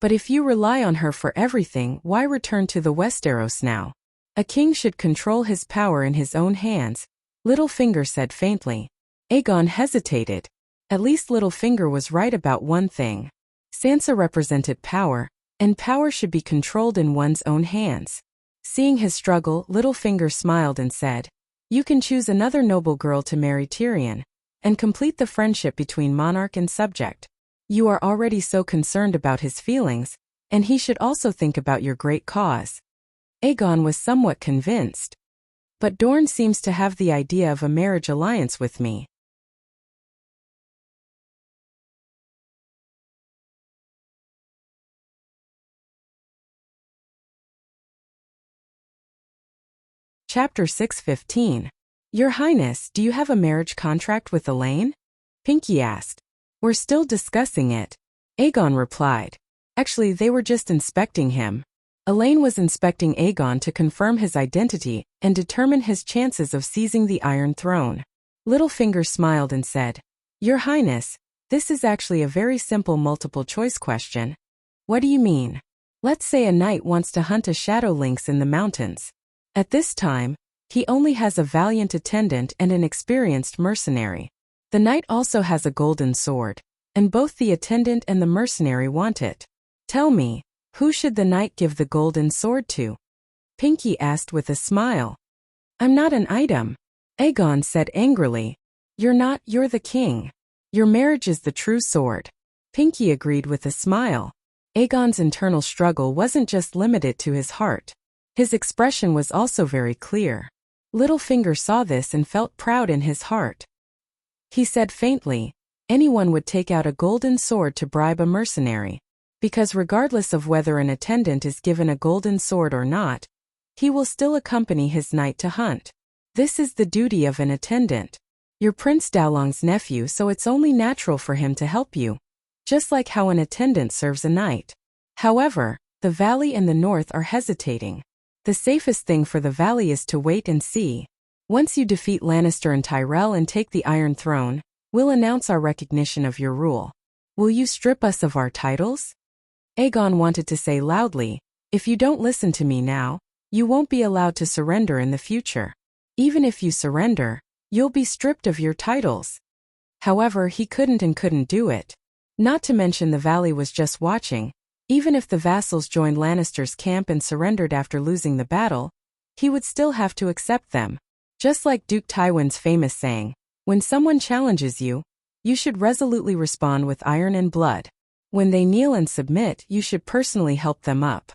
But if you rely on her for everything, why return to the Westeros now? A king should control his power in his own hands, Littlefinger said faintly. Aegon hesitated. At least Littlefinger was right about one thing. Sansa represented power, and power should be controlled in one's own hands. Seeing his struggle, Littlefinger smiled and said, You can choose another noble girl to marry Tyrion, and complete the friendship between monarch and subject. You are already so concerned about his feelings, and he should also think about your great cause. Aegon was somewhat convinced. But Dorne seems to have the idea of a marriage alliance with me. Chapter 6:15. Your Highness, do you have a marriage contract with Elaine? Pinky asked. We're still discussing it. Aegon replied. Actually, they were just inspecting him. Elaine was inspecting Aegon to confirm his identity and determine his chances of seizing the Iron Throne. Littlefinger smiled and said, Your Highness, this is actually a very simple multiple-choice question. What do you mean? Let's say a knight wants to hunt a shadow lynx in the mountains. At this time, he only has a valiant attendant and an experienced mercenary. The knight also has a golden sword, and both the attendant and the mercenary want it. Tell me, who should the knight give the golden sword to? Pinky asked with a smile. I'm not an item. Aegon said angrily. You're not, you're the king. Your marriage is the true sword. Pinky agreed with a smile. Aegon's internal struggle wasn't just limited to his heart. His expression was also very clear. Littlefinger saw this and felt proud in his heart. He said faintly, anyone would take out a golden sword to bribe a mercenary. Because regardless of whether an attendant is given a golden sword or not, he will still accompany his knight to hunt. This is the duty of an attendant. You're Prince Daolong's nephew, so it's only natural for him to help you. Just like how an attendant serves a knight. However, the Valley and the North are hesitating. The safest thing for the Valley is to wait and see. Once you defeat Lannister and Tyrell and take the Iron Throne, we'll announce our recognition of your rule. Will you strip us of our titles? Aegon wanted to say loudly, if you don't listen to me now, you won't be allowed to surrender in the future. Even if you surrender, you'll be stripped of your titles. However, he couldn't do it. Not to mention the Valley was just watching. Even if the vassals joined Lannister's camp and surrendered after losing the battle, he would still have to accept them. Just like Duke Tywin's famous saying, when someone challenges you, you should resolutely respond with iron and blood. When they kneel and submit, you should personally help them up.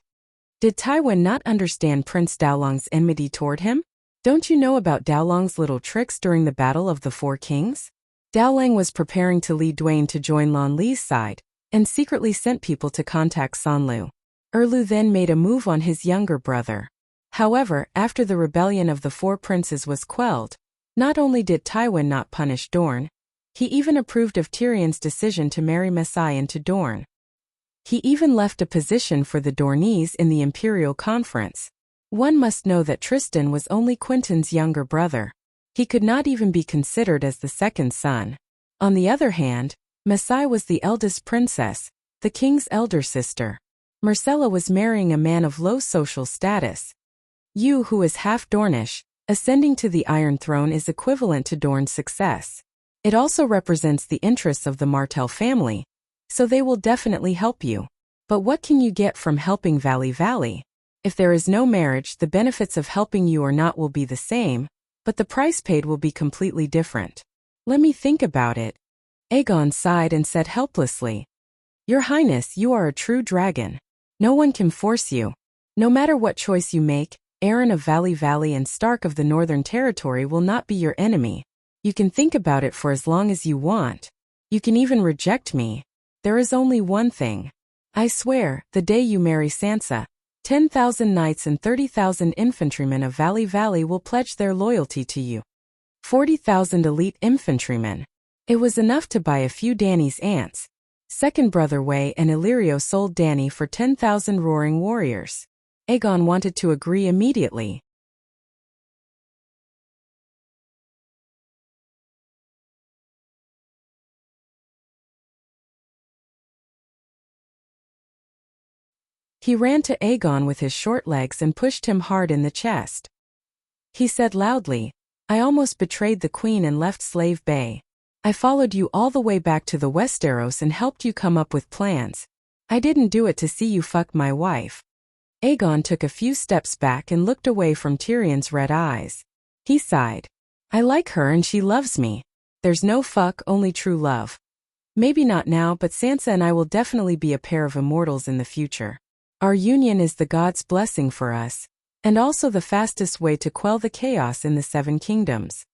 Did Tywin not understand Prince Daolong's enmity toward him? Don't you know about Daolong's little tricks during the Battle of the Four Kings? Daolong was preparing to lead Dwayne to join Lon Lee's side, and secretly sent people to contact Sonlu. Erlu then made a move on his younger brother. However, after the rebellion of the Four Princes was quelled, not only did Tywin not punish Dorne, he even approved of Tyrion's decision to marry Messai into Dorne. He even left a position for the Dornese in the Imperial Conference. One must know that Tristan was only Quentyn's younger brother. He could not even be considered as the second son. On the other hand, Messai was the eldest princess, the king's elder sister. Myrcella was marrying a man of low social status. You, who is half Dornish, ascending to the Iron Throne is equivalent to Dorne's success. It also represents the interests of the Martell family, so they will definitely help you. But what can you get from helping Valley? If there is no marriage, the benefits of helping you or not will be the same, but the price paid will be completely different. Let me think about it. Aegon sighed and said helplessly, Your Highness, you are a true dragon. No one can force you. No matter what choice you make, Aeron of Valley and Stark of the Northern Territory will not be your enemy. You can think about it for as long as you want. You can even reject me. There is only one thing. I swear, the day you marry Sansa, 10,000 knights and 30,000 infantrymen of Valley will pledge their loyalty to you. 40,000 elite infantrymen. It was enough to buy a few Dany's ants. Second brother Way and Illyrio sold Dany for 10,000 roaring warriors. Aegon wanted to agree immediately. He ran to Aegon with his short legs and pushed him hard in the chest. He said loudly, I almost betrayed the queen and left Slave Bay. I followed you all the way back to the Westeros and helped you come up with plans. I didn't do it to see you fuck my wife. Aegon took a few steps back and looked away from Tyrion's red eyes. He sighed. I like her and she loves me. There's no fuck, only true love. Maybe not now, but Sansa and I will definitely be a pair of immortals in the future. Our union is the gods' blessing for us, and also the fastest way to quell the chaos in the Seven Kingdoms.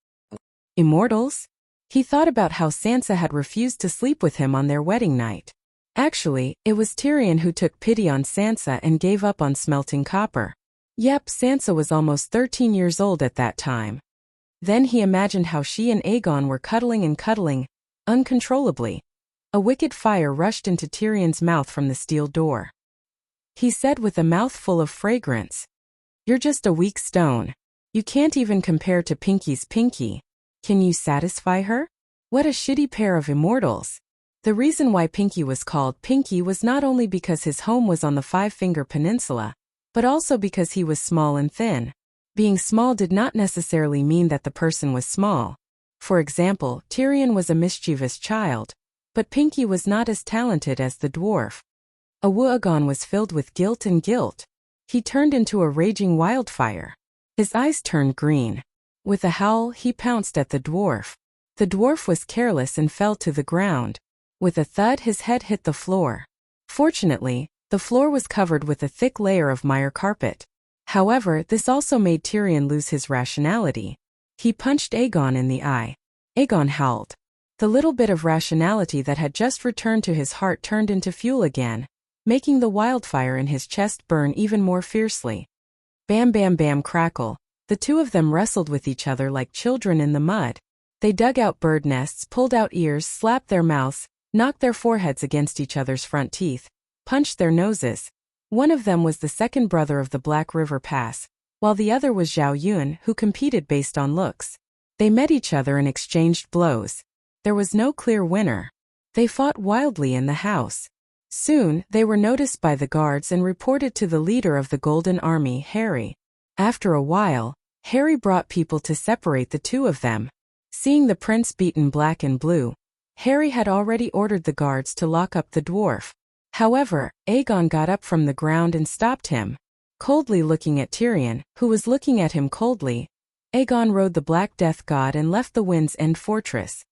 Immortals? He thought about how Sansa had refused to sleep with him on their wedding night. Actually, it was Tyrion who took pity on Sansa and gave up on smelting copper. Yep, Sansa was almost 13 years old at that time. Then he imagined how she and Aegon were cuddling and cuddling, uncontrollably. A wicked fire rushed into Tyrion's mouth from the steel door. He said with a mouth full of fragrance, "You're just a weak stone. You can't even compare to Pinky's Pinky. Can you satisfy her? What a shitty pair of immortals." The reason why Pinky was called Pinky was not only because his home was on the Five-Finger Peninsula, but also because he was small and thin. Being small did not necessarily mean that the person was small. For example, Tyrion was a mischievous child, but Pinky was not as talented as the dwarf. Aegon was filled with guilt and guilt. He turned into a raging wildfire. His eyes turned green. With a howl, he pounced at the dwarf. The dwarf was careless and fell to the ground. With a thud, his head hit the floor. Fortunately, the floor was covered with a thick layer of mire carpet. However, this also made Tyrion lose his rationality. He punched Aegon in the eye. Aegon howled. The little bit of rationality that had just returned to his heart turned into fuel again, making the wildfire in his chest burn even more fiercely. Bam bam bam crackle. The two of them wrestled with each other like children in the mud. They dug out bird nests, pulled out ears, slapped their mouths, knocked their foreheads against each other's front teeth, punched their noses. One of them was the second brother of the Black River Pass, while the other was Zhao Yun, who competed based on looks. They met each other and exchanged blows. There was no clear winner. They fought wildly in the house. Soon, they were noticed by the guards and reported to the leader of the Golden Army, Harry. After a while, Harry brought people to separate the two of them. Seeing the prince beaten black and blue, Harry had already ordered the guards to lock up the dwarf. However, Aegon got up from the ground and stopped him. Coldly looking at Tyrion, who was looking at him coldly, Aegon rode the Black Death God and left the Wind's End fortress.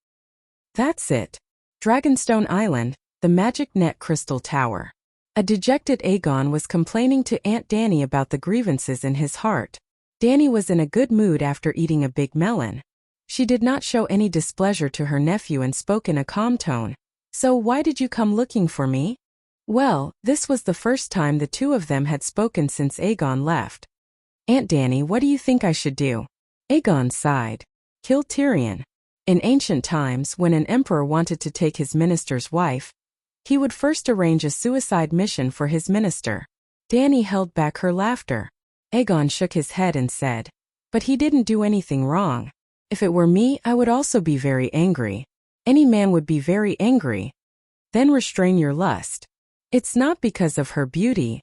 That's it. Dragonstone Island, the Magic Net Crystal Tower. A dejected Aegon was complaining to Aunt Dany about the grievances in his heart. Dany was in a good mood after eating a big melon. She did not show any displeasure to her nephew and spoke in a calm tone. "So why did you come looking for me?" Well, this was the first time the two of them had spoken since Aegon left. "Aunt Dany, what do you think I should do?" Aegon sighed. "Kill Tyrion." In ancient times, when an emperor wanted to take his minister's wife, he would first arrange a suicide mission for his minister. Dany held back her laughter. Aegon shook his head and said, "But he didn't do anything wrong. If it were me, I would also be very angry. Any man would be very angry. Then restrain your lust. It's not because of her beauty."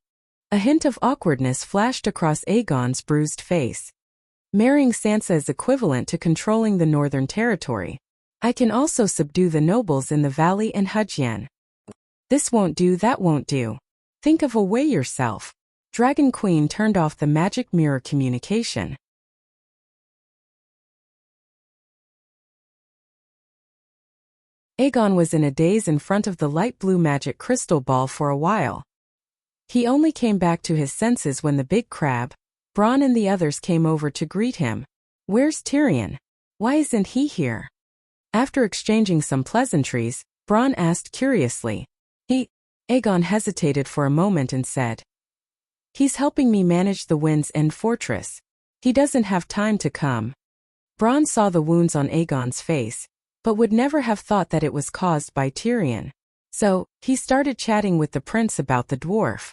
A hint of awkwardness flashed across Aegon's bruised face. "Marrying Sansa is equivalent to controlling the Northern Territory. I can also subdue the nobles in the valley and Hudgyen. This won't do, that won't do. Think of a way yourself." Dragon Queen turned off the magic mirror communication. Aegon was in a daze in front of the light blue magic crystal ball for a while. He only came back to his senses when the big crab, Bronn and the others came over to greet him. "Where's Tyrion? Why isn't he here?" After exchanging some pleasantries, Bronn asked curiously. Aegon hesitated for a moment and said, "He's helping me manage the Wind's End fortress. He doesn't have time to come." Bronn saw the wounds on Aegon's face, but would never have thought that it was caused by Tyrion. So, he started chatting with the prince about the dwarf.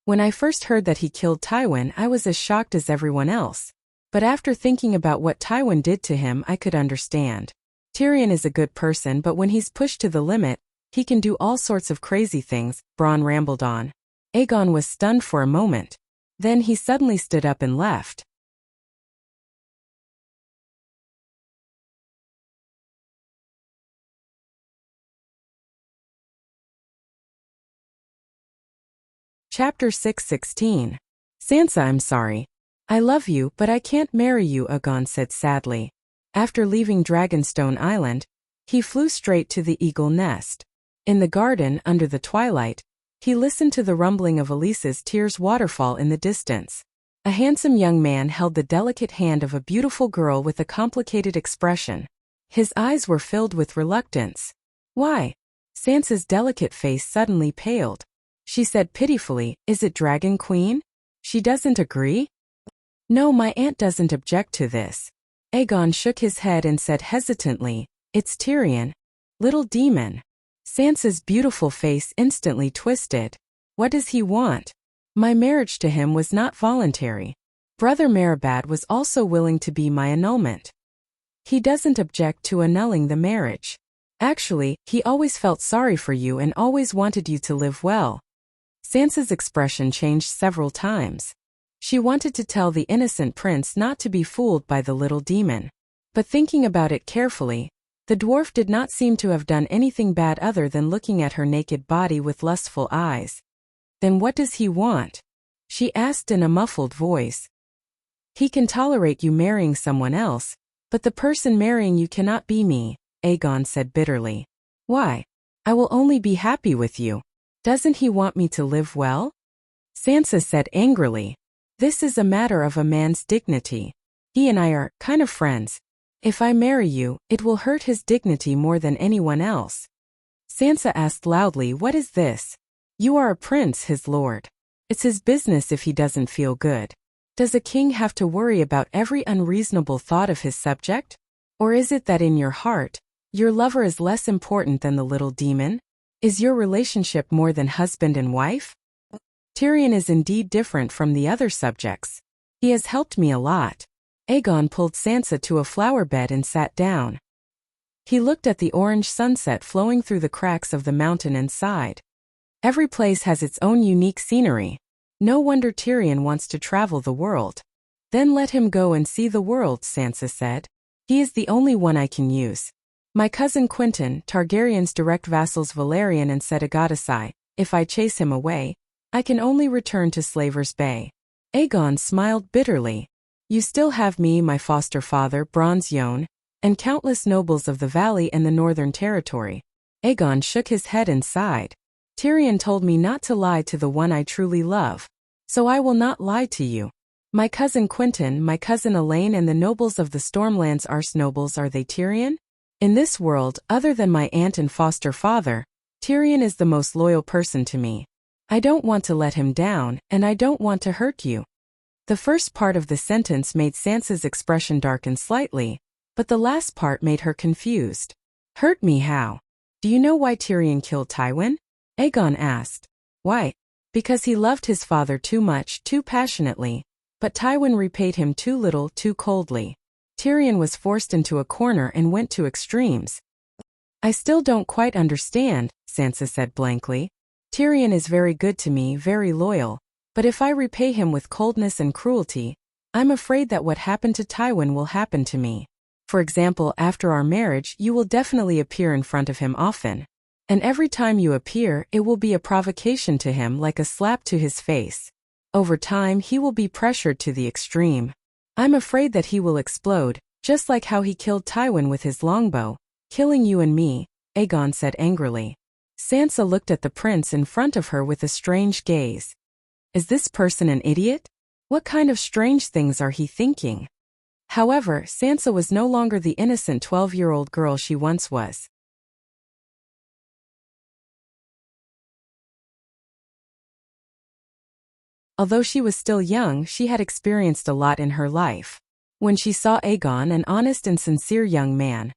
"When I first heard that he killed Tywin, I was as shocked as everyone else. But after thinking about what Tywin did to him, I could understand. Tyrion is a good person, but when he's pushed to the limit, he can do all sorts of crazy things," Bronn rambled on. Aegon was stunned for a moment. Then he suddenly stood up and left. Chapter 6:16. "Sansa, I'm sorry. I love you, but I can't marry you," Aegon said sadly. After leaving Dragonstone Island, he flew straight to the eagle nest. In the garden, under the twilight, he listened to the rumbling of Elisa's tears waterfall in the distance. A handsome young man held the delicate hand of a beautiful girl with a complicated expression. His eyes were filled with reluctance. "Why?" Sansa's delicate face suddenly paled. She said pitifully, "Is it Dragon Queen? She doesn't agree?" "No, my aunt doesn't object to this." Aegon shook his head and said hesitantly, "It's Tyrion. Little demon." Sansa's beautiful face instantly twisted. "What does he want? My marriage to him was not voluntary. Brother Merabad was also willing to be my annulment. He doesn't object to annulling the marriage. Actually, he always felt sorry for you and always wanted you to live well." Sansa's expression changed several times. She wanted to tell the innocent prince not to be fooled by the little demon. But thinking about it carefully, the dwarf did not seem to have done anything bad other than looking at her naked body with lustful eyes. "Then what does he want?" she asked in a muffled voice. "He can tolerate you marrying someone else, but the person marrying you cannot be me," Aegon said bitterly. "Why? I will only be happy with you. Doesn't he want me to live well?" Sansa said angrily. "This is a matter of a man's dignity. He and I are kind of friends. If I marry you, it will hurt his dignity more than anyone else." Sansa asked loudly, "What is this? You are a prince, his lord. It's his business if he doesn't feel good. Does a king have to worry about every unreasonable thought of his subject? Or is it that in your heart, your lover is less important than the little demon? Is your relationship more than husband and wife? Tyrion is indeed different from the other subjects. He has helped me a lot." Aegon pulled Sansa to a flower bed and sat down. He looked at the orange sunset flowing through the cracks of the mountain and sighed. Every place has its own unique scenery. No wonder Tyrion wants to travel the world. "Then let him go and see the world," Sansa said. "He is the only one I can use. My cousin Quentyn, Targaryen's direct vassals Valerian and Setagotesai, if I chase him away, I can only return to Slaver's Bay." Aegon smiled bitterly. "You still have me, my foster father, Bronze Yohn, and countless nobles of the valley and the northern territory." Aegon shook his head and sighed. "Tyrion told me not to lie to the one I truly love. So I will not lie to you. My cousin Quentyn, my cousin Elaine and the nobles of the Stormlands Arse nobles, are they Tyrion? In this world, other than my aunt and foster father, Tyrion is the most loyal person to me. I don't want to let him down, and I don't want to hurt you." The first part of the sentence made Sansa's expression darken slightly, but the last part made her confused. "Hurt me how? Do you know why Tyrion killed Tywin?" Aegon asked. "Why? Because he loved his father too much, too passionately, but Tywin repaid him too little, too coldly. Tyrion was forced into a corner and went to extremes." "I still don't quite understand," Sansa said blankly. "Tyrion is very good to me, very loyal, but if I repay him with coldness and cruelty, I'm afraid that what happened to Tywin will happen to me. For example, after our marriage, you will definitely appear in front of him often. And every time you appear, it will be a provocation to him, like a slap to his face. Over time, he will be pressured to the extreme. I'm afraid that he will explode, just like how he killed Tywin with his longbow, killing you and me," Aegon said angrily. Sansa looked at the prince in front of her with a strange gaze. Is this person an idiot? What kind of strange things are he thinking? However, Sansa was no longer the innocent 12-year-old girl she once was. Although she was still young, she had experienced a lot in her life. When she saw Aegon, an honest and sincere young man,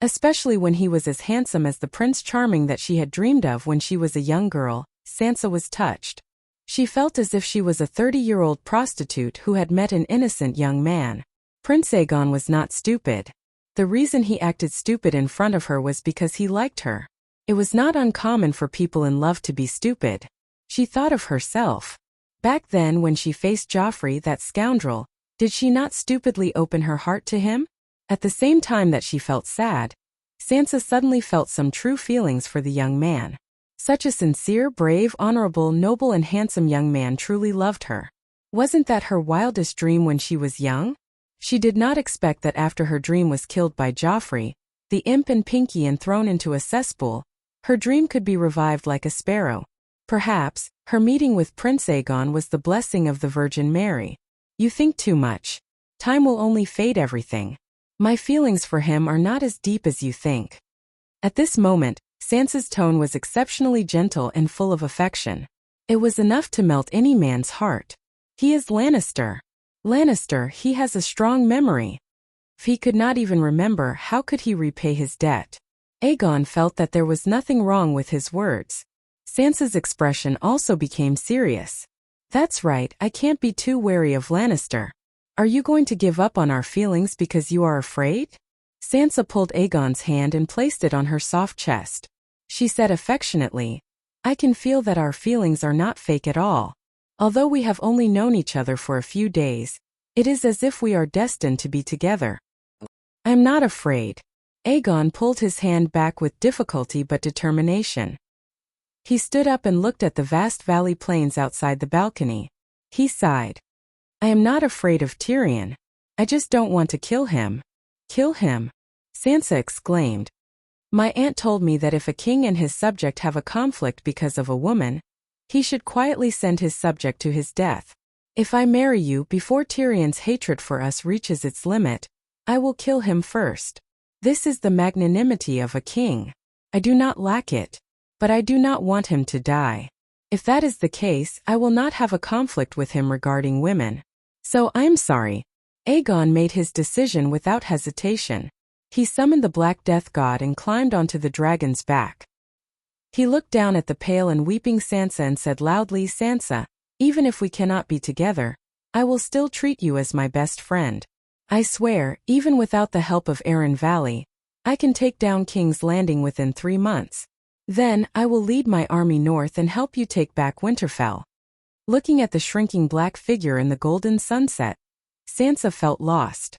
especially when he was as handsome as the Prince Charming that she had dreamed of when she was a young girl, Sansa was touched. She felt as if she was a 30-year-old prostitute who had met an innocent young man. Prince Aegon was not stupid. The reason he acted stupid in front of her was because he liked her. It was not uncommon for people in love to be stupid. She thought of herself. Back then, when she faced Joffrey, that scoundrel, did she not stupidly open her heart to him? At the same time that she felt sad, Sansa suddenly felt some true feelings for the young man. Such a sincere, brave, honorable, noble and handsome young man truly loved her. Wasn't that her wildest dream when she was young? She did not expect that after her dream was killed by Joffrey, the imp and Pinky, and thrown into a cesspool, her dream could be revived like a sparrow. Perhaps, her meeting with Prince Aegon was the blessing of the Virgin Mary. You think too much. Time will only fade everything. My feelings for him are not as deep as you think. At this moment, Sansa's tone was exceptionally gentle and full of affection. It was enough to melt any man's heart. He is Lannister. Lannister, he has a strong memory. If he could not even remember, how could he repay his debt? Aegon felt that there was nothing wrong with his words. Sansa's expression also became serious. That's right, I can't be too wary of Lannister. Are you going to give up on our feelings because you are afraid? Sansa pulled Aegon's hand and placed it on her soft chest. She said affectionately, I can feel that our feelings are not fake at all. Although we have only known each other for a few days, it is as if we are destined to be together. I am not afraid. Aegon pulled his hand back with difficulty but determination. He stood up and looked at the vast valley plains outside the balcony. He sighed. I am not afraid of Tyrion. I just don't want to kill him. Kill him? Sansa exclaimed. My aunt told me that if a king and his subject have a conflict because of a woman, he should quietly send his subject to his death. If I marry you before Tyrion's hatred for us reaches its limit, I will kill him first. This is the magnanimity of a king. I do not lack it. But I do not want him to die. If that is the case, I will not have a conflict with him regarding women. So I'm sorry. Aegon made his decision without hesitation. He summoned the Black Death God and climbed onto the dragon's back. He looked down at the pale and weeping Sansa and said loudly, Sansa, even if we cannot be together, I will still treat you as my best friend. I swear, even without the help of Arryn Valley, I can take down King's Landing within 3 months. Then, I will lead my army north and help you take back Winterfell. Looking at the shrinking black figure in the golden sunset, Sansa felt lost.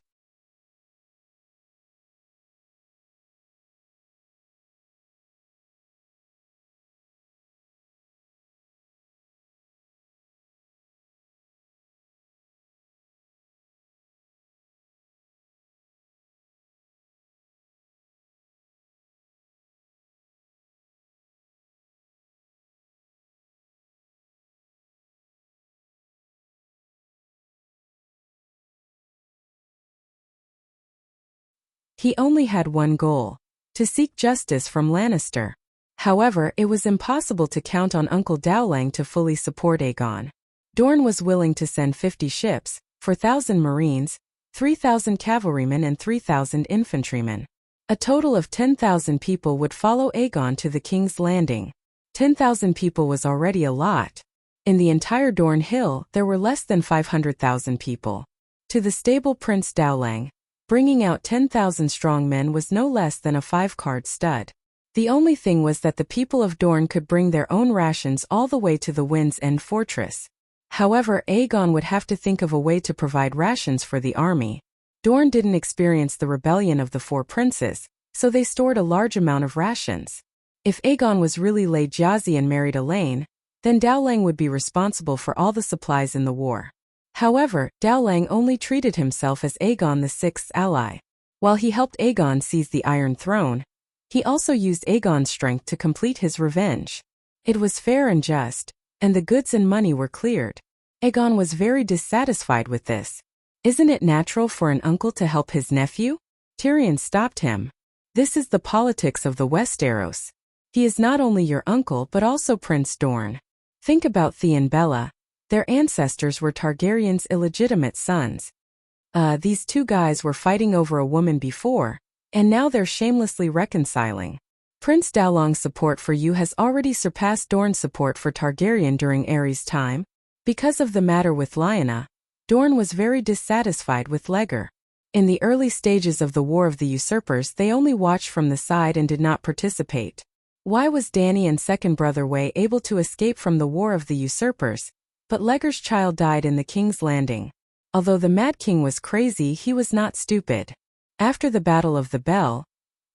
He only had one goal: to seek justice from Lannister. However, it was impossible to count on Uncle Dowling to fully support Aegon. Dorne was willing to send 50 ships, 4,000 marines, 3,000 cavalrymen and 3,000 infantrymen. A total of 10,000 people would follow Aegon to the King's Landing. 10,000 people was already a lot. In the entire Dorne Hill, there were less than 500,000 people. To the stable Prince Dowling, bringing out 10,000 strong men was no less than a 5-card stud. The only thing was that the people of Dorne could bring their own rations all the way to the Wind's End fortress. However, Aegon would have to think of a way to provide rations for the army. Dorne didn't experience the rebellion of the 4 princes, so they stored a large amount of rations. If Aegon was really laid Jazzy and married Elaine, then Dowling would be responsible for all the supplies in the war. However, Dowling only treated himself as Aegon VI's ally. While he helped Aegon seize the Iron Throne, he also used Aegon's strength to complete his revenge. It was fair and just, and the goods and money were cleared. Aegon was very dissatisfied with this. Isn't it natural for an uncle to help his nephew? Tyrion stopped him. This is the politics of the Westeros. He is not only your uncle but also Prince Dorne. Think about Thea and Bella. Their ancestors were Targaryen's illegitimate sons. These 2 guys were fighting over a woman before, and now they're shamelessly reconciling. Prince Dowling's support for you has already surpassed Dorne's support for Targaryen during Aerys' time. Because of the matter with Lyanna, Dorne was very dissatisfied with Legger. In the early stages of the War of the Usurpers, they only watched from the side and did not participate. Why was Dany and second brother Way able to escape from the War of the Usurpers? But Legger's child died in the King's Landing. Although the Mad King was crazy, he was not stupid. After the Battle of the Bell,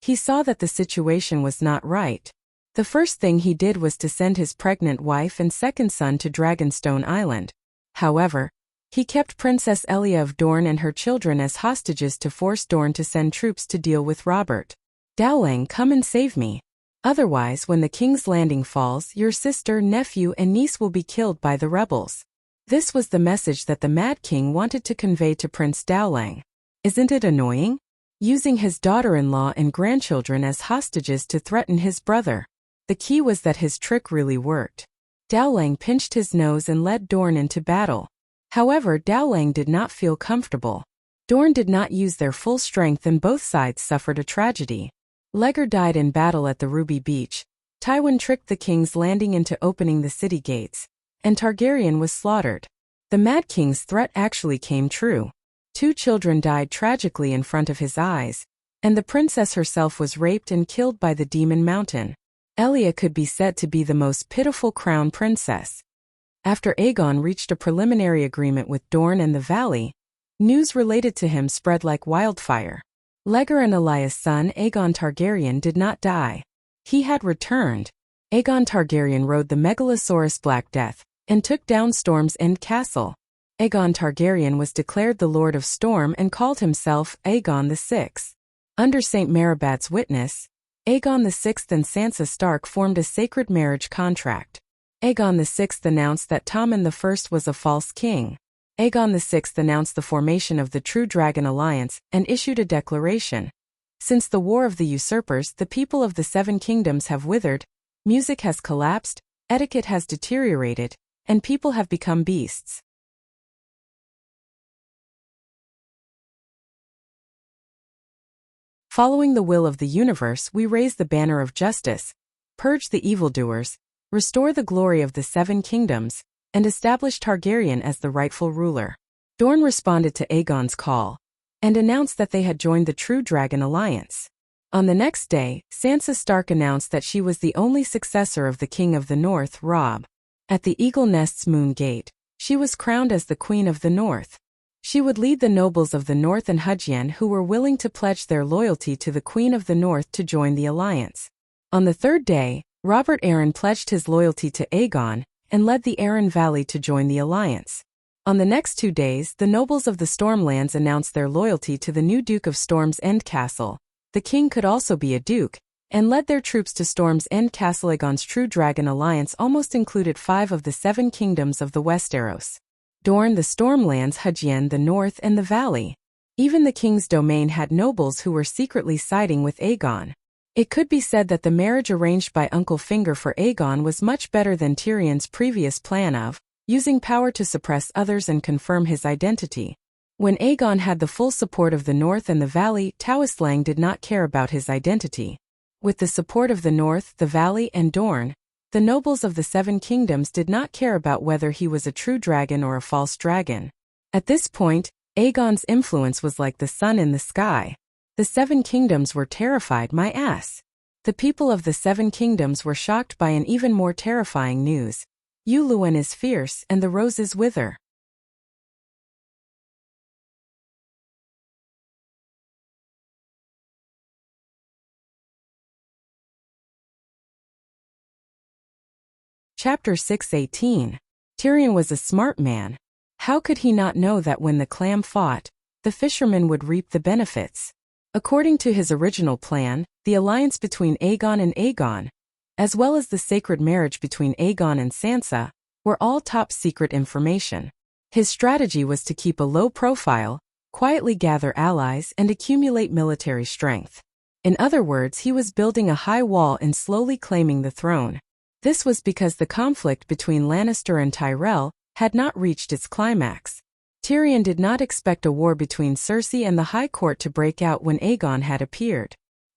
he saw that the situation was not right. The first thing he did was to send his pregnant wife and second son to Dragonstone Island. However, he kept Princess Elia of Dorne and her children as hostages to force Dorne to send troops to deal with Robert. Dowling, come and save me. Otherwise, when the King's Landing falls, your sister, nephew, and niece will be killed by the rebels. This was the message that the Mad King wanted to convey to Prince Dowling. Isn't it annoying? Using his daughter-in-law and grandchildren as hostages to threaten his brother. The key was that his trick really worked. Dowling pinched his nose and led Dorne into battle. However, Dowling did not feel comfortable. Dorne did not use their full strength and both sides suffered a tragedy. Legger died in battle at the Ruby Beach, Tywin tricked the King's Landing into opening the city gates, and Targaryen was slaughtered. The Mad King's threat actually came true. 2 children died tragically in front of his eyes, and the princess herself was raped and killed by the Demon Mountain. Elia could be said to be the most pitiful crown princess. After Aegon reached a preliminary agreement with Dorne and the Valley, news related to him spread like wildfire. Legger and Elias' son Aegon Targaryen did not die. He had returned. Aegon Targaryen rode the Megalosaurus Black Death and took down Storm's End Castle. Aegon Targaryen was declared the Lord of Storm and called himself Aegon VI. Under St. Meribat's witness, Aegon VI and Sansa Stark formed a sacred marriage contract. Aegon VI announced that Tommen I was a false king. Aegon VI announced the formation of the True Dragon Alliance and issued a declaration. Since the War of the Usurpers, the people of the 7 kingdoms have withered, music has collapsed, etiquette has deteriorated, and people have become beasts. Following the will of the universe, we raise the banner of justice, purge the evildoers, restore the glory of the 7 kingdoms, and establish Targaryen as the rightful ruler. Dorne responded to Aegon's call and announced that they had joined the True Dragon Alliance. On the next day, Sansa Stark announced that she was the only successor of the King of the North, Robb. At the Eagle Nest's Moon Gate, she was crowned as the Queen of the North. She would lead the nobles of the North and Hugien who were willing to pledge their loyalty to the Queen of the North to join the alliance. On the 3rd day, Robert Arryn pledged his loyalty to Aegon and led the Arryn Valley to join the alliance. On the next 2 days, the nobles of the Stormlands announced their loyalty to the new Duke of Storm's End Castle. The king could also be a duke, and led their troops to Storm's End Castle. Aegon's True Dragon Alliance almost included 5 of the 7 kingdoms of the Westeros: Dorne, the Stormlands, Hugien, the North, and the Valley. Even the king's domain had nobles who were secretly siding with Aegon. It could be said that the marriage arranged by Uncle Finger for Aegon was much better than Tyrion's previous plan of using power to suppress others and confirm his identity. When Aegon had the full support of the North and the Valley, Tywin did not care about his identity. With the support of the North, the Valley, and Dorne, the nobles of the 7 kingdoms did not care about whether he was a true dragon or a false dragon. At this point, Aegon's influence was like the sun in the sky. The 7 kingdoms were terrified, my ass. The people of the 7 kingdoms were shocked by an even more terrifying news. Uluwen is fierce and the roses wither. Chapter 6:18. Tyrion was a smart man. How could he not know that when the clam fought, the fishermen would reap the benefits? According to his original plan, the alliance between Aegon and Aegon, as well as the sacred marriage between Aegon and Sansa, were all top-secret information. His strategy was to keep a low profile, quietly gather allies, and accumulate military strength. In other words, he was building a high wall and slowly claiming the throne. This was because the conflict between Lannister and Tyrell had not reached its climax. Tyrion did not expect a war between Cersei and the High Court to break out when Aegon had appeared.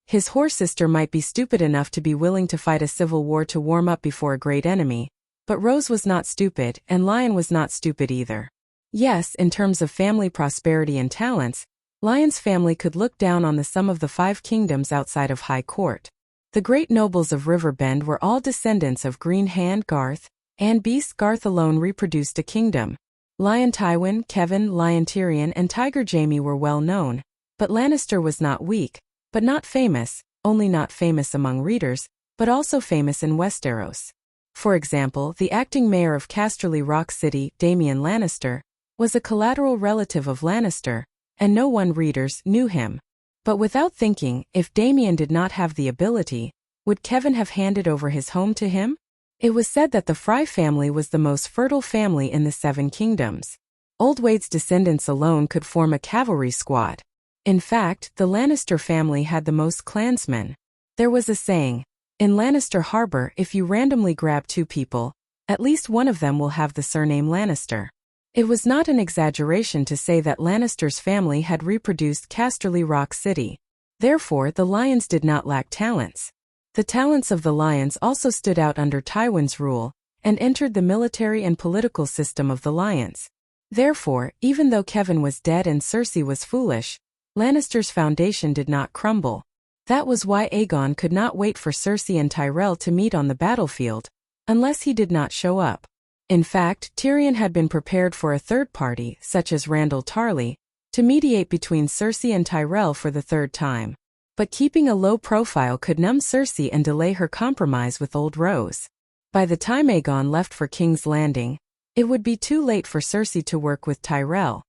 His whore-sister might be stupid enough to be willing to fight a civil war to warm up before a great enemy, but Rose was not stupid, and Lyon was not stupid either. Yes, in terms of family prosperity and talents, Lyon's family could look down on the sum of the 5 kingdoms outside of High Court. The great nobles of Riverbend were all descendants of Green Hand Garth, and Beast Garth alone reproduced a kingdom. Lyon Tywin, Kevin, Lyon Tyrion, and Tiger Jaime were well known, but Lannister was not weak, but not famous, only not famous among readers, but also famous in Westeros. For example, the acting mayor of Casterly Rock City, Damian Lannister, was a collateral relative of Lannister, and no one readers knew him. But without thinking, if Damian did not have the ability, would Kevin have handed over his home to him? It was said that the Frey family was the most fertile family in the 7 kingdoms. Oldwade's descendants alone could form a cavalry squad. In fact, the Lannister family had the most clansmen. There was a saying, in Lannister Harbor, if you randomly grab 2 people, at least one of them will have the surname Lannister. It was not an exaggeration to say that Lannister's family had reproduced Casterly Rock City. Therefore, the lions did not lack talents. The talents of the lions also stood out under Tywin's rule, and entered the military and political system of the lions. Therefore, even though Kevin was dead and Cersei was foolish, Lannister's foundation did not crumble. That was why Aegon could not wait for Cersei and Tyrell to meet on the battlefield, unless he did not show up. In fact, Tyrion had been prepared for a third party, such as Randall Tarley, to mediate between Cersei and Tyrell for the third time. But keeping a low profile could numb Cersei and delay her compromise with Old Rose. By the time Aegon left for King's Landing, it would be too late for Cersei to work with Tyrell.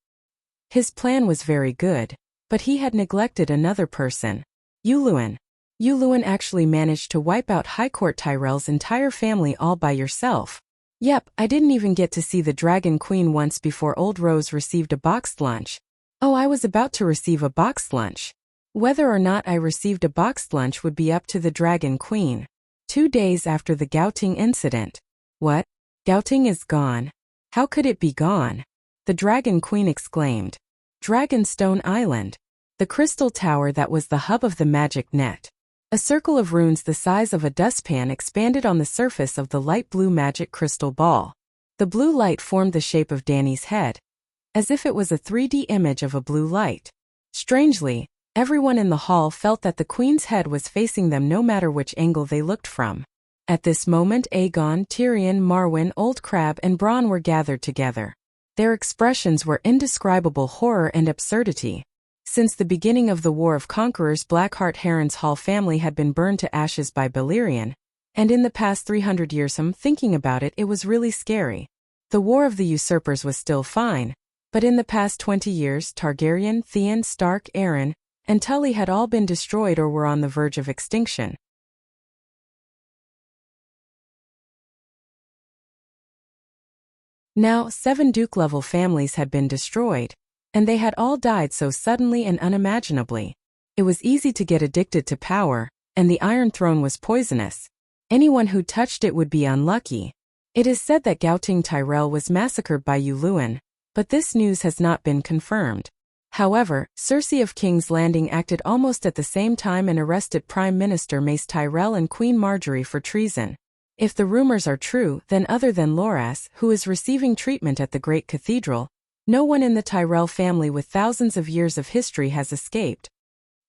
His plan was very good, but he had neglected another person. Yuluen. Yuluen actually managed to wipe out High Court Tyrell's entire family all by yourself. Yep, I didn't even get to see the Dragon Queen once before Old Rose received a boxed lunch. Oh, I was about to receive a boxed lunch. Whether or not I received a boxed lunch would be up to the Dragon Queen. 2 days after the Gouting incident. What? Gouting is gone. How could it be gone? The Dragon Queen exclaimed. Dragonstone Island. The crystal tower that was the hub of the magic net. A circle of runes the size of a dustpan expanded on the surface of the light blue magic crystal ball. The blue light formed the shape of Dany's head, as if it was a 3D image of a blue light. Strangely, everyone in the hall felt that the Queen's head was facing them no matter which angle they looked from. At this moment Aegon, Tyrion, Marwyn, Old Crab and Bronn were gathered together. Their expressions were indescribable horror and absurdity. Since the beginning of the War of Conquerors, Blackheart Harrenhal family had been burned to ashes by Balerion, and in the past 300 years, thinking about it, it was really scary. The War of the Usurpers was still fine, but in the past 20 years, Targaryen, Theon, Stark, Arryn, and Tully had all been destroyed or were on the verge of extinction. Now, 7 Duke-level families had been destroyed, and they had all died so suddenly and unimaginably. It was easy to get addicted to power, and the Iron Throne was poisonous. Anyone who touched it would be unlucky. It is said that Gouting Tyrell was massacred by Yuluen, but this news has not been confirmed. However, Cersei of King's Landing acted almost at the same time and arrested Prime Minister Mace Tyrell and Queen Marjorie for treason. If the rumors are true, then other than Loras, who is receiving treatment at the Great Cathedral, no one in the Tyrell family with thousands of years of history has escaped.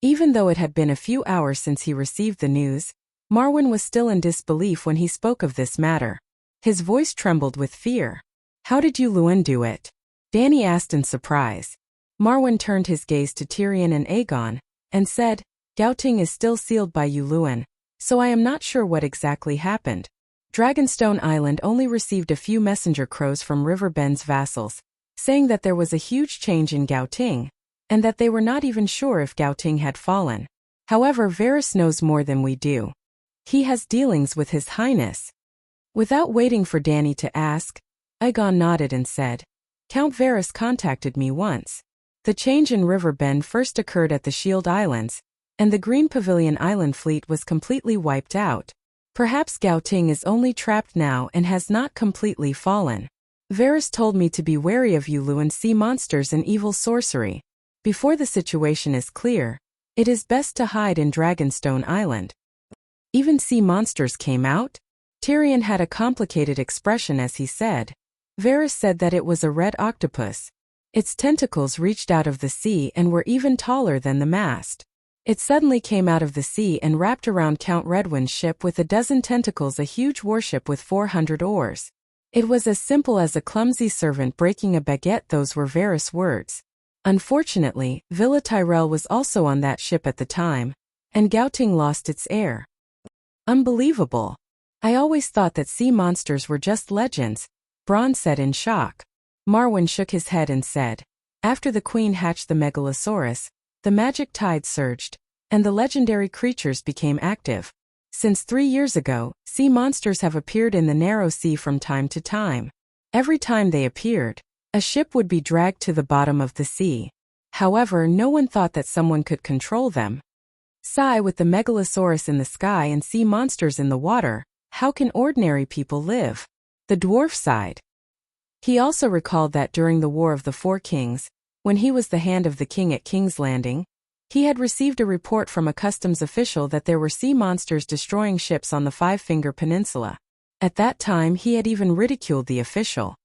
Even though it had been a few hours since he received the news, Marwyn was still in disbelief when he spoke of this matter. His voice trembled with fear. How did Yuluen do it? Dany asked in surprise. Marwyn turned his gaze to Tyrion and Aegon, and said, Gouting is still sealed by Yuluen, so I am not sure what exactly happened. Dragonstone Island only received a few messenger crows from Riverbend's vassals, saying that there was a huge change in Gouting, and that they were not even sure if Gouting had fallen. However, Varys knows more than we do. He has dealings with His Highness. Without waiting for Dany to ask, Aegon nodded and said, Count Varys contacted me once. The change in Riverbend first occurred at the Shield Islands, and the Green Pavilion Island fleet was completely wiped out. Perhaps Gouting is only trapped now and has not completely fallen. Varys told me to be wary of Yuluen sea monsters and evil sorcery. Before the situation is clear, it is best to hide in Dragonstone Island. Even sea monsters came out? Tyrion had a complicated expression as he said. Varys said that it was a red octopus. Its tentacles reached out of the sea and were even taller than the mast. It suddenly came out of the sea and wrapped around Count Redwyn's ship with a dozen tentacles, a huge warship with 400 oars. It was as simple as a clumsy servant breaking a baguette. Those were Varys' words. Unfortunately, Villa Tyrell was also on that ship at the time, and Gouting lost its heir. Unbelievable. I always thought that sea monsters were just legends, Bronn said in shock. Marwyn shook his head and said, After the Queen hatched the Megalosaurus, the magic tide surged, and the legendary creatures became active. Since 3 years ago, sea monsters have appeared in the narrow sea from time to time. Every time they appeared, a ship would be dragged to the bottom of the sea. However, no one thought that someone could control them. Sigh, with the Megalosaurus in the sky and sea monsters in the water, how can ordinary people live? The dwarf sighed. He also recalled that during the War of the Four Kings, when he was the hand of the king at King's Landing, he had received a report from a customs official that there were sea monsters destroying ships on the Five-Finger Peninsula. At that time he had even ridiculed the official.